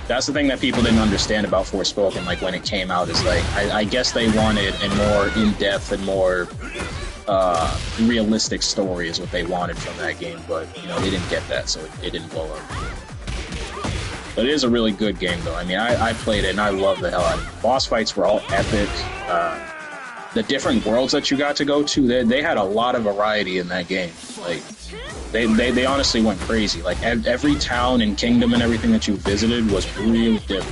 Speaker 4: That's the thing that people didn't understand about Forspoken, like when it came out, is like I guess they wanted a more in-depth and more realistic story is what they wanted from that game, but you know, they didn't get that, so it didn't blow up. But it is a really good game, though. I mean, I played it and I loved the hell out of it. Boss fights were all epic. The different worlds that you got to go to, they had a lot of variety in that game. Like, they honestly went crazy. Like, every town and kingdom and everything that you visited was really different.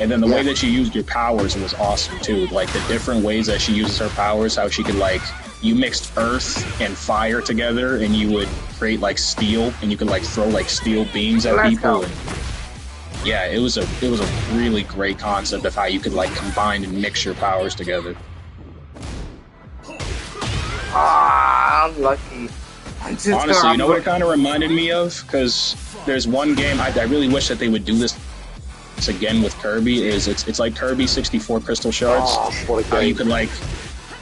Speaker 4: And then the way that she used your powers was awesome, too. Like, the different ways that she uses her powers, how she could, like, you mixed earth and fire together, and you would create, like, steel, and you could, like, throw, like, steel beams at people. And, yeah, it was a really great concept of how you could, like, combine and mix your powers together.
Speaker 1: Ah, I'm lucky.
Speaker 4: Honestly, you know what it kind of reminded me of? Because there's one game I really wish that they would do this again with Kirby. It's like Kirby 64 Crystal Shards. How you could like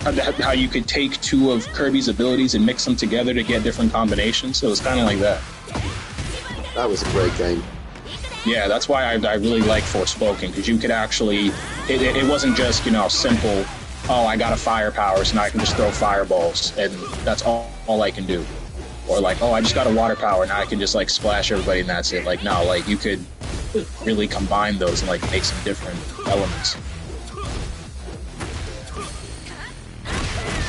Speaker 4: how you could take two of Kirby's abilities and mix them together to get different combinations. So it was kind of like that.
Speaker 6: That was a great game.
Speaker 4: Yeah, that's why I really like Forspoken, because you could actually it wasn't just, you know, simple. Oh, I got a fire power, so now I can just throw fireballs, and that's all I can do. Or like, oh, I just got a water power, now I can just like splash everybody and that's it. Like, no, like you could really combine those and like make some different elements.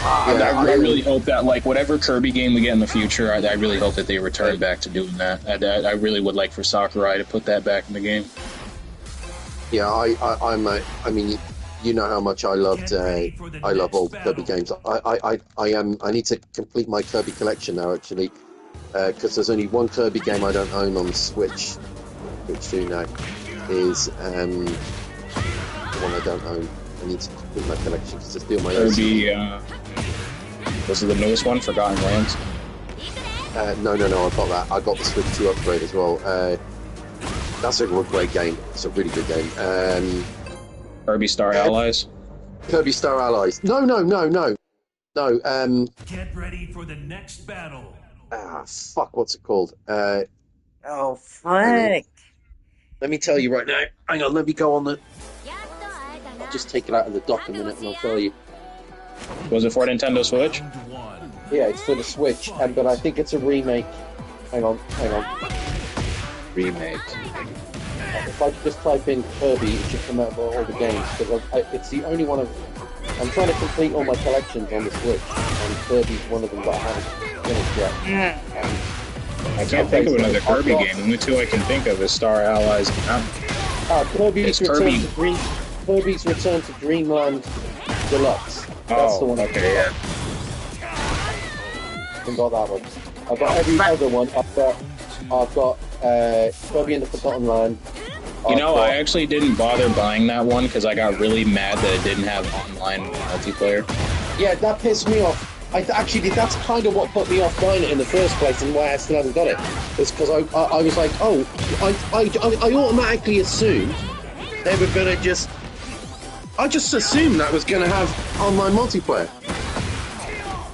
Speaker 4: I really hope that like whatever Kirby game we get in the future, I really hope that they return back to doing that. I really would like for Sakurai to put that back in the game.
Speaker 6: Yeah, I mean, you know how much I love old Kirby games. I need to complete my Kirby collection now, actually, because there's only one Kirby game I don't own on Switch, which do now is the one I don't own. I need to complete my collection because it's still my
Speaker 4: Kirby. This is the newest one, Forgotten Lands.
Speaker 6: No, I got that. I got the Switch 2 upgrade as well. That's a real great game. It's a really good game.
Speaker 4: Kirby Star Allies.
Speaker 6: Kirby Star Allies. No.
Speaker 3: Get ready for the next battle.
Speaker 6: Fuck, what's it called?
Speaker 1: Oh, fuck.
Speaker 6: Let me tell you right now. Hang on, let me go on the... I'll just take it out of the dock a minute and I'll tell you.
Speaker 4: Was it for Nintendo Switch?
Speaker 6: Yeah, it's for the Switch, but I think it's a remake. Hang on.
Speaker 4: Remake.
Speaker 6: If I just type in Kirby, it should come out with all the games, because it's the only one of... I'm trying to complete all my collections on the Switch, and Kirby's one of them that I haven't finished yet.
Speaker 4: I can't think of another Kirby game. The only two I can think of is Star Allies.
Speaker 6: Kirby's Return to Dreamland Deluxe. That's the one.
Speaker 4: Okay, yeah.
Speaker 6: I've got that one. I've got every other one. I've got Kirby and the Forgotten Land.
Speaker 4: You know, I actually didn't bother buying that one because I got really mad that it didn't have online multiplayer.
Speaker 6: Yeah, that pissed me off. actually, that's kind of what put me off buying it in the first place, and why I still haven't got it. It's because I was like, oh, I automatically assumed they were gonna just. I just assumed that was gonna have online multiplayer.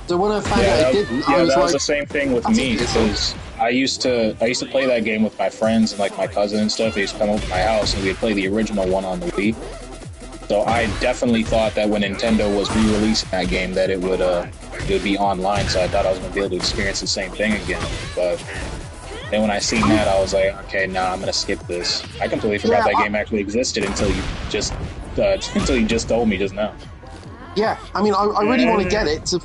Speaker 6: So when I found out it didn't, I was
Speaker 4: that
Speaker 6: like,
Speaker 4: was the same thing with me because I used to play that game with my friends and like my cousin and stuff. They used to come over to my house and we'd play the original one on the Wii. So I definitely thought that when Nintendo was re-releasing that game that it would be online. So I thought I was gonna be able to experience the same thing again. But then when I seen that, I was like, okay, nah, I'm gonna skip this. I completely forgot that game actually existed until you just told me just now.
Speaker 6: yeah. I mean, I really want to get it to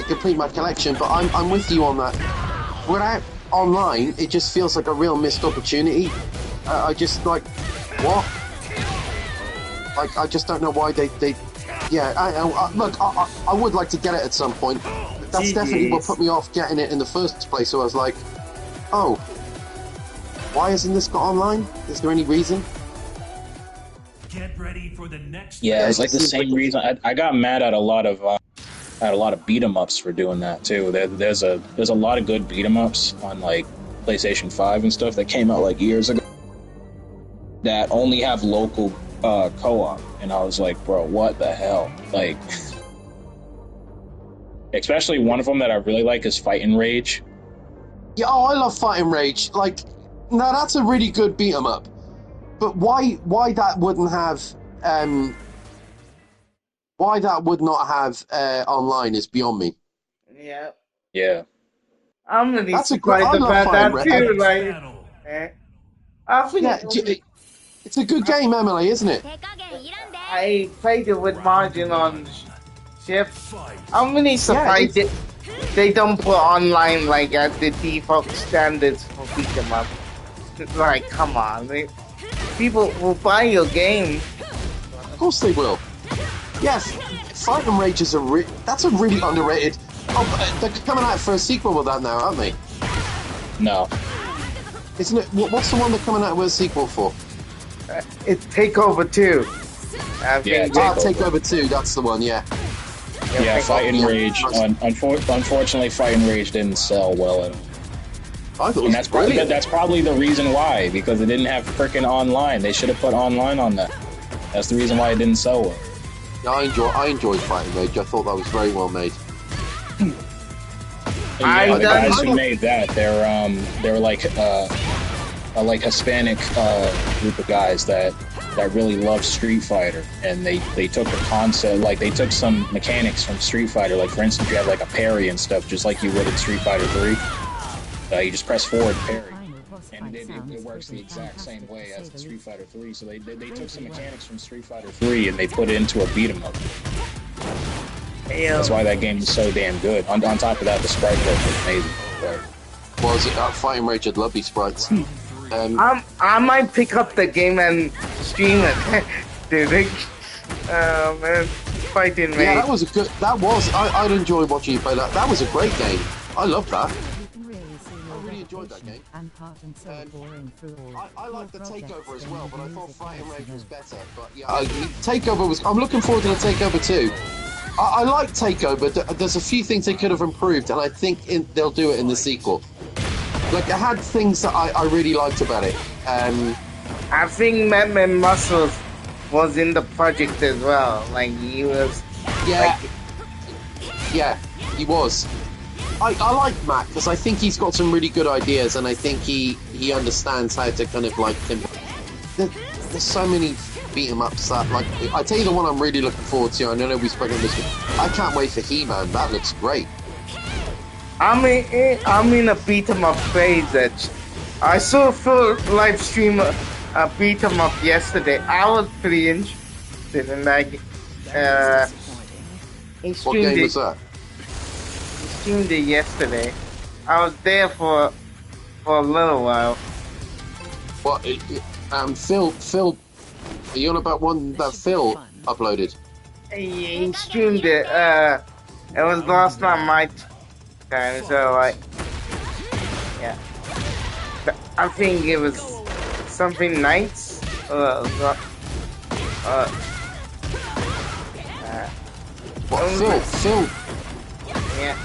Speaker 6: complete my collection, but I'm with you on that. Without online, it just feels like a real missed opportunity. I just like what? Like I just don't know why they yeah. Look, I would like to get it at some point. That's definitely what put me off getting it in the first place. So I was like, oh, why isn't this got online? Is there any reason?
Speaker 3: Get ready for the next.
Speaker 4: Yeah, it's like the same reason. I got mad at a lot of beat 'em ups for doing that too. There's a lot of good beat 'em ups on like PlayStation 5 and stuff that came out like years ago that only have local co-op, and I was like, bro, what the hell? Like, especially one of them that I really like is Fight and Rage.
Speaker 6: Yeah, oh, I love Fight and Rage. Like, now that's a really good beat 'em up. But why that wouldn't have why that would not have online is beyond me.
Speaker 1: Yeah. I'm really
Speaker 6: That's
Speaker 1: surprised about that too. Like, I think
Speaker 6: it's a good game, Emily, isn't it?
Speaker 1: I played it with margin on shift. I'm really surprised they don't put online like at the default standards for beat 'em up. Like, come on, people will buy your game.
Speaker 6: Of course they will. Yes, Fight and Rage is that's a really underrated. Oh, they're coming out for a sequel with that now, aren't they?
Speaker 4: No.
Speaker 6: Isn't it? What's the one they're coming out with a sequel for?
Speaker 1: It's Takeover 2.
Speaker 6: Takeover 2. That's the one. Yeah.
Speaker 4: Yeah, Fight and Rage. Unfortunately, Fight and Rage didn't sell well at all.
Speaker 6: I thought
Speaker 4: that's probably the reason why, because it didn't have frickin' online. They should have put online on that. That's the reason why it didn't sell well.
Speaker 6: Yeah, I enjoyed Fight and Rage. I thought that was very well made.
Speaker 4: The guys who made that, they're like a Hispanic group of guys that really love Street Fighter, and they took the concept, like they took some mechanics from Street Fighter, like for instance you have like a parry and stuff just like you would in Street Fighter 3. You just press forward parry, and it works the exact same way as in Street Fighter 3. So they took some mechanics from Street Fighter 3 and they put it into a beat 'em up. That's why that game is so damn good. On top of that, the sprite work was amazing.
Speaker 6: Well, is it Fight and Rage had lovely sprites.
Speaker 1: I might pick up the game and stream it. Dude, man, Fight and Rage.
Speaker 6: Yeah, that was a good. I'd enjoy watching you play that. That was a great game. I loved that. I really enjoyed that game. I liked the Takeover as well, but I thought Fight and Rage was better. But yeah, Takeover was. I'm looking forward to the Takeover too. I like Takeover. There's a few things they could have improved, and I think they'll do it in the sequel. Like, it had things that I really liked about it.
Speaker 1: I think Madman Muscles was in the project as well. Like, he was...
Speaker 6: Yeah. Yeah, he was. I like Matt, because I think he's got some really good ideas, and I think he understands how to kind of, like... There's so many beat-em-ups that, like... I tell you the one I'm really looking forward to. I know we've spoken about this. I can't wait for He-Man. That looks great.
Speaker 1: I'm in a beat 'em up phase. I saw a full live stream a beat 'em up yesterday. I was pretty interested in that.
Speaker 6: What game was that?
Speaker 1: He streamed it yesterday. I was there for a little while.
Speaker 6: What? Phil, are you on about one that Phil uploaded?
Speaker 1: He streamed it. It was last night my time, so like, yeah. I think it was something nights. Yeah.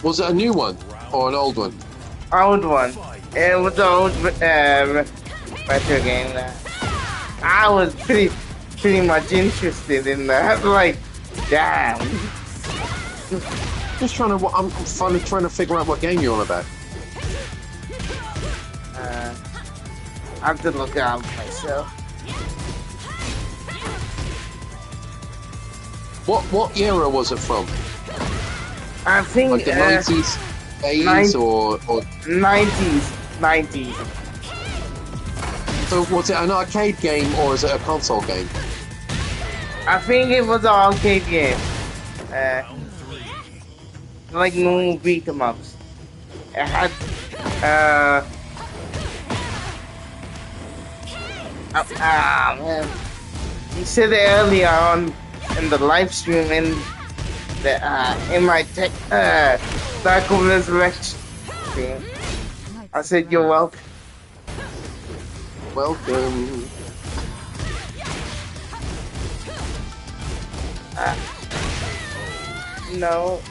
Speaker 6: Was it a new one or an old one?
Speaker 1: Old one. It was the old retro game that I was pretty much interested in that. Like, damn.
Speaker 6: Just trying to. I'm finally trying to figure out what game you're on about.
Speaker 1: I have to look it up myself.
Speaker 6: What era was it from?
Speaker 1: I think
Speaker 6: Like the 90s, 80s, or
Speaker 1: 90s.
Speaker 6: So was it an arcade game or is it a console game?
Speaker 1: I think it was an arcade game. Like normal beat 'em ups. It had man. You said it earlier on in the live stream in my Dark of Resurrection stream. I said you're welcome.
Speaker 6: Welcome.
Speaker 1: No,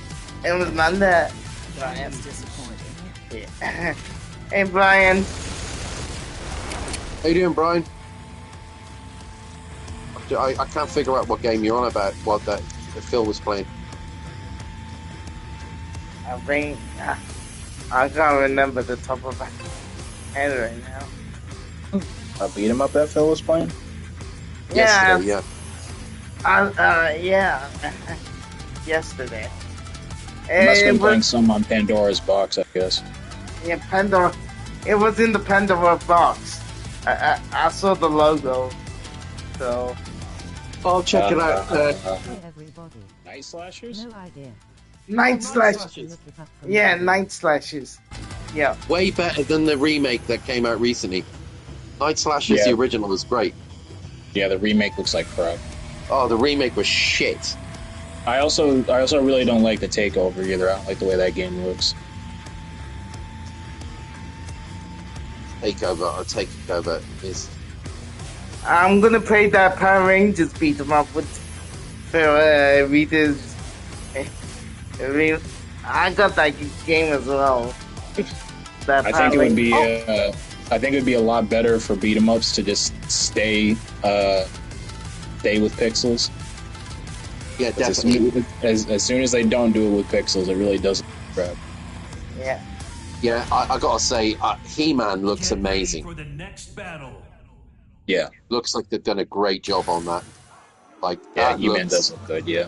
Speaker 1: it was not that. Brian. Yeah. Hey, Brian.
Speaker 6: How you doing, Brian? I can't figure out what game you're on about. What that Phil was playing.
Speaker 1: I think I can't remember the top of my head right now.
Speaker 4: A beat 'em up that Phil was playing?
Speaker 1: Yeah.
Speaker 6: Yesterday,
Speaker 1: Yeah. Yesterday.
Speaker 4: I must have been
Speaker 1: It
Speaker 4: playing
Speaker 1: was,
Speaker 4: some on Pandora's box, I guess.
Speaker 1: yeah, Pandora. It was in the Pandora box. I saw the logo, so
Speaker 6: I'll check it out.
Speaker 2: Hey everybody.
Speaker 4: Night Slashers?
Speaker 2: No idea.
Speaker 1: Night Slash.
Speaker 2: Look it up from
Speaker 1: Yeah,
Speaker 2: Google.
Speaker 1: Night Slashes. Yeah.
Speaker 6: Way better than the remake that came out recently. Night Slashers,
Speaker 4: Yeah.
Speaker 6: the original, was great.
Speaker 4: Yeah, the remake looks like crap.
Speaker 6: Oh, the remake was shit.
Speaker 4: I also really don't like the takeover either. I don't like the way that game looks.
Speaker 6: Takeover is.
Speaker 1: I'm gonna play that Power Rangers beat 'em up with for readers. I got that game as well. That
Speaker 4: I
Speaker 1: Power
Speaker 4: think it would
Speaker 1: Rangers-
Speaker 4: be I think it would be a lot better for beat 'em ups to just stay with pixels.
Speaker 6: Yeah,
Speaker 4: 'Cause
Speaker 6: definitely.
Speaker 4: As soon as they don't do it with pixels, it really doesn't crap.
Speaker 1: Yeah.
Speaker 6: Yeah, I gotta say, He-Man looks
Speaker 3: Get ready
Speaker 6: amazing.
Speaker 3: For the next battle.
Speaker 4: Yeah.
Speaker 6: Looks like they've done a great job on that. Like,
Speaker 4: Yeah,
Speaker 6: that
Speaker 4: He-Man
Speaker 6: looks-
Speaker 4: does look good, yeah.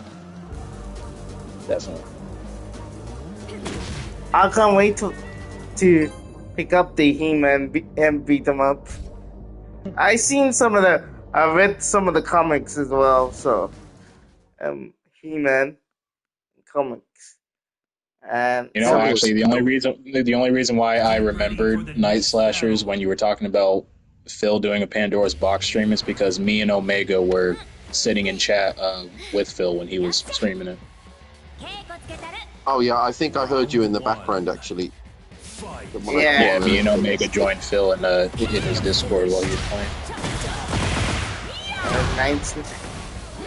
Speaker 4: Definitely.
Speaker 1: I can't wait to pick up the He-Man and beat 'em up. I read some of the comics as well, so He-Man comics. And
Speaker 4: You know,
Speaker 6: Some of
Speaker 4: actually,
Speaker 6: those-
Speaker 4: the only reason why I remembered Night Slashers when you were talking about Phil doing a Pandora's box stream is because me and Omega were sitting in chat with Phil when he was streaming it.
Speaker 6: Oh yeah, I think I heard you in the background actually. When I
Speaker 1: Yeah.
Speaker 4: Yeah,
Speaker 6: called
Speaker 4: me
Speaker 6: in.
Speaker 4: and Omega joined Phil in his Discord while he was playing.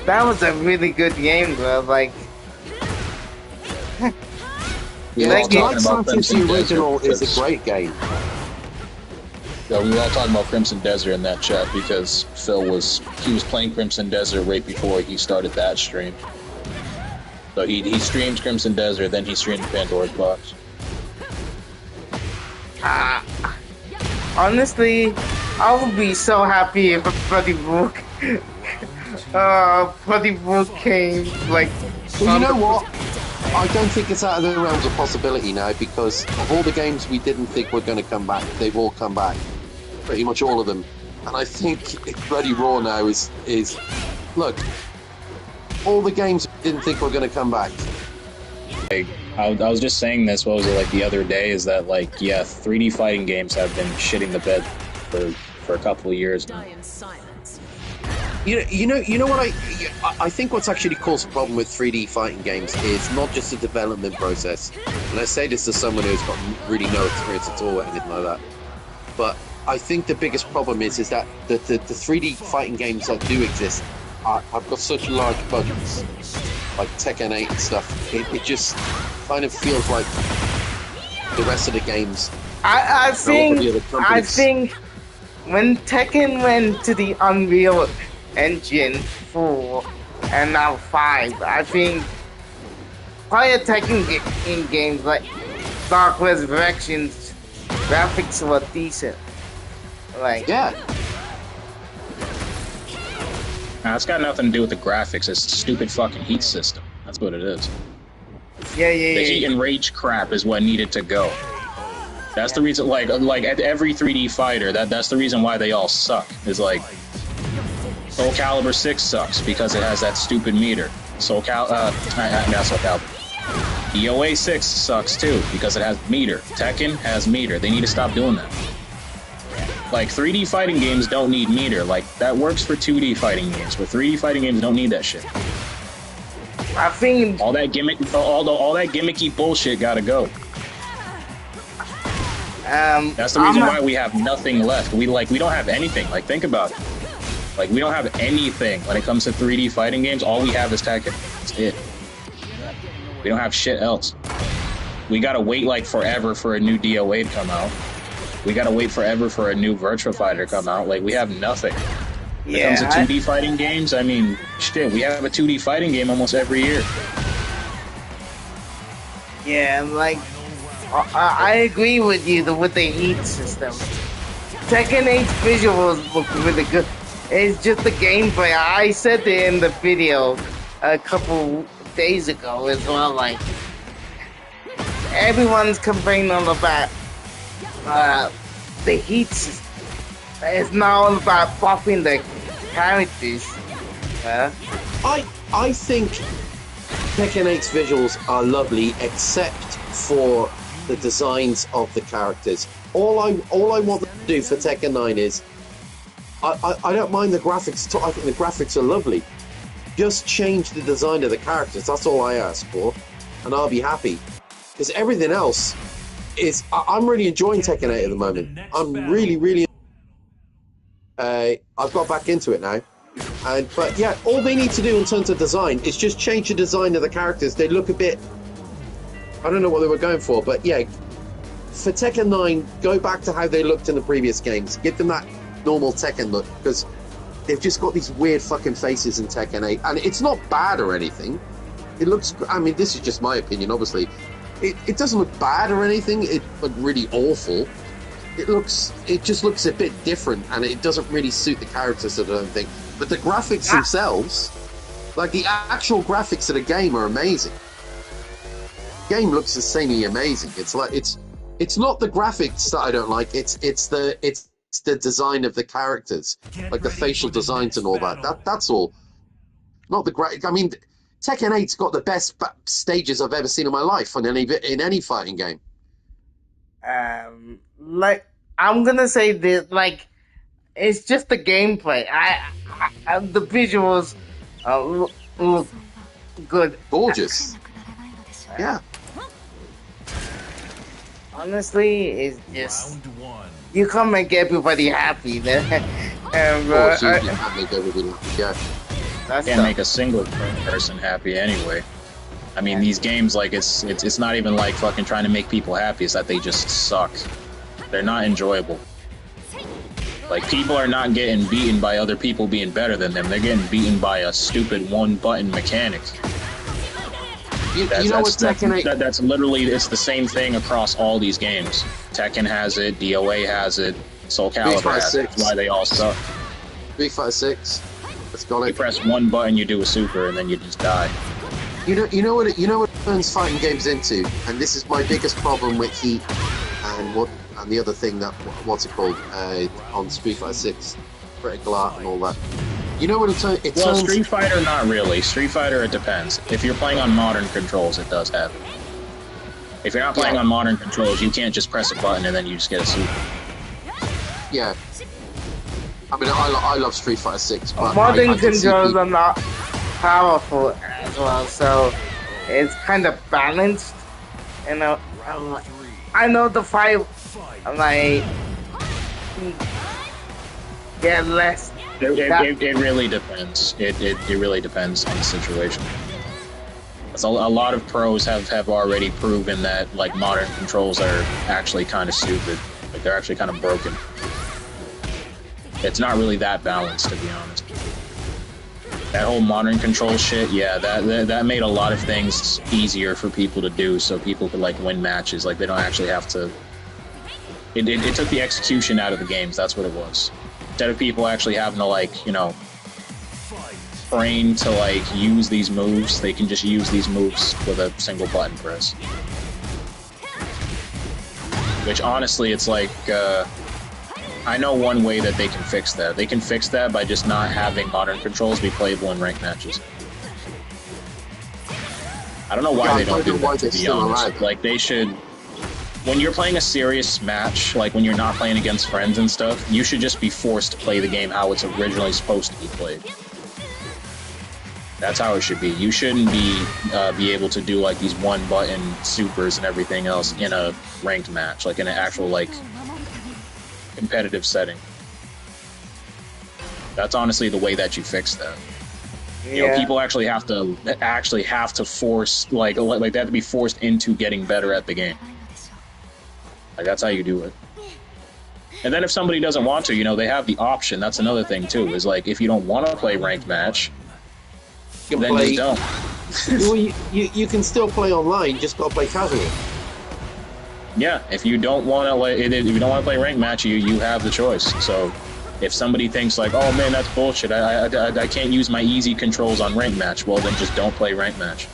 Speaker 1: that was a really good game, bro. Like,
Speaker 4: We were
Speaker 1: That
Speaker 4: all
Speaker 1: game-
Speaker 4: talking
Speaker 6: Night
Speaker 4: about
Speaker 6: Slashers,
Speaker 4: Crimson
Speaker 6: the original,
Speaker 4: Desert.
Speaker 6: is a great game.
Speaker 4: Yeah, we were all talking about Crimson Desert in that chat because Phil was playing Crimson Desert right before he started that stream. So he streamed Crimson Desert, then he streamed Pandora's Box.
Speaker 1: honestly, I would be so happy if Buddy Brook, came like.
Speaker 6: Well,
Speaker 1: on
Speaker 6: you know
Speaker 1: the-
Speaker 6: what? I don't think it's out of the realms of possibility now because of all the games we didn't think were going to come back, they've all come back. Pretty much all of them. And I think Bloody Raw now is look, all the games we didn't think were going to come back.
Speaker 4: Like, I was just saying this, what was it, like the other day, is that, like, yeah, 3D fighting games have been shitting the bed for a couple of years now.
Speaker 5: Die in silence.
Speaker 6: You know what I think what's actually caused a problem with 3D fighting games is not just the development process. And I say this to someone who's got really no experience at all or anything like that. But I think the biggest problem is that the 3D fighting games that do exist have got such large budgets like Tekken 8 and stuff, it just kind of feels like the rest of the games.
Speaker 1: I
Speaker 6: and all the other companies.
Speaker 1: think when Tekken went to the Unreal Engine 4 and now 5, I think prior Tekken in games like Dark Resurrection's graphics were decent. Like,
Speaker 6: Yeah.
Speaker 4: Nah, it's got nothing to do with the graphics. It's the stupid fucking heat system. That's what it is.
Speaker 1: yeah.
Speaker 4: The heat and rage crap is what needed to go. That's the reason. Like at every 3D fighter, that's the reason why they all suck. Is like Soul Calibur 6 sucks because it has that stupid meter. Not Soul Calibur. DOA 6 sucks too because it has meter. Tekken has meter. They need to stop doing that. Like 3D fighting games don't need meter. Like that works for 2D fighting games, but 3D fighting games don't need that shit.
Speaker 1: I think
Speaker 4: All that gimmicky bullshit gotta go. That's the reason why we have nothing left. We don't have anything. Like think about it. Like we don't have anything when it comes to 3D fighting games. All we have is Tekken. That's it. We don't have shit else. We gotta wait like forever for a new DOA to come out. We gotta wait forever for a new Virtua Fighter to come out. Like we have nothing. When it comes to 2D fighting games, I mean, shit, we have a 2D fighting game almost every year.
Speaker 1: Yeah, like I agree with you with the heat system. Tekken 8's visuals look really good. It's just the gameplay. I said it in the video a couple days ago as well. Like everyone's complaining about the heat system. It's not all about buffing the characters.
Speaker 6: I think Tekken 8's visuals are lovely, except for the designs of the characters. All I want to do for Tekken 9 is I don't mind the graphics. I think the graphics are lovely. Just change the design of the characters. That's all I ask for, and I'll be happy. Because everything else is. I'm really enjoying Tekken 8 at the moment. I'm really. I've got back into it now. But yeah, all they need to do in terms of design is just change the design of the characters. They look a bit. I don't know what they were going for, but yeah, for Tekken 9, go back to how they looked in the previous games. Give them that normal Tekken look, because they've just got these weird fucking faces in Tekken 8, and it's not bad or anything. It looks. I mean, this is just my opinion, obviously. It doesn't look bad or anything. It looked really awful. It just looks a bit different, and it doesn't really suit the characters, I don't think. But the graphics themselves, like the actual graphics of the game, are amazing. The game looks insanely amazing. It's like it's not the graphics that I don't like. It's the design of the characters, like the facial designs and all that. That's all. Not the I mean, Tekken 8's got the best stages I've ever seen in my life in any fighting game.
Speaker 1: Like I'm gonna say this, like it's just the gameplay. The visuals look good,
Speaker 6: gorgeous. Yeah.
Speaker 1: Honestly, it's just you can't make everybody happy. Then,
Speaker 6: you can't make everybody happy. Yeah.
Speaker 4: Can't make a single person happy anyway. I mean, these games, like, it's not even like fucking trying to make people happy. It's that they just suck. They're not enjoyable. Like, people are not getting beaten by other people being better than them. They're getting beaten by a stupid one-button mechanic.
Speaker 6: You know what Tekken 8...
Speaker 4: That's literally, it's the same thing across all these games. Tekken has it, DOA has it, Soul Calibur has it. That's why they all suck.
Speaker 6: 356. Let's go.
Speaker 4: You press one button, you do a super, and then you just die.
Speaker 6: You know what it turns fighting games into, and this is my biggest problem with Heat and the other thing that what's it called on Street Fighter 6, Critical Art and all that. You know what it turns?
Speaker 4: Well, Street Fighter, not really. Street Fighter, it depends. If you're playing on modern controls, it does have it. If you're not playing on modern controls, you can't just press a button and then you just get a super.
Speaker 6: Yeah. I mean, I love Street Fighter 6, but
Speaker 1: modern controls are not powerful as well, so it's kind of balanced. You know, I know the fight, like, get less.
Speaker 4: It really depends. It really depends on the situation. So a lot of pros have already proven that like modern controls are actually kind of stupid. Like they're actually kind of broken. It's not really that balanced, to be honest. That whole modern control shit, yeah, that made a lot of things easier for people to do, so people could like win matches. Like they don't actually have to. It took the execution out of the games. That's what it was. Instead of people actually having to like, you know, train to like use these moves, they can just use these moves with a single button press. Which honestly, it's like, I know one way that they can fix that. They can fix that by just not having modern controls be playable in ranked matches. I don't know why they don't do that, to be honest. Like, they should... When you're playing a serious match, like when you're not playing against friends and stuff, you should just be forced to play the game how it's originally supposed to be played. That's how it should be. You shouldn't be able to do like these one-button supers and everything else in a ranked match, like in an actual like competitive setting. That's honestly the way that you fix that. Yeah. You know, people actually have to force like they have to be forced into getting better at the game. Like that's how you do it. And then if somebody doesn't want to, you know, they have the option. That's another thing too. Is like if you don't want to play ranked match, then just don't.
Speaker 6: Well, you can still play online. Just gotta play casual.
Speaker 4: Yeah, if you don't want to play ranked match, you have the choice. So if somebody thinks like, oh man, that's bullshit. I can't use my easy controls on ranked match. Well, then just don't play ranked match.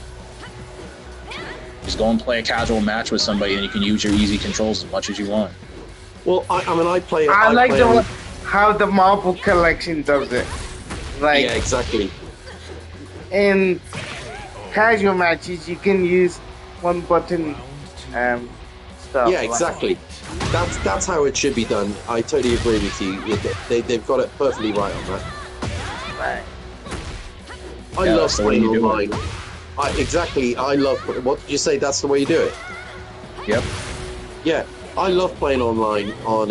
Speaker 4: Just go and play a casual match with somebody, and you can use your easy controls as much as you want.
Speaker 6: Well, I mean,
Speaker 1: I like how the Marvel collection does it. Like,
Speaker 6: yeah, exactly.
Speaker 1: In casual matches, you can use one button stuff.
Speaker 6: Yeah, exactly. That's how it should be done. I totally agree with you. They've got it perfectly right on that.
Speaker 1: Right.
Speaker 6: I love playing online. Exactly. I love. What did you say? That's the way you do it.
Speaker 4: Yep.
Speaker 6: Yeah, I love playing online on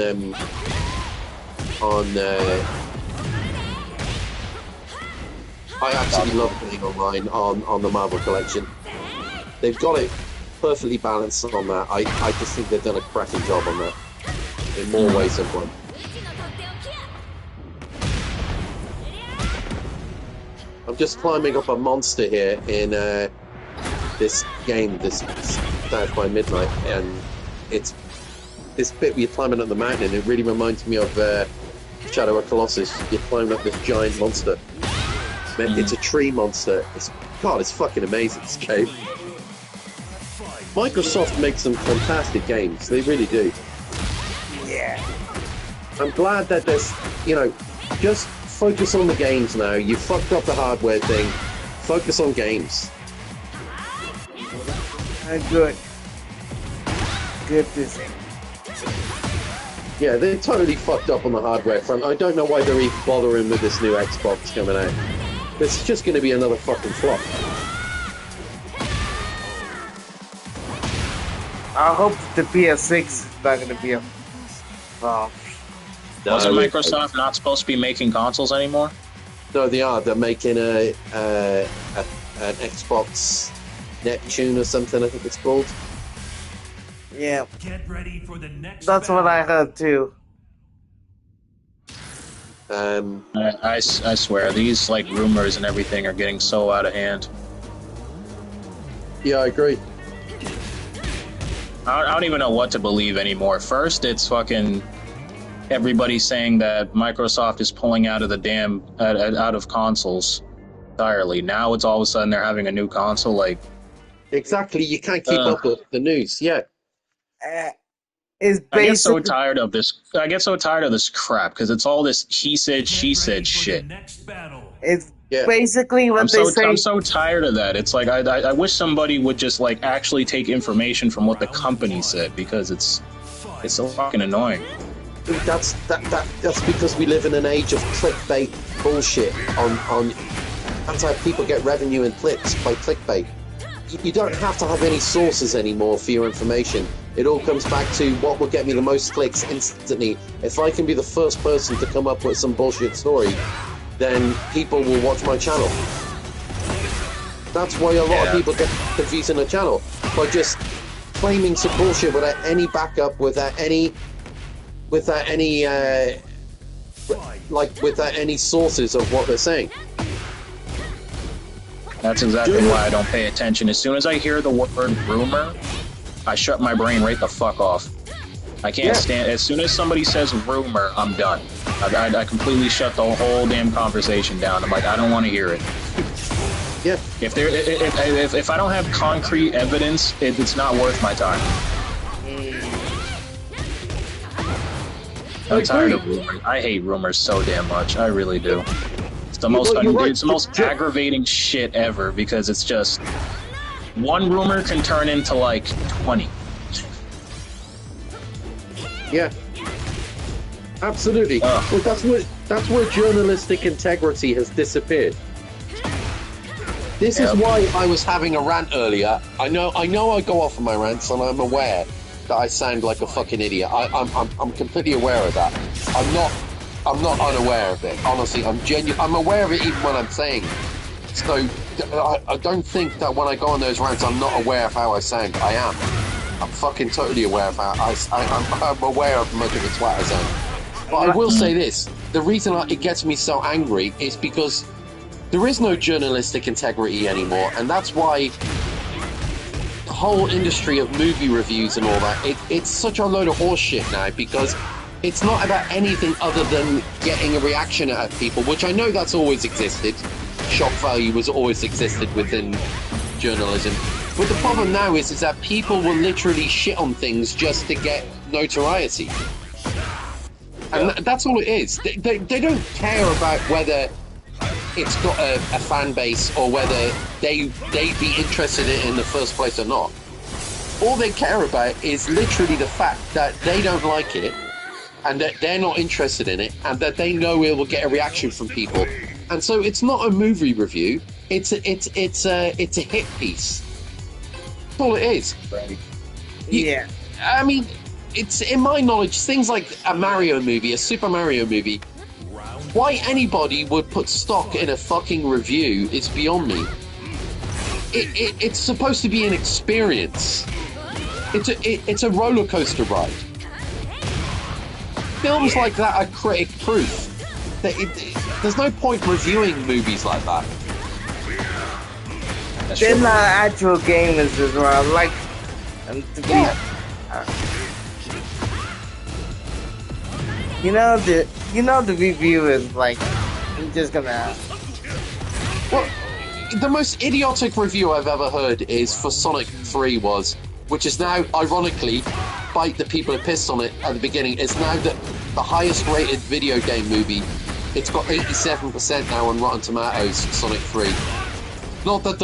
Speaker 6: I absolutely love playing online on the Marvel collection. They've got it perfectly balanced on that. I just think they've done a cracking job on that in more ways than one. I'm just climbing up a monster here in this game, this South by Midnight, and it's this bit where you're climbing up the mountain. It really reminds me of Shadow of Colossus. You're climbing up this giant monster. It's a tree monster. It's fucking amazing, this game. Microsoft makes some fantastic games. They really do.
Speaker 1: Yeah.
Speaker 6: I'm glad that there's, you know, just focus on the games now. You fucked up the hardware thing. Focus on games.
Speaker 1: Good. Good to see.
Speaker 6: Yeah, they totally fucked up on the hardware front. I don't know why they're even bothering with this new Xbox coming out. It's just going to be another fucking flop.
Speaker 1: I hope the PS6 is not going to be a flop.
Speaker 4: Wasn't Microsoft not supposed to be making consoles anymore?
Speaker 6: No, they are. They're making an Xbox Neptune or something, I think it's called.
Speaker 1: Yeah.
Speaker 3: Get ready for the next
Speaker 1: That's what I heard too.
Speaker 4: I swear, these like rumors and everything are getting so out of hand.
Speaker 6: Yeah, I agree.
Speaker 4: I don't even know what to believe anymore. First, it's fucking everybody saying that Microsoft is pulling out of the damn out of consoles entirely. Now it's all of a sudden they're having a new console. Like
Speaker 6: exactly, you can't keep up with the news. Yeah.
Speaker 1: Is
Speaker 4: I get so tired of this. I get so tired of this crap because it's all this he said, she said shit.
Speaker 1: It's basically what they say.
Speaker 4: I'm so tired of that. It's like I wish somebody would just like actually take information from what the company said because it's so fucking annoying.
Speaker 6: That's because we live in an age of clickbait bullshit. That's how people get revenue and clicks, by clickbait. You don't have to have any sources anymore for your information. It all comes back to what will get me the most clicks instantly. If I can be the first person to come up with some bullshit story, then people will watch my channel. That's why a lot of people get confused on the channel by just claiming some bullshit without any backup, without any sources of what they're saying.
Speaker 4: That's exactly why I don't pay attention. As soon as I hear the word rumor, I shut my brain right the fuck off. I can't stand. As soon as somebody says rumor, I'm done. I completely shut the whole damn conversation down. I'm like, I don't want to hear it.
Speaker 6: Yeah.
Speaker 4: If I don't have concrete evidence, it's not worth my time. I'm tired of rumors. I hate rumors so damn much. I really do. It's the most it's the most aggravating shit ever because it's just one rumor can turn into like 20.
Speaker 6: Yeah. Absolutely. Well, that's where journalistic integrity has disappeared. This is why I was having a rant earlier. I know I go off on my rants, and I'm aware that I sound like a fucking idiot. I'm completely aware of that. I'm not unaware of it. Honestly, I'm aware of it even when I'm saying it. So I don't think that when I go on those rants, I'm not aware of how I sound. I am. I'm fucking totally aware of how I'm aware of much of the twat I sound. But I will say this: the reason it gets me so angry is because there is no journalistic integrity anymore, and that's why the whole industry of movie reviews and all that, it's such a load of horseshit now, because it's not about anything other than getting a reaction out of people, which I know that's always existed. Shock value has always existed within journalism. But the problem now is that people will literally shit on things just to get notoriety. And that's all it is. They don't care about whether it's got a fan base or whether they'd be interested in it in the first place or not. All they care about is literally the fact that they don't like it and that they're not interested in it and that they know it will get a reaction from people. And so it's not a movie review, it's a hit piece. That's all it is.
Speaker 1: Right.
Speaker 6: I mean, it's, in my knowledge, things like a Mario movie, a Super Mario movie, why anybody would put stock in a fucking review is beyond me. It's supposed to be an experience. It's a roller coaster ride. Films like that are critic proof. There's no point reviewing movies like that.
Speaker 1: They're not actual gamers as well. Like, to be, the reviewers, like, I'm just gonna.
Speaker 6: Well, the most idiotic review I've ever heard is for Sonic 3 which is now, ironically, bite the people who pissed on it at the beginning, is now the highest rated video game movie. It's got 87% now on Rotten Tomatoes, Sonic 3. Not that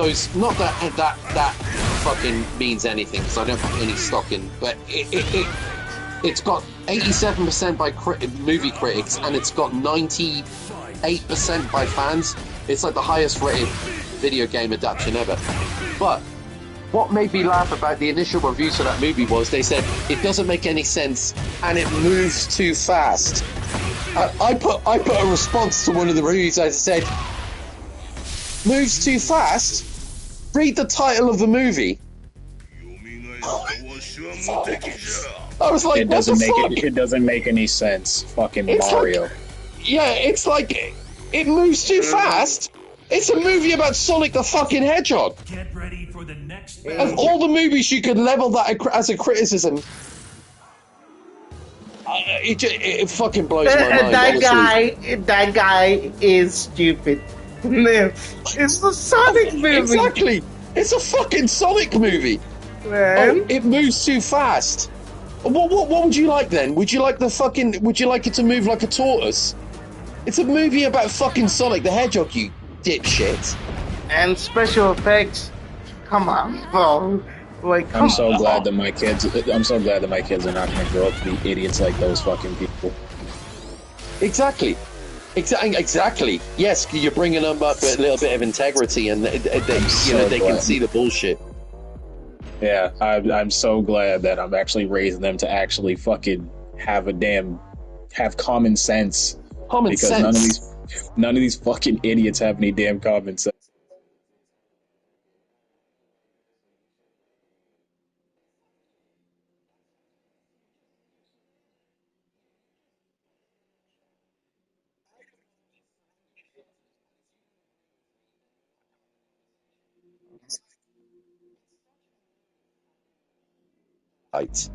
Speaker 6: fucking means anything, because I don't put any stock in, but it's got 87% by movie critics, and it's got 98% by fans. It's like the highest rated video game adaptation ever. But what made me laugh about the initial reviews for that movie was they said it doesn't make any sense and it moves too fast. I put a response to one of the reviews. I said, moves too fast? Read the title of the movie. I was like,
Speaker 4: it doesn't make any sense. Fucking it's Mario.
Speaker 6: It's like it moves too fast. It's a movie about Sonic the fucking Hedgehog.
Speaker 3: Get ready for the next
Speaker 6: of all the movies you could level that as a criticism, it fucking blows my mind.
Speaker 1: That guy is stupid. It's the Sonic movie.
Speaker 6: Exactly. It's a fucking Sonic movie.
Speaker 1: Man.
Speaker 6: It moves too fast. What would you like then? Would you like it to move like a tortoise? It's a movie about fucking Sonic the Hedgehog, you dipshit.
Speaker 1: And special effects. Come on, bro. Like,
Speaker 4: I'm so glad that my kids are not going to grow up to be idiots like those fucking people.
Speaker 6: Exactly. Yes, you're bringing them up with a little bit of integrity, and they can see the bullshit.
Speaker 4: Yeah, I'm so glad that I'm actually raising them to actually fucking have common sense. None of these fucking idiots have any damn common sense.
Speaker 6: Right.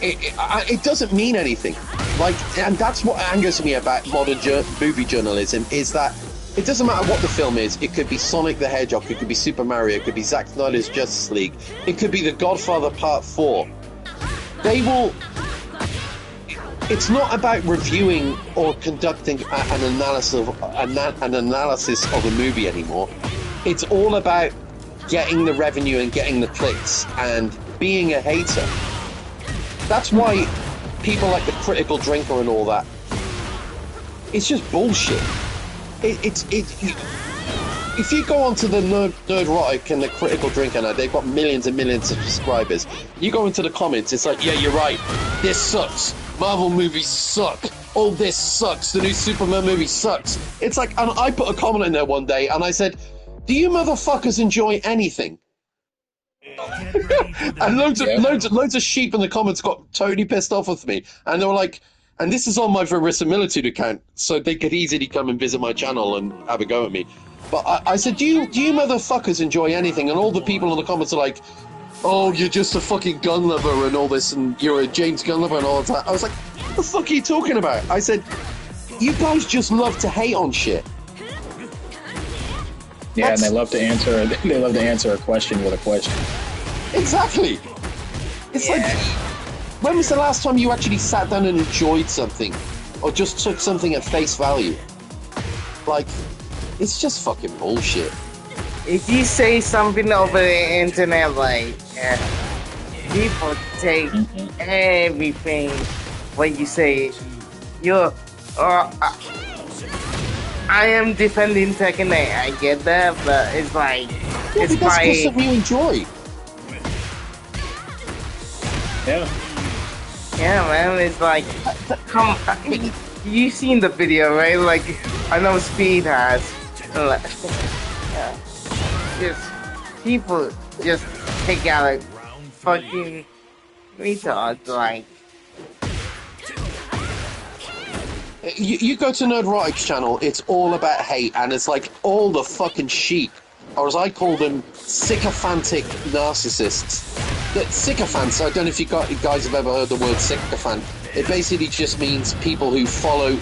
Speaker 6: It doesn't mean anything. Like, and that's what angers me about modern movie journalism, is that it doesn't matter what the film is. It could be Sonic the Hedgehog, it could be Super Mario, it could be Zack Snyder's Justice League, it could be The Godfather Part 4. They will... It's not about reviewing or conducting an analysis of a movie anymore. It's all about getting the revenue and getting the clicks and being a hater. That's why people like the Critical Drinker and all that. It's just bullshit. If you go onto the Nerdrotic and the Critical Drinker now, they've got millions and millions of subscribers. You go into the comments, it's like, yeah, you're right. This sucks. Marvel movies suck. All this sucks. The new Superman movie sucks. It's like, and I put a comment in there one day and I said, do you motherfuckers enjoy anything? And loads of sheep in the comments got totally pissed off with me, and they were like, and this is on my verisimilitude account, so they could easily come and visit my channel and have a go at me. But I said, do you motherfuckers enjoy anything? And all the people in the comments are like, oh, you're just a fucking gun lover and all this, and you're a James Gunn lover and all that. I was like, what the fuck are you talking about? I said, you guys just love to hate on shit.
Speaker 4: Yeah, and they love to answer. They love to answer a question with a question.
Speaker 6: Exactly. It's like, when was the last time you actually sat down and enjoyed something, or just took something at face value? Like, it's just fucking bullshit.
Speaker 1: If you say something over the internet, like, people take everything when you say, I am defending TEKKEN8. I get that, but it's like,
Speaker 6: yeah,
Speaker 1: it's
Speaker 6: that's just something you enjoy.
Speaker 4: Yeah.
Speaker 1: Yeah, man. It's like, come. You seen the video, right? Like, I know Speed has. Like, yeah. Just people just take out like fucking retards, like.
Speaker 6: You go to Nerdrotic's channel, it's all about hate, and it's like all the fucking sheep, or as I call them, sycophantic narcissists. Sycophants, I don't know if you guys have ever heard the word sycophant. It basically just means people who follow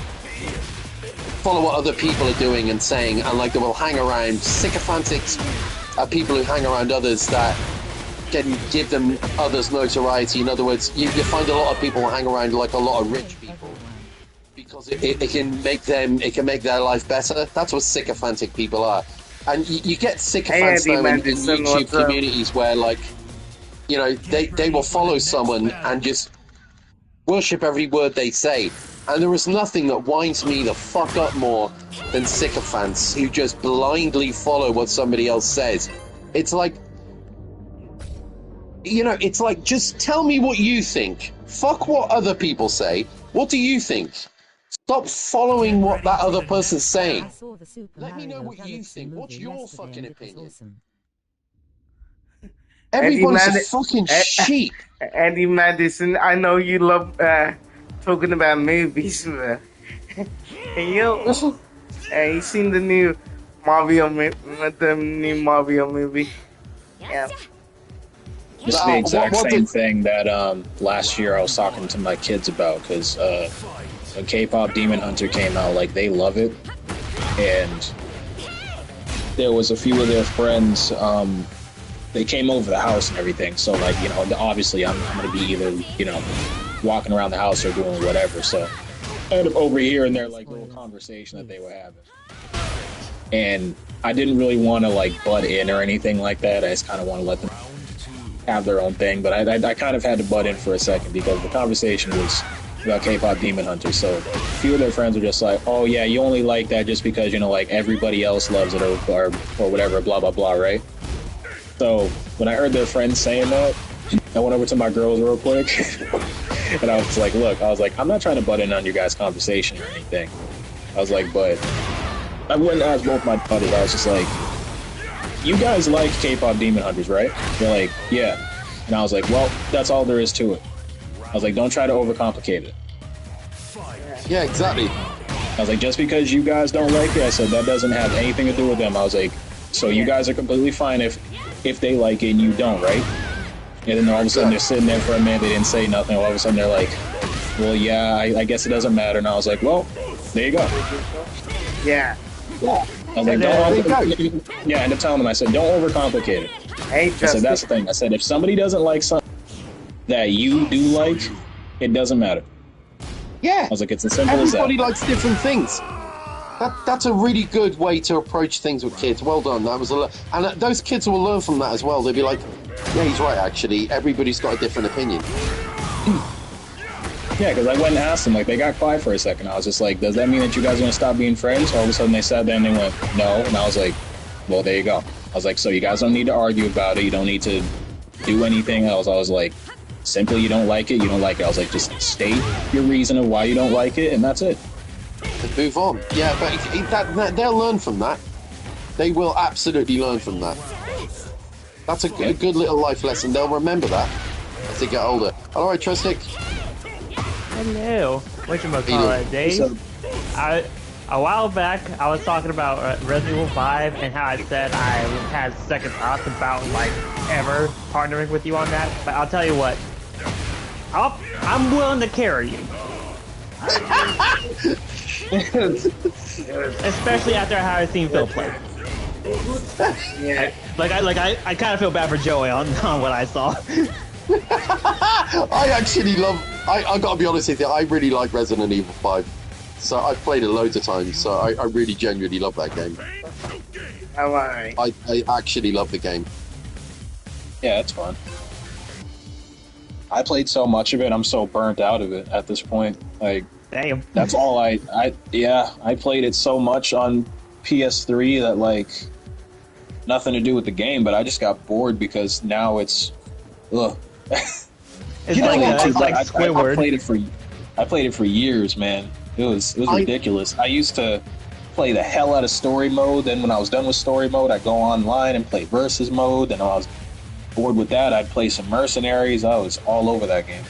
Speaker 6: what other people are doing and saying, and like they will hang around. Sycophantics are people who hang around others that can give them others notoriety. In other words, you find a lot of people hang around like a lot of rich people, because it can make their life better. That's what sycophantic people are. And you get sycophants now in YouTube communities where, like, you know, they will follow someone and just worship every word they say. And there is nothing that winds me the fuck up more than sycophants who just blindly follow what somebody else says. It's like, you know, it's like, just tell me what you think. Fuck what other people say. What do you think? Stop following what that other person's saying. Let me know what you think. What's your fucking opinion? Everyone's a fucking sheep.
Speaker 1: Eddie Madison, I know you love talking about movies. Hey, yo, you seen the new Mario movie? Yeah.
Speaker 4: This is the exact same thing that last year I was talking to my kids about, because when K-pop Demon Hunter came out, like, they love it, and there was a few of their friends, they came over the house and everything, so, like, you know, obviously I'm gonna be either, you know, walking around the house or doing whatever, so I ended up overhearing their, like, little conversation that they were having, and I didn't really want to, like, butt in or anything like that. I just kind of want to let them have their own thing, but I kind of had to butt in for a second, because the conversation was about K-pop Demon Hunter. So a few of their friends were just like, oh yeah, you only like that just because, you know, like, everybody else loves it, or whatever, blah blah blah, right? So when I heard their friends saying that, I went over to my girls real quick and I was like, look, I was like, I'm not trying to butt in on your guys' conversation or anything. I was like, but I wouldn't ask both my buddies. I was just like, you guys like K-pop Demon Hunters, right? They're like, yeah. And I was like, well, that's all there is to it. I was like, don't try to overcomplicate it.
Speaker 6: Yeah, exactly.
Speaker 4: I was like, just because you guys don't like it, I said, that doesn't have anything to do with them. I was like, So you guys are completely fine if they like it and you don't, right? And then all of a sudden they're sitting there for a minute, they didn't say nothing. All of a sudden they're like, well, yeah, I guess it doesn't matter. And I was like, well, there you go.
Speaker 1: Yeah.
Speaker 4: I was like, I ended up telling them, I said, don't overcomplicate it.
Speaker 1: Hey,
Speaker 4: I said, that's the thing. I said, if somebody doesn't like something that you do like, it doesn't matter.
Speaker 6: Yeah.
Speaker 4: I was like, it's as simple as that.
Speaker 6: Everybody likes different things. That's a really good way to approach things with kids. Well done. That was and those kids will learn from that as well. They'll be like, yeah, he's right, actually. Everybody's got a different opinion.
Speaker 4: Yeah, because I went and asked them, like, they got quiet for a second. I was just like, does that mean that you guys are going to stop being friends? All of a sudden they sat there and they went, no. And I was like, well, there you go. I was like, so you guys don't need to argue about it. You don't need to do anything else. I was like, simply, you don't like it, you don't like it. I was like, just state your reason of why you don't like it, and that's it.
Speaker 6: And move on. Yeah, but they'll learn from that. They will absolutely learn from that. That's a good little life lesson. They'll remember that as they get older. All right, Trustic.
Speaker 8: Hello. Whatchamacallit, Dave? A while back, I was talking about Resident Evil 5 and how I said I had second thoughts about, like, ever partnering with you on that. But I'll tell you what. I'm willing to carry you. Especially after how I've seen Phil play.
Speaker 1: Yeah.
Speaker 8: I kind of feel bad for Joey on what I saw.
Speaker 6: I actually love... I gotta be honest with you, I really like Resident Evil 5. So I've played it loads of times, so I really genuinely love that game.
Speaker 1: All right.
Speaker 6: I actually love the game.
Speaker 4: Yeah, it's fun. I played so much of it, I'm so burnt out of it at this point. Like,
Speaker 8: damn.
Speaker 4: That's all I played it so much on PS3 that, like, nothing to do with the game, but I just got bored because now it's, ugh.
Speaker 8: It's like Squidward.
Speaker 4: I played it for years, man. It was ridiculous. I used to play the hell out of story mode. Then when I was done with story mode, I'd go online and play versus mode. Then when I was bored with that, I'd play some mercenaries. I was all over that game.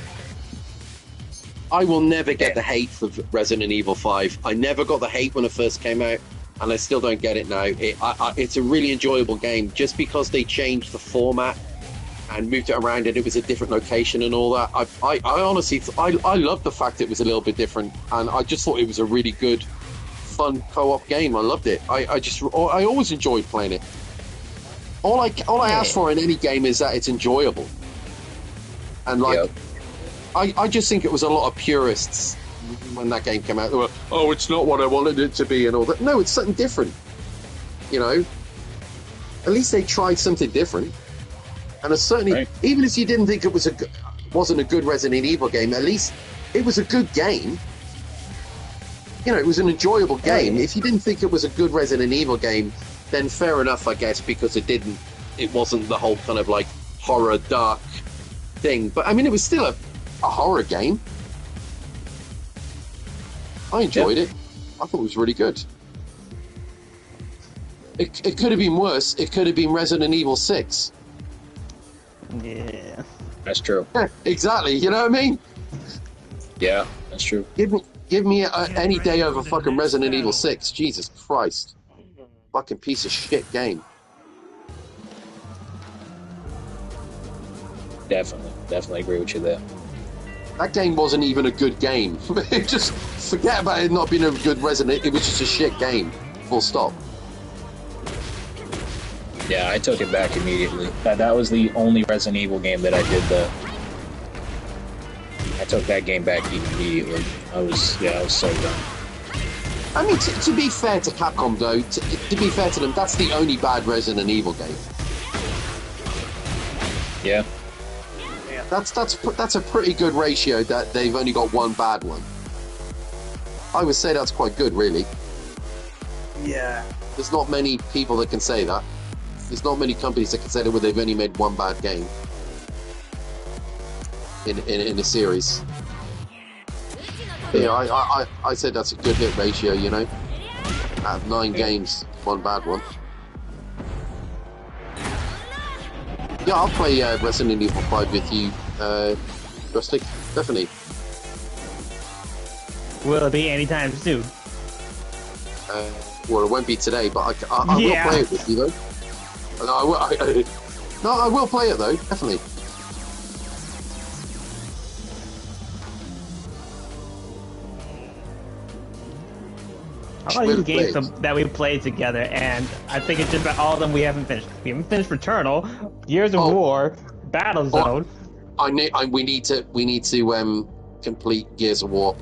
Speaker 6: I will never get the hate for Resident Evil 5. I never got the hate when it first came out, and I still don't get it now. It's a really enjoyable game. Just because they changed the format and moved it around and it was a different location and all that, I honestly, I love the fact it was a little bit different, and I just thought it was a really good, fun co-op game. I loved it. I always enjoyed playing it. All I ask for in any game is that it's enjoyable. And like, I just think it was a lot of purists when that game came out. They were, oh, it's not what I wanted it to be and all that. No, it's something different. You know, at least they tried something different. And certainly, even if you didn't think it was wasn't a good Resident Evil game, at least it was a good game. You know, it was an enjoyable game. If you didn't think it was a good Resident Evil game, then fair enough, I guess, because it wasn't the whole kind of like horror dark thing. But I mean, it was still a horror game. I enjoyed it. I thought it was really good. It could have been worse. It could have been Resident Evil 6.
Speaker 8: Yeah.
Speaker 4: That's true.
Speaker 6: Exactly. You know what I mean?
Speaker 4: Yeah, that's true.
Speaker 6: Give me any day over fucking Resident Evil 6. Jesus Christ. Fucking piece of shit game.
Speaker 4: Definitely agree with you there.
Speaker 6: That game wasn't even a good game. Just forget about it not being a good Resident. It was just a shit game. Full stop.
Speaker 4: Yeah, I took it back immediately. That was the only Resident Evil game that I did I took that game back immediately. I was so done.
Speaker 6: I mean, to be fair to Capcom, though, to be fair to them, that's the only bad Resident Evil game.
Speaker 4: Yeah.
Speaker 6: That's a pretty good ratio that they've only got one bad one. I would say that's quite good, really.
Speaker 1: Yeah.
Speaker 6: There's not many people that can say that. There's not many companies that can say that where they've only made one bad game in a series. Yeah, I said that's a good hit ratio, you know. Out of 9 games, one bad one. Yeah, I'll play Resident Evil 5 with you, Rustic. Definitely.
Speaker 8: Will it be anytime soon?
Speaker 6: Well, it won't be today, but I will play it with you, though. No, I will play it though, definitely.
Speaker 8: All these games that we played together, and I think it's just about all of them we haven't finished. We haven't finished Returnal, Gears of War, Battlezone.
Speaker 6: We need to complete Gears of War.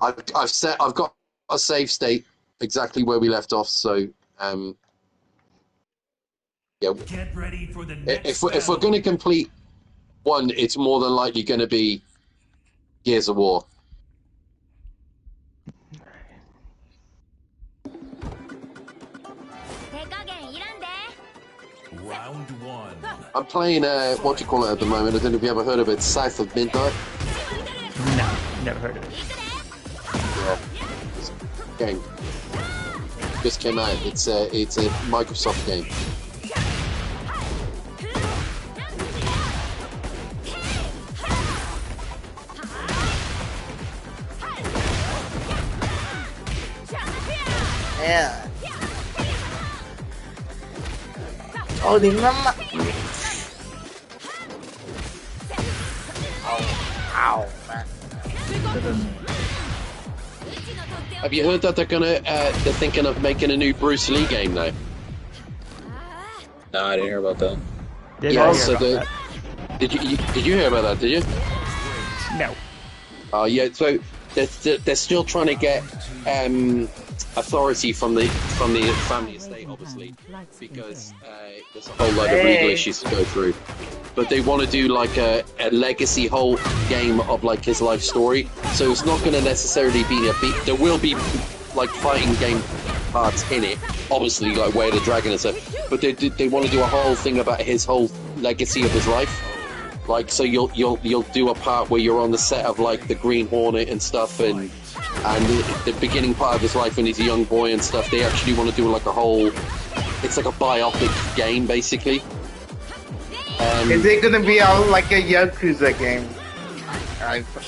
Speaker 6: I've got a save state exactly where we left off. So yeah.
Speaker 3: Get ready for the next
Speaker 6: If we're going to complete one, it's more than likely going to be Gears of War.
Speaker 3: Round 1.
Speaker 6: I'm playing what do you call it at the moment? I don't know if you ever heard of it. South of Midnight.
Speaker 8: No, never heard of it.
Speaker 6: Yeah, game just came out. It's a Microsoft game.
Speaker 1: Yeah. Oh, the mama. Ow, man.
Speaker 6: Have you heard that they're thinking of making a new Bruce Lee game now?
Speaker 4: No, I didn't hear about that.
Speaker 8: Did
Speaker 6: you hear about that? Did you?
Speaker 8: No.
Speaker 6: Oh yeah. So they're still trying to get authority from the family estate, obviously, because there's a whole load of legal issues to go through. But they want to do like a legacy whole game of like his life story. So it's not going to necessarily be there will be like fighting game parts in it, obviously, like Way of the Dragon and stuff. But they want to do a whole thing about his whole legacy of his life. Like, so you'll do a part where you're on the set of like the Green Hornet and stuff, and the beginning part of his life when he's a young boy and stuff. They actually want to do like a whole, it's like a biopic game basically.
Speaker 1: Is it gonna be like a Yakuza game?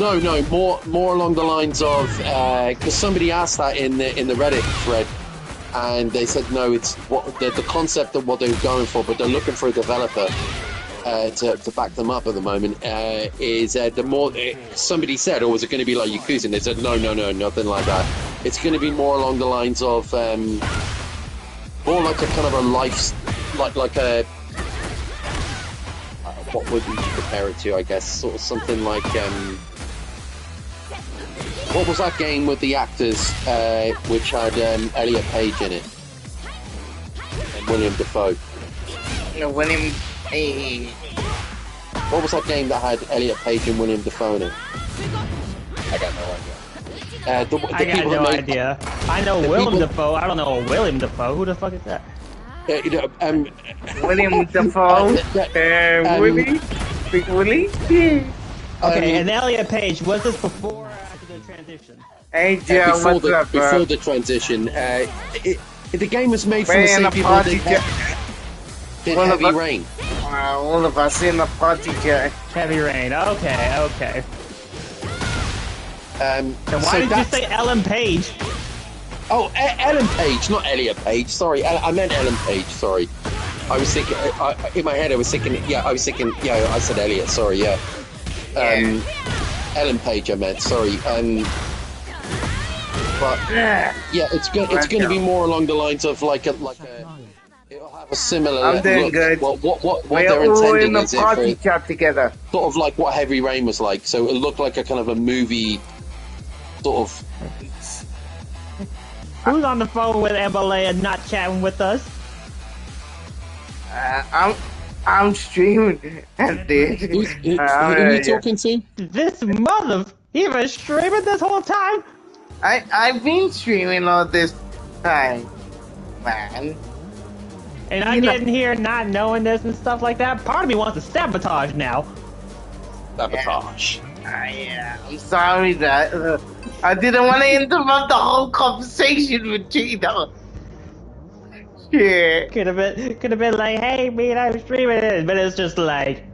Speaker 6: No, more along the lines of because somebody asked that in the Reddit thread, and they said no, it's what the concept of what they're going for, but they're looking for a developer to back them up at the moment. Is the more somebody said, or was it going to be like Yakuza? And they said no, nothing like that. It's going to be more along the lines of more like a kind of a life, like a. What would you compare it to? I guess sort of something like what was that game with the actors which had Elliot Page in it and William Dafoe?
Speaker 1: William.
Speaker 6: What was that game that had Elliot Page and William Dafoe in it?
Speaker 4: I got no idea.
Speaker 8: I got no idea. I know Willem Dafoe. I don't know William Dafoe. Who the fuck is that?
Speaker 1: William Dafoe, Willie, Big Willie. Yeah.
Speaker 8: Okay, and Elliot Page, was this before or after the transition?
Speaker 1: Hey Joe, what's up, bro?
Speaker 6: Before the transition, the game was made from the same people that did Heavy Rain.
Speaker 1: All of us in the party jet.
Speaker 8: Heavy Rain. Okay.
Speaker 6: And
Speaker 8: why did you say Ellen Page?
Speaker 6: Oh, Ellen Page, not Elliot Page. Sorry, I meant Ellen Page. Sorry, I was thinking in my head. I was thinking. Yeah, I said Elliot. Sorry. Yeah. Ellen Page. I meant. Sorry. But yeah, it's going to be more along the lines of like a. It'll have a similar.
Speaker 1: I'm doing
Speaker 6: look.
Speaker 1: good.
Speaker 6: What
Speaker 1: we're
Speaker 6: they're
Speaker 1: all
Speaker 6: intending
Speaker 1: in the
Speaker 6: is
Speaker 1: party chat together.
Speaker 6: Sort of like what Heavy Rain was like. So it looked like a kind of a movie. Sort of.
Speaker 8: Who's on the phone with Emily and not chatting with us?
Speaker 1: I'm streaming, dude.
Speaker 6: Who are you talking to?
Speaker 8: This mother. He been streaming this whole time.
Speaker 1: I've been streaming all this time, man.
Speaker 8: And I'm getting here not knowing this and stuff like that. Part of me wants to sabotage now.
Speaker 6: Sabotage.
Speaker 1: Yeah, I'm sorry that I didn't want to interrupt the whole conversation with you, though. Yeah.
Speaker 8: Could have been like, hey, man, I'm streaming it, but it's just like.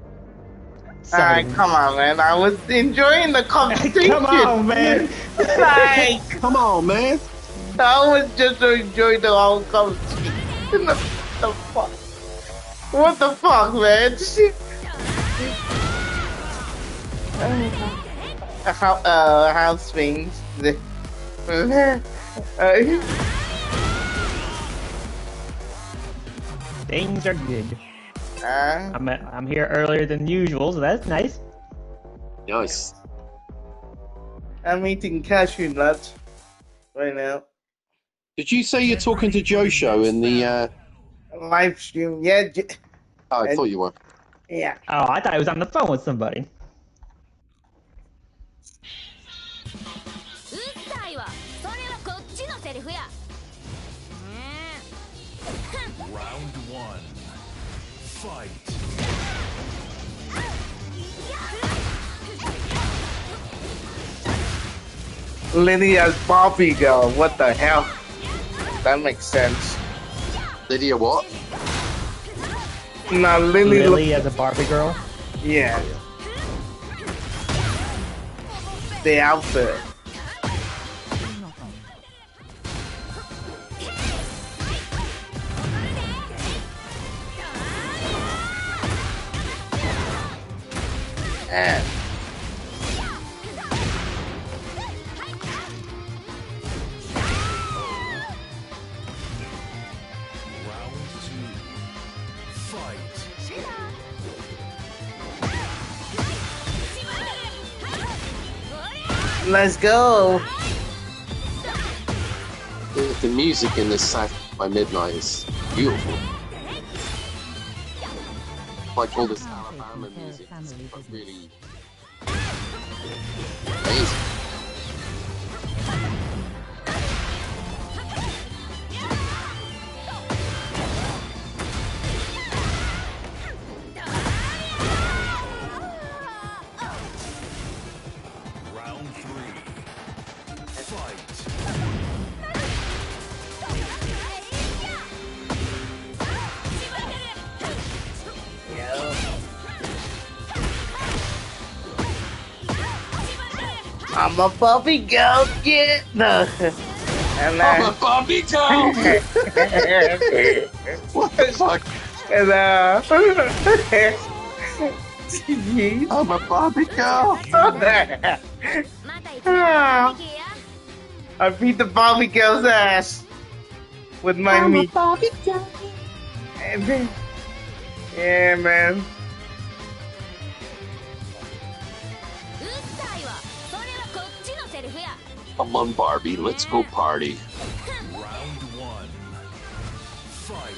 Speaker 1: Alright, come on, man. I was enjoying the conversation.
Speaker 8: Come on, man.
Speaker 1: Like,
Speaker 6: come on, man.
Speaker 1: I was just enjoying the whole conversation. The fuck? What the fuck, man? How's things?
Speaker 8: Things are good.
Speaker 1: Uh,
Speaker 8: I'm here earlier than usual, so that's nice.
Speaker 6: Nice.
Speaker 1: I'm eating cashew nuts right now.
Speaker 6: Did you say you're talking to Joe Show in the?
Speaker 1: Live stream, yeah.
Speaker 6: Oh, I thought you were.
Speaker 1: Yeah.
Speaker 8: Oh, I thought I was on the phone with somebody.
Speaker 3: Round one. Fight.
Speaker 1: Lydia's Barbie girl. What the hell? That makes sense.
Speaker 6: Lydia, what?
Speaker 1: Now Lily.
Speaker 8: Lily as a Barbie girl.
Speaker 1: Yeah. The outfit. And
Speaker 3: Round two. Fight.
Speaker 1: let's go.
Speaker 6: The music in this South by Midnight is beautiful. Like all this Alabama music, it's really amazing.
Speaker 3: Round three. Fight.
Speaker 1: I'm a Barbie girl. Get the. And
Speaker 6: I'm a Barbie girl! What the fuck?
Speaker 1: And
Speaker 6: I'm a Barbie girl!
Speaker 1: I beat the Barbie girl's ass with my meat.
Speaker 6: Barbie girl!
Speaker 1: Yeah, man.
Speaker 6: Come on, Barbie, let's go party.
Speaker 3: Round one. Fight.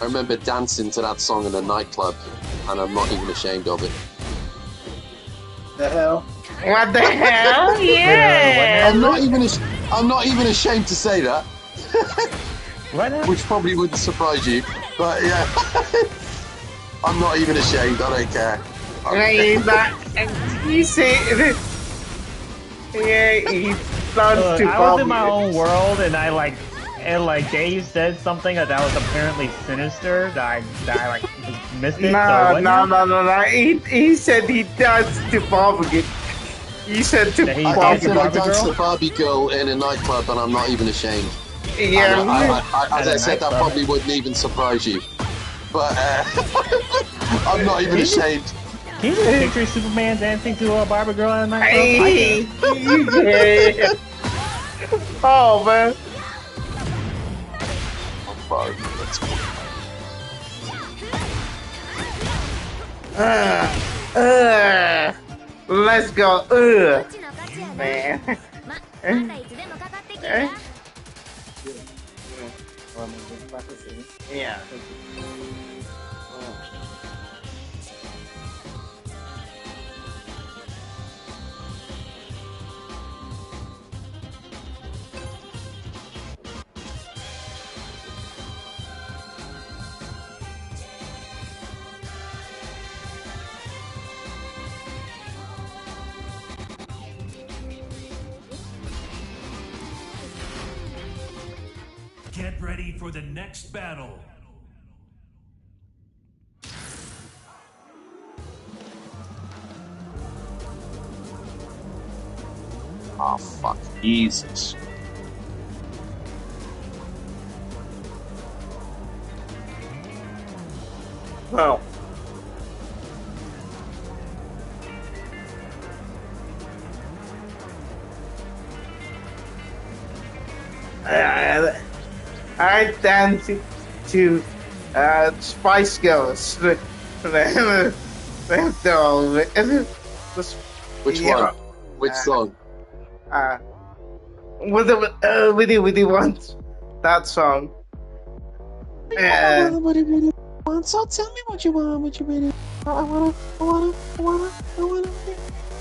Speaker 6: I remember dancing to that song in a nightclub, and I'm not even ashamed of it.
Speaker 1: The hell? What the hell? Yeah.
Speaker 6: I'm not even ashamed to say that. Which probably wouldn't surprise you, but yeah. I'm not even ashamed, I don't care.
Speaker 1: You see, yeah, he starts to
Speaker 8: I was in my own world, and Dave said something that was apparently sinister that I like missed it.
Speaker 1: No. He said he danced to Barbie. He said to
Speaker 6: I
Speaker 1: Barbie.
Speaker 6: said I danced to Barbie girl in a nightclub, and I'm not even ashamed.
Speaker 1: Yeah.
Speaker 6: As I said, that probably wouldn't even surprise you. But I'm not even ashamed.
Speaker 8: Can you just picture Superman dancing to a Barbie girl in a nightclub?
Speaker 1: Yeah. Oh man.
Speaker 6: Barbie, let's go.
Speaker 1: Let's go. Man. Yeah.
Speaker 3: Get ready for the next battle.
Speaker 6: Oh, fuck.
Speaker 4: Jesus.
Speaker 1: Well. I dance to Spice Girls.
Speaker 6: Which one? Which song?
Speaker 1: With the ones. That song.
Speaker 6: So tell me what you want, what you really. I wanna.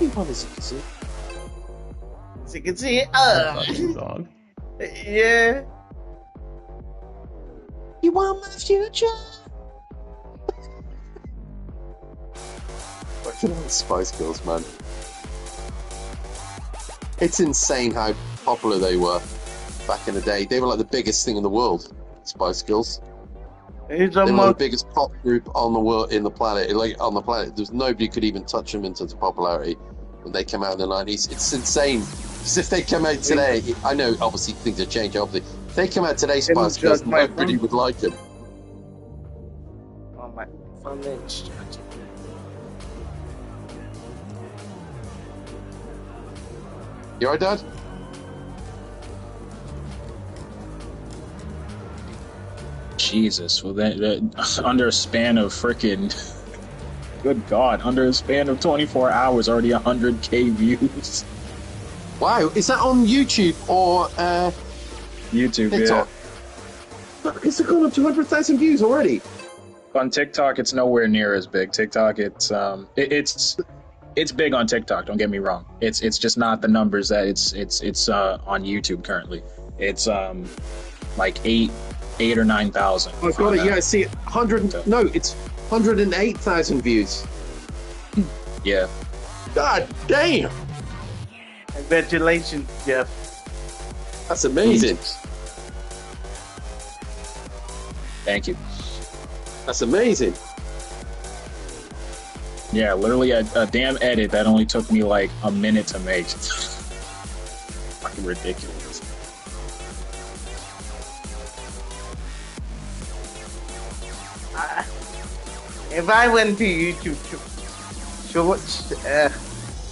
Speaker 6: You wanna see.
Speaker 1: As you can see,
Speaker 8: Song.
Speaker 1: yeah.
Speaker 6: You want my future? Fucking hell, Spice Girls, man. It's insane how popular they were back in the day. They were like the biggest thing in the world, Spice Girls. They were the biggest pop group on the world, in the planet, like on the planet. There's nobody could even touch them in terms of popularity when they came out in the 90s. It's insane. Because if they come out today, I know obviously things have changed. Obviously, if they come out today, Spice Girls, nobody would like them.
Speaker 1: Oh my phone is charging.
Speaker 6: You alright, Dad?
Speaker 4: Jesus. Well, that under a span of frickin'. Good God. Under a span of 24 hours, already 100K views.
Speaker 6: Wow. Is that on YouTube or
Speaker 4: YouTube,
Speaker 6: TikTok? Yeah. It's gone up to 100,000 views already.
Speaker 4: On TikTok, it's nowhere near as big. TikTok, it's big on TikTok. Don't get me wrong. It's just not the numbers that it's on YouTube currently. It's like 8 or 9,000.
Speaker 6: I've got it. Yeah, I see it. 100. No, it's 108,000 views.
Speaker 4: Yeah.
Speaker 6: God damn.
Speaker 1: Congratulations, Jeff.
Speaker 6: That's amazing.
Speaker 4: Thank you.
Speaker 6: That's amazing.
Speaker 4: Yeah, literally a damn edit that only took me like a minute to make. Fucking ridiculous.
Speaker 1: If I went to YouTube Shorts,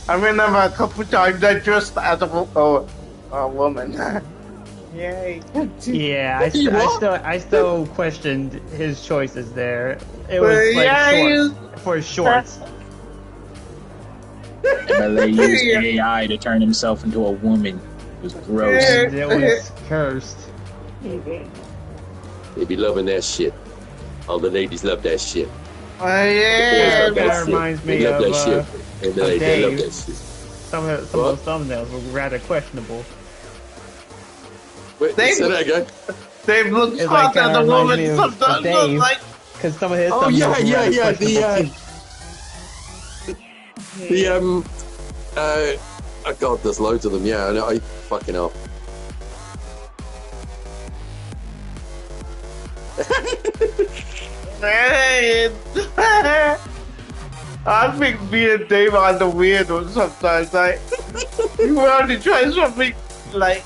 Speaker 1: I remember a couple times I dressed as a woman. Yay.
Speaker 8: Yeah, I still questioned his choices there. It was like shorts, for shorts.
Speaker 4: MLA used AI to turn himself into a woman. It was gross.
Speaker 8: It was cursed.
Speaker 6: They be loving that shit. All the ladies love that shit.
Speaker 1: Oh yeah,
Speaker 8: that reminds me of
Speaker 6: that shit. And they love that shit.
Speaker 8: Some of those thumbnails were rather questionable.
Speaker 6: Wait, say that again.
Speaker 1: Dave looks hot as a woman sometimes.
Speaker 8: Because some of his
Speaker 6: oh yeah. Oh god, there's loads of them. Yeah, I know. I fucking hell.
Speaker 1: I think me and Dave are the weird ones sometimes. Like, we want to try something like.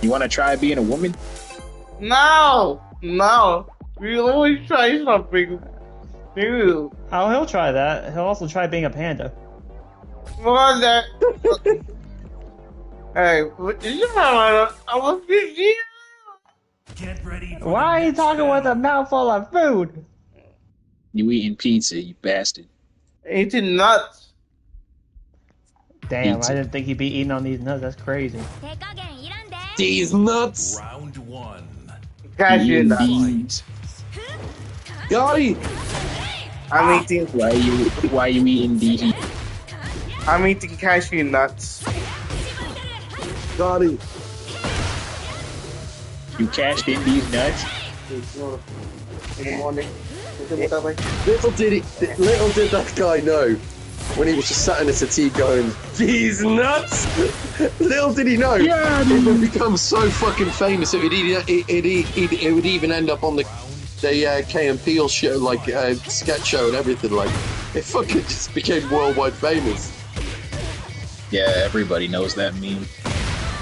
Speaker 4: You want to try being a woman?
Speaker 1: No. We always try something new.
Speaker 8: Oh, he'll try that. He'll also try being a panda.
Speaker 1: What that? Hey, I'm a big.
Speaker 3: Get ready.
Speaker 8: Why are you talking with a mouthful of food?
Speaker 4: You eating pizza, you bastard.
Speaker 1: Eating nuts.
Speaker 8: Damn,
Speaker 4: Pizza.
Speaker 8: I didn't think he'd be eating on these nuts. That's crazy.
Speaker 6: These nuts.
Speaker 3: Round one.
Speaker 1: Cashew nuts.
Speaker 6: Got it.
Speaker 1: I'm eating.
Speaker 4: Why are you eating the?
Speaker 1: I'm eating cashew nuts.
Speaker 6: Got it.
Speaker 4: You cashed in these nuts?
Speaker 1: In the morning.
Speaker 6: Little did that guy know when he was just sat in a settee going, "These nuts!" Little did he know, it would become so fucking famous. It would even end up on the Key and Peele show, like sketch show and everything. Like, it fucking just became worldwide famous.
Speaker 4: Yeah, everybody knows that meme.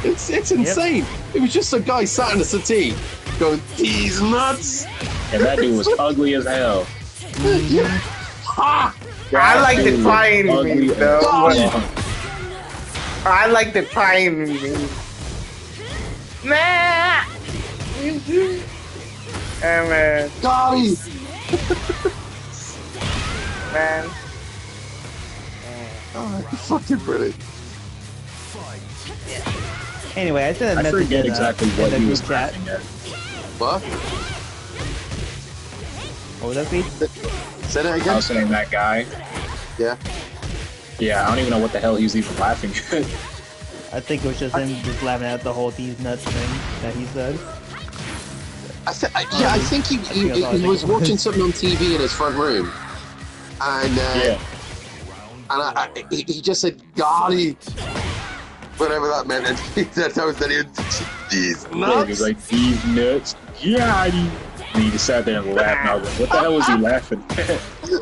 Speaker 6: It's insane. It was just a guy sat in a settee going, "These nuts!"
Speaker 4: And that dude was ugly as hell.
Speaker 6: Yeah. Ha!
Speaker 1: I like the crying
Speaker 4: ugly
Speaker 1: meme,
Speaker 4: as
Speaker 1: though.
Speaker 4: fuck.
Speaker 1: I like the crying meme. Nah! Man.
Speaker 6: Golly!
Speaker 1: Man.
Speaker 6: Oh, fucking brilliant.
Speaker 8: Anyway, I sent a
Speaker 4: I
Speaker 8: message
Speaker 4: forget
Speaker 8: in,
Speaker 4: exactly
Speaker 8: in
Speaker 4: what
Speaker 8: the
Speaker 4: he
Speaker 8: group
Speaker 4: was
Speaker 8: chat.
Speaker 4: laughing at.
Speaker 6: What?
Speaker 8: What was that, Pete?
Speaker 6: Say that
Speaker 4: I
Speaker 6: again?
Speaker 4: was saying that guy.
Speaker 6: Yeah.
Speaker 4: Yeah, I don't even know what the hell he was even laughing at.
Speaker 8: I think it was just him just laughing at the whole "these nuts" thing that he said.
Speaker 6: I think he was watching something on TV in his front room, and he just said "golly," whatever that meant, and he said "these
Speaker 4: He
Speaker 6: nuts."
Speaker 4: was like, "These nuts, yeah." And he just sat there and laughed. And I was like, "What the hell was he laughing at?"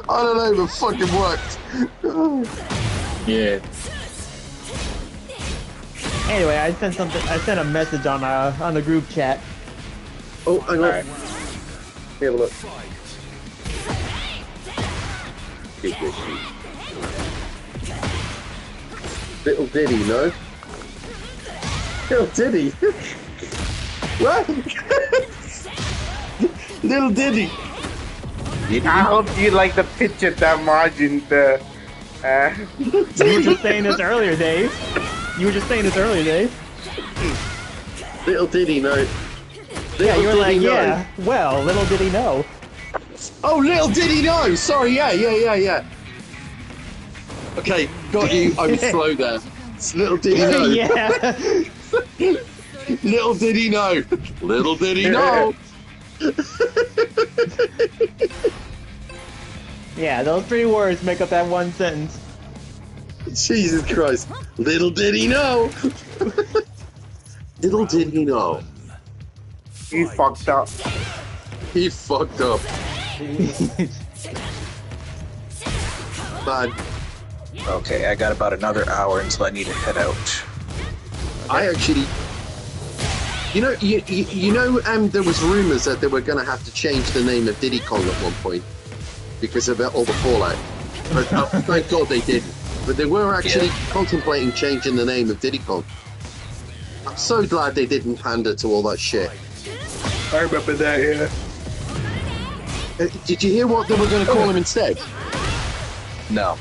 Speaker 6: I don't know, but fucking worked.
Speaker 4: Yeah.
Speaker 8: Anyway, I sent a message on the group chat.
Speaker 6: Oh, hang on.
Speaker 4: Alright.
Speaker 6: Let me have a look. Little Diddy, no? Little Diddy? What? Little Diddy.
Speaker 1: I hope you like the picture that margin.
Speaker 8: You were just saying this earlier, Dave.
Speaker 6: Little Diddy, no?
Speaker 8: Yeah, you were like,
Speaker 6: Diddy know.
Speaker 8: yeah. Well, little did he know.
Speaker 6: Oh, little did he know! Sorry, yeah. Okay, got you. I was slow there. Little did he know.
Speaker 8: Yeah.
Speaker 6: Little did he know. Little did he know.
Speaker 8: Yeah, those 3 words make up that one sentence.
Speaker 6: Jesus Christ. Little did he know. Little did he know.
Speaker 1: He fucked up.
Speaker 6: He fucked up. Man,
Speaker 4: Okay, I got about another hour until I need to head out.
Speaker 6: I actually, you know, there was rumors that they were going to have to change the name of Diddy Kong at one point because of all the fallout. But thank God they didn't. But they were actually contemplating changing the name of Diddy Kong. I'm so glad they didn't pander to all that shit.
Speaker 4: I remember that, yeah.
Speaker 6: Did you hear what they were going to call him instead?
Speaker 4: No.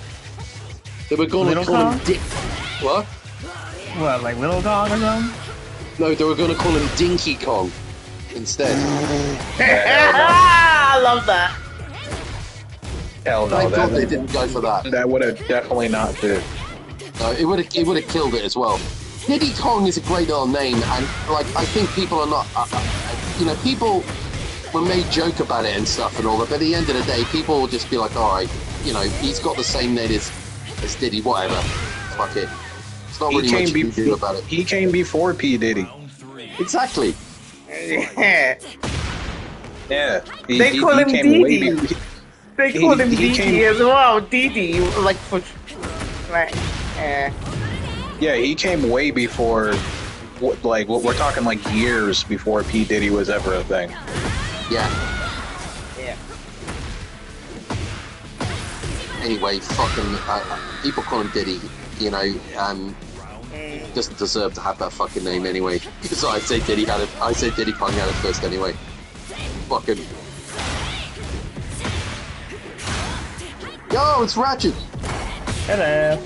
Speaker 6: They were going to
Speaker 8: Little
Speaker 6: call
Speaker 8: Kong?
Speaker 6: him What?
Speaker 8: What, like Little Kong or something?
Speaker 6: No, they were going to call him Dinky Kong instead.
Speaker 1: I love that.
Speaker 4: Hell no.
Speaker 6: Thank God they didn't go for that.
Speaker 4: That would have definitely not fit.
Speaker 6: No, it would have killed it as well. Diddy Kong is a great little name, and like I think people are not, people will make joke about it and stuff and all that. But at the end of the day, people will just be like, all right, he's got the same name as Diddy, whatever. Fuck it. It's not really much you can do about it.
Speaker 4: He came before P Diddy.
Speaker 6: Exactly.
Speaker 1: Yeah.
Speaker 4: Yeah.
Speaker 1: They call him Didi. They call him
Speaker 4: he
Speaker 1: Didi
Speaker 4: came-
Speaker 1: as well. Didi, like for like.
Speaker 4: Yeah, he came way before. We're talking like years before P Diddy was ever a thing.
Speaker 6: Yeah.
Speaker 1: Yeah.
Speaker 6: Anyway, fucking people call him Diddy. Doesn't deserve to have that fucking name anyway. Because I say Diddy Kong had it first anyway. Fucking. Yo, it's Ratchet.
Speaker 8: Hello.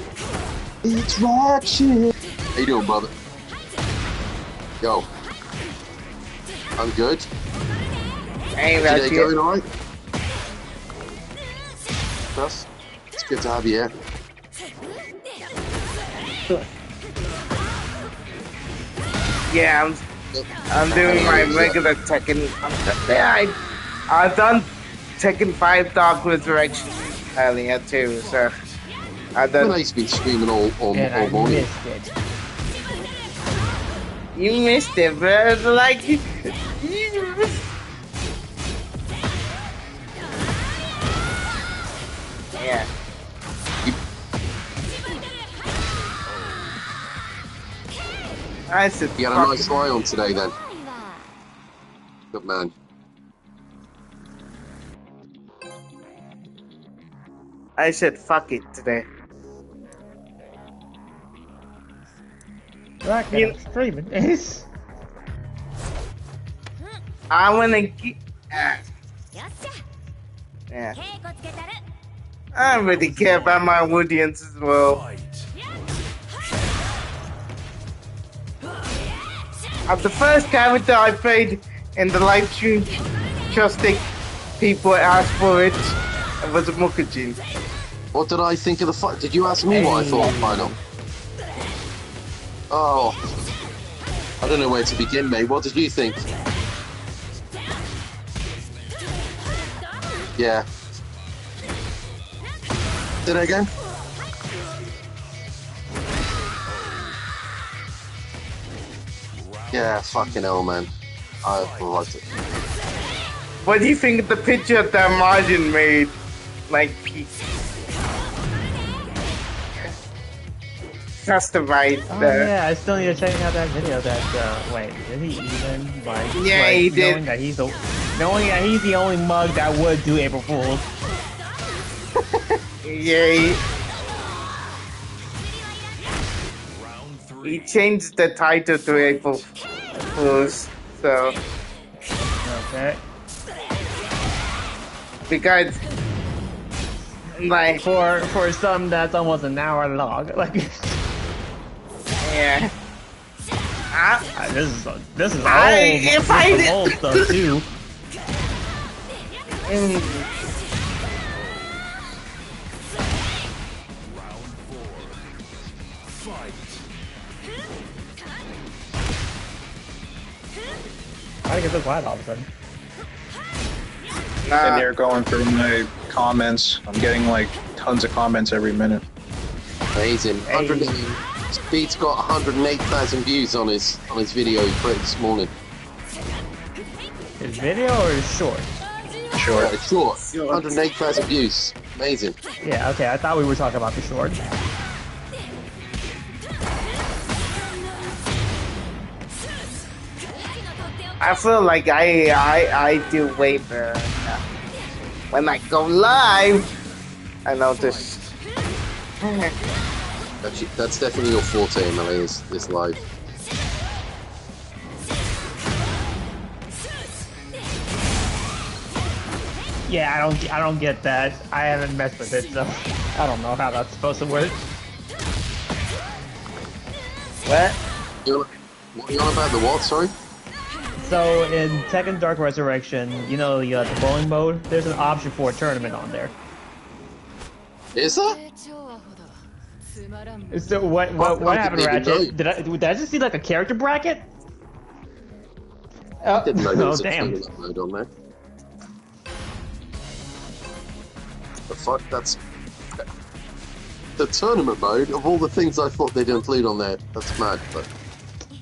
Speaker 6: It's Ratchet. How you doing, brother? Yo. I'm good.
Speaker 1: Hey,
Speaker 6: Today
Speaker 1: Ratchet.
Speaker 6: going alright? Russ, it's good to have you here.
Speaker 1: Yeah, I'm doing my regular Tekken. I've done Tekken 5 Dark Resurrection earlier too, so I don't.
Speaker 6: He's been streaming all
Speaker 8: And I
Speaker 6: morning.
Speaker 8: missed it.
Speaker 1: You missed it, bro. Like, yeah. I said,
Speaker 6: You had a nice lie on today, then. Good man.
Speaker 1: I said, fuck it today.
Speaker 8: Right, I'm streaming.
Speaker 1: I wanna get. Yeah. I don't really care about my audience as well.
Speaker 3: Fight.
Speaker 1: The first character I played in the live stream, just people asked for it, was Mukujin.
Speaker 6: What did I think of the fight? Did you ask me what I thought of final? Oh, I don't know where to begin, mate. What did you think? Yeah. Say that again? Yeah, fucking hell, man. I liked it.
Speaker 1: What do you think of the picture that Margin made? Like, customized.
Speaker 8: Yeah, I still need to check out that video. Wait, did he even
Speaker 1: Yeah, he did.
Speaker 8: Knowing that he's the only mug that would do April Fools.
Speaker 1: Yeah. He changed the title to April Fools, so.
Speaker 8: Okay.
Speaker 1: Because, like,
Speaker 8: for some that's almost an hour long. Like,
Speaker 1: yeah.
Speaker 8: This is old stuff too. I get so quiet all of a sudden.
Speaker 4: And they're going through my comments. I'm getting like tons of comments every minute.
Speaker 6: Amazing. Speed's got 108,000 views on his video he put this morning.
Speaker 8: His video or his short?
Speaker 6: Short. Short. 108,000 views. Amazing.
Speaker 8: Yeah, okay, I thought we were talking about the short.
Speaker 1: I feel like I do way better when I go live. I notice.
Speaker 6: That's definitely your forte, Emily, is this live.
Speaker 8: Yeah, I don't get that. I haven't messed with it, so I don't know how that's supposed to work.
Speaker 1: What?
Speaker 6: What are you on about? The what? Sorry.
Speaker 8: So in Tekken Dark Resurrection, you know the bowling mode. There's an option for a tournament on there.
Speaker 6: Is there?
Speaker 8: So what happened, Ratchet? Did I just see like a character bracket?
Speaker 6: I didn't know there was a
Speaker 8: damn.
Speaker 6: tournament mode on there. The fuck? That's the tournament mode of all the things I thought they'd include on there. That's mad, but.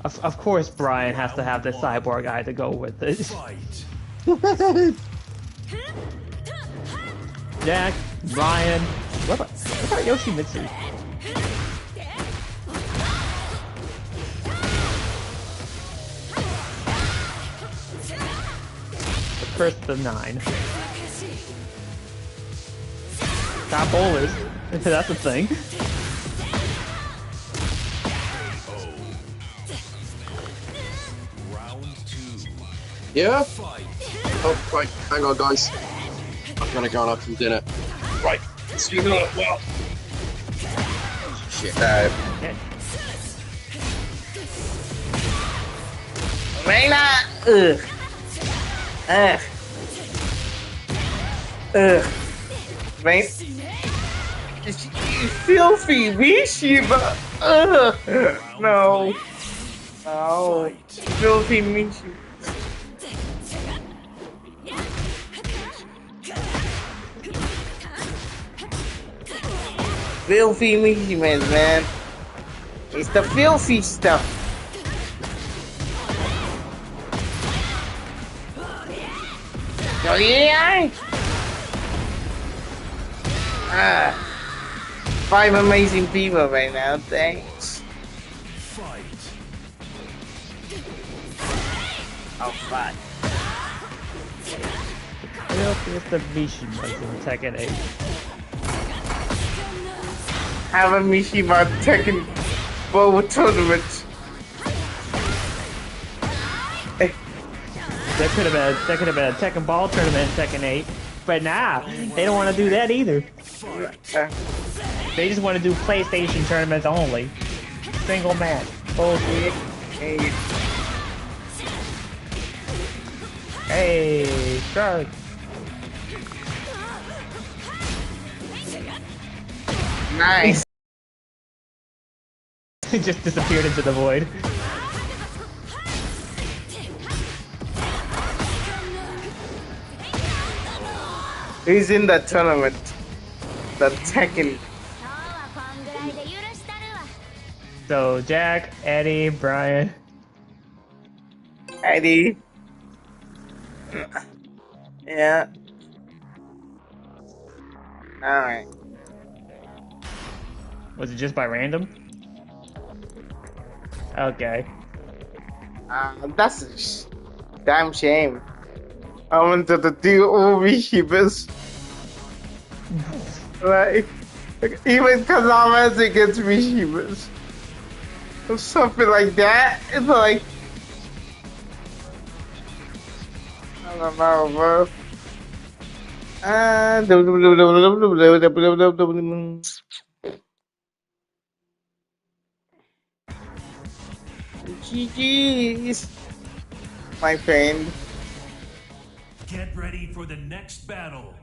Speaker 8: Of course, Brian has to have the cyborg guy to go with it. Jack, Brian, what about Yoshimitsu? The Curse of the Nine. Top bowlers. That's a thing.
Speaker 6: Yeah? Oh, right. Hang on, guys. I'm gonna go and have some dinner. Right. Speaking of, well. Shit.
Speaker 1: Reina! Right? Filthy Mishiba! No. No. Filthy Mishiba. filthy Mishimas, man. It's the filthy stuff. Oh yeah! 5 amazing people right now, thanks. Oh fuck.
Speaker 8: Filthiest of Mishimas in Tekken 8.
Speaker 1: Have a Mishima Tekken Bowl tournament.
Speaker 8: That could have been a Tekken Ball tournament in Tekken 8, but nah, they don't want to do that either. They just want to do PlayStation tournaments only, single match. Bullshit. Hey, shark.
Speaker 1: Nice.
Speaker 8: It just disappeared into the void.
Speaker 1: Who's in that tournament? The Tekken.
Speaker 8: So Jack, Eddie, Brian.
Speaker 1: Eddie. Yeah. Alright.
Speaker 8: Was it just by random? Okay.
Speaker 1: That's a damn shame. I wanted to do all Mishibas. Like, even Kazama's against Mishibas. Or something like that. It's like, I don't know, bro. GG's, my friend.
Speaker 3: Get ready for the next battle.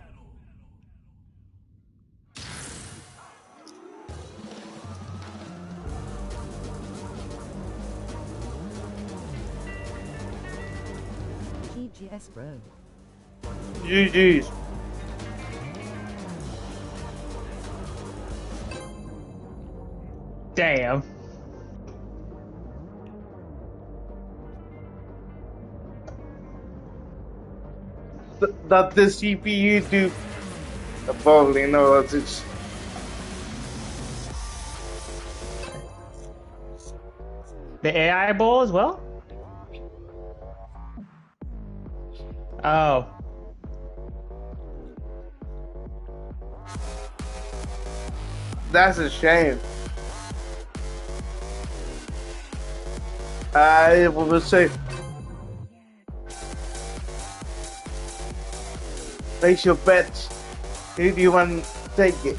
Speaker 2: GGS, bro.
Speaker 1: GG's.
Speaker 8: Damn.
Speaker 1: That the CPU do the bowling or it's
Speaker 8: The AI bowl as well? Oh.
Speaker 1: that's a shame. I will say, place your bets. Who do you want to take it?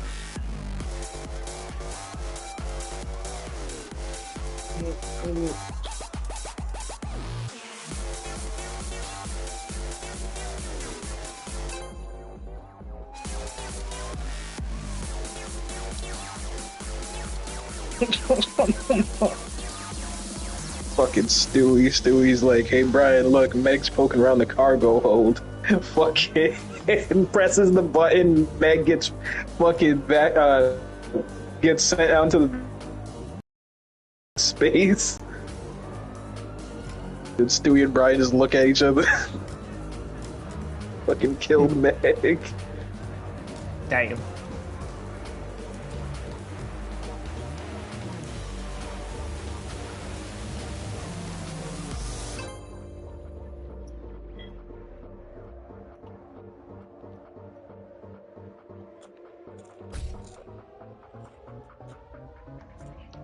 Speaker 4: Fucking Stewie. Stewie's like, hey Brian, look, Meg's poking around the cargo hold. Fucking and presses the button. Meg gets fucking back. Gets sent out to the space. And Stewie and Brian just look at each other. Fucking killed Meg.
Speaker 8: Damn.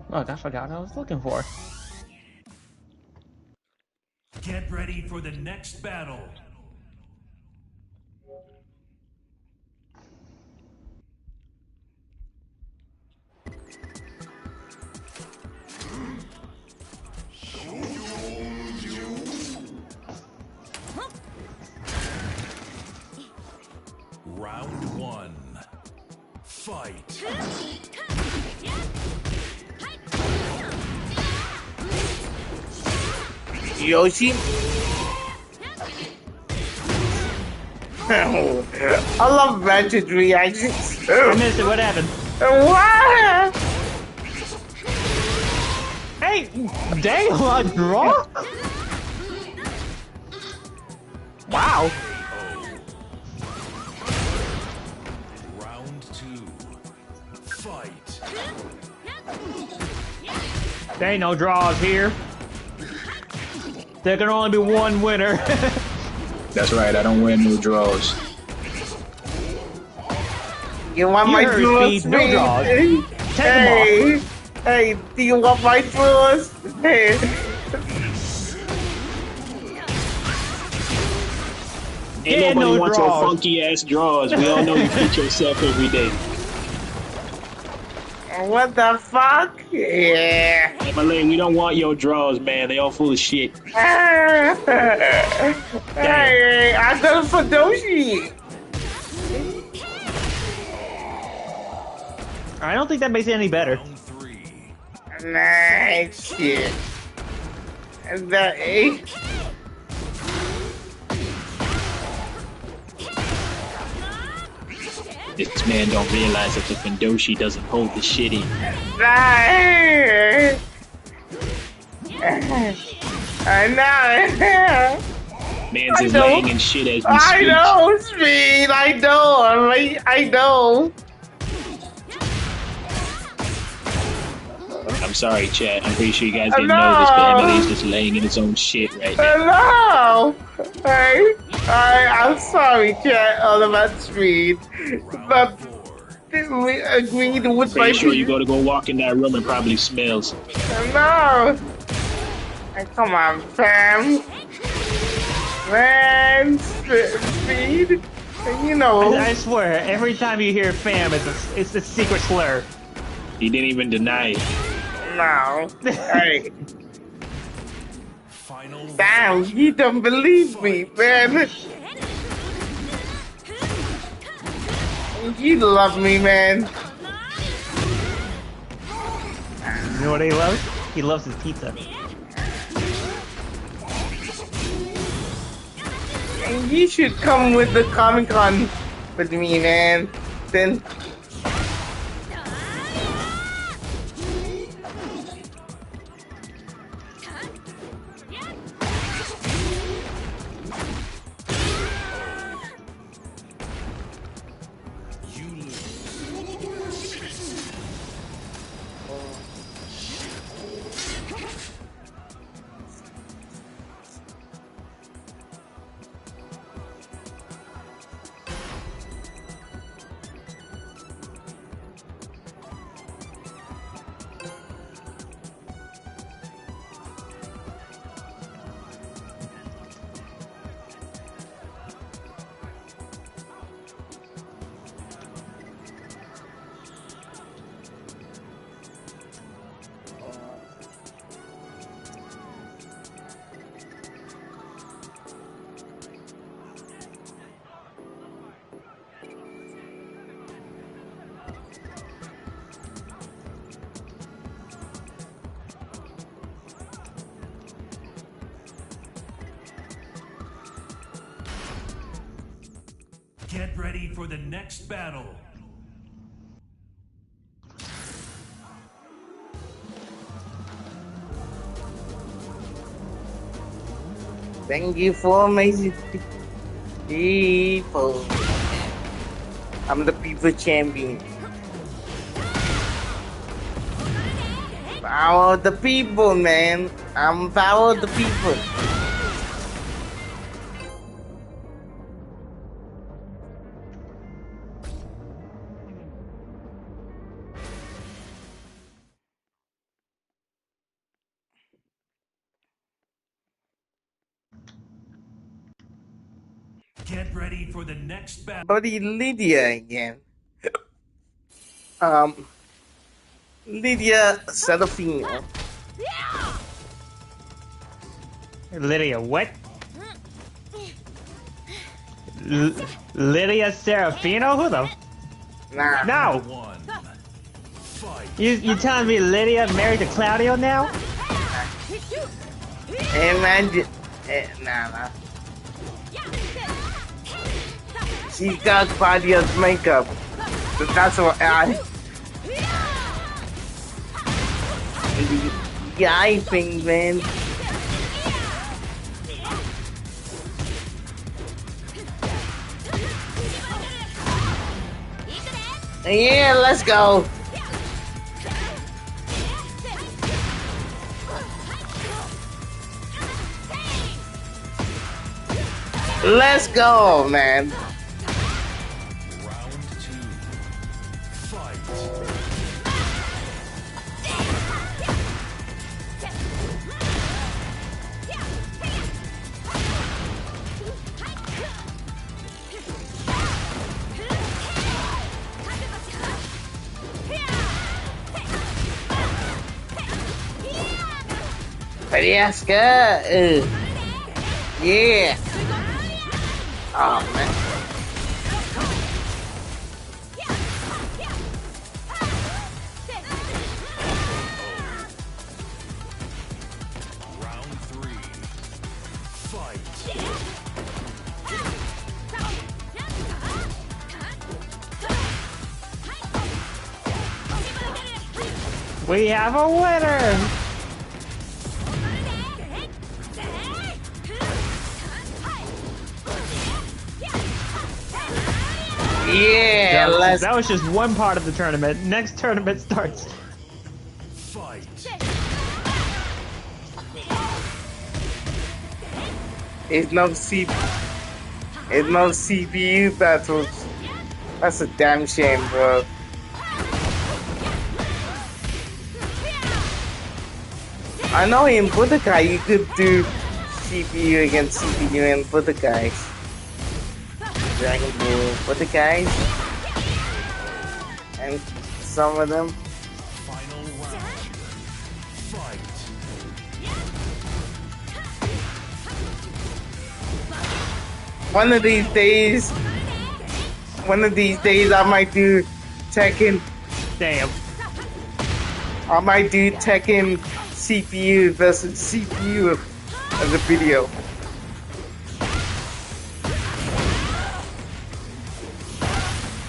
Speaker 8: Look, I forgot what I was looking for.
Speaker 3: Get ready for the next battle. Round one. Fight.
Speaker 1: Yoshi? I love Ratchet's reactions.
Speaker 8: I missed it. What happened?
Speaker 1: What?
Speaker 8: Hey, dang, a draw? Wow.
Speaker 3: Round 2. Fight.
Speaker 8: There ain't no draws here. There can only be one winner.
Speaker 4: That's right, I don't win no draws.
Speaker 1: You want
Speaker 8: You
Speaker 1: my
Speaker 8: heard
Speaker 1: drawers,
Speaker 8: Speed, no draws. Take
Speaker 1: Hey, hey, do you want my drawers? Hey.
Speaker 4: Ain't
Speaker 8: Yeah,
Speaker 4: nobody
Speaker 8: no
Speaker 4: wants
Speaker 8: draws.
Speaker 4: your funky ass draws. We all know you fit yourself every day.
Speaker 1: What the fuck? Yeah.
Speaker 4: Hey, Malay, we don't want your draws, man. They all full of shit.
Speaker 1: Hey, I got a Fadoshi.
Speaker 8: I don't think that makes it any better.
Speaker 3: Round 3.
Speaker 1: Nice shit. And that, eh?
Speaker 4: This man don't realize that the Fundoshi doesn't hold the shit in.
Speaker 1: Nice. I know.
Speaker 4: Man's is
Speaker 1: know.
Speaker 4: laying in shit as we
Speaker 1: I
Speaker 4: speak.
Speaker 1: know, Speed. I know. I know.
Speaker 4: I'm sorry, chat. I'm pretty sure you guys didn't know this, but Emily's just laying in his own shit right now.
Speaker 1: Hello. Hey, I'm sorry, chat, all about Speed, but we agreed with my.
Speaker 4: Pretty sure you gotta go walk in that room and probably smells.
Speaker 1: No. Come on, fam. Man, Speed. You know.
Speaker 8: I swear, every time you hear fam, it's a secret slur.
Speaker 4: He didn't even deny it.
Speaker 1: No. Hey.
Speaker 3: Final.
Speaker 1: Damn, you don't believe me, man. You love me, man.
Speaker 8: You know what he loves? He loves his pizza.
Speaker 1: And you should come with the Comic-Con with me, man. Then.
Speaker 3: Get ready for the next battle.
Speaker 1: Thank you for amazing people. I'm the people champion. Power of the people, man. I'm power of the people.
Speaker 3: Get ready for the next battle.
Speaker 1: Buddy Lydia again. Lydia Serafino.
Speaker 8: Lydia, what? Lydia Serafino? Who the?
Speaker 1: Nah.
Speaker 8: No!
Speaker 3: One. Fight.
Speaker 8: You telling me Lydia married to Claudio now?
Speaker 1: Imagine. Nah. She got Claudio's makeup. But that's what CGI thing, man. Yeah, let's go. Let's go, man.
Speaker 3: Round 2. Fight.
Speaker 1: Yes, good. Yeah. Oh, man.
Speaker 3: Round 3. Fight.
Speaker 8: We have a winner!
Speaker 1: Yeah,
Speaker 8: That was just one part of the tournament. Next tournament starts.
Speaker 3: Fight.
Speaker 1: It's no CPU battles. That's a damn shame, bro. I know in Budokai you could do CPU against CPU in Budokai. Dragon Ball Budokai. And some of them.
Speaker 3: Final round. Fight.
Speaker 1: One of these days I might do Tekken.
Speaker 8: Damn.
Speaker 1: I might do Tekken CPU versus CPU as a video.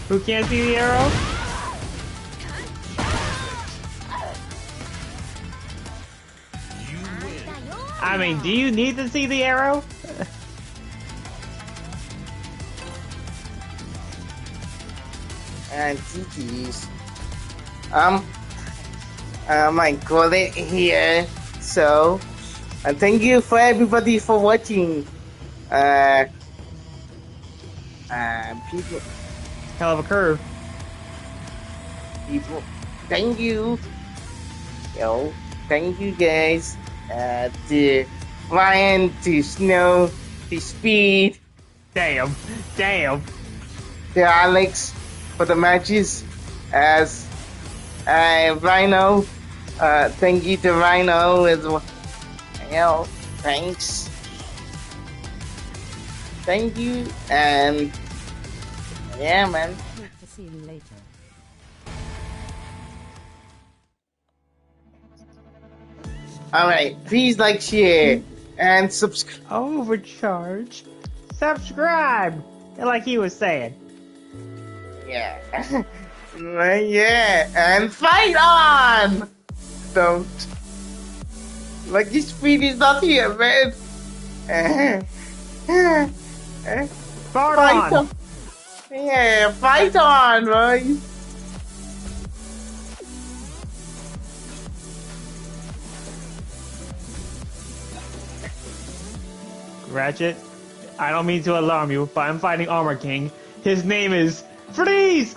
Speaker 8: Who can't see the arrow?
Speaker 3: You win.
Speaker 8: I mean, do you need to see the arrow?
Speaker 1: And GG's. I might call it here. So, thank you for everybody for watching. People,
Speaker 8: Hell of a curve.
Speaker 1: thank you. Yo, thank you guys. To Ryan, to Snow, to Speed,
Speaker 8: Damn. Damn.
Speaker 1: to Alex for the matches. As Rhino, thank you to Rhino as well. Yo, thanks. Thank you, and yeah, man.
Speaker 2: Hope to see you later.
Speaker 1: Alright, please like, share, and subscribe.
Speaker 8: Overcharge. Subscribe. Like he was saying.
Speaker 1: Yeah. Yeah, and fight on! Don't. Lucky Speed is not here, man.
Speaker 8: Fight on.
Speaker 1: Yeah, fight on, right?
Speaker 8: Ratchet, I don't mean to alarm you, but I'm fighting Armor King. His name is Freeze!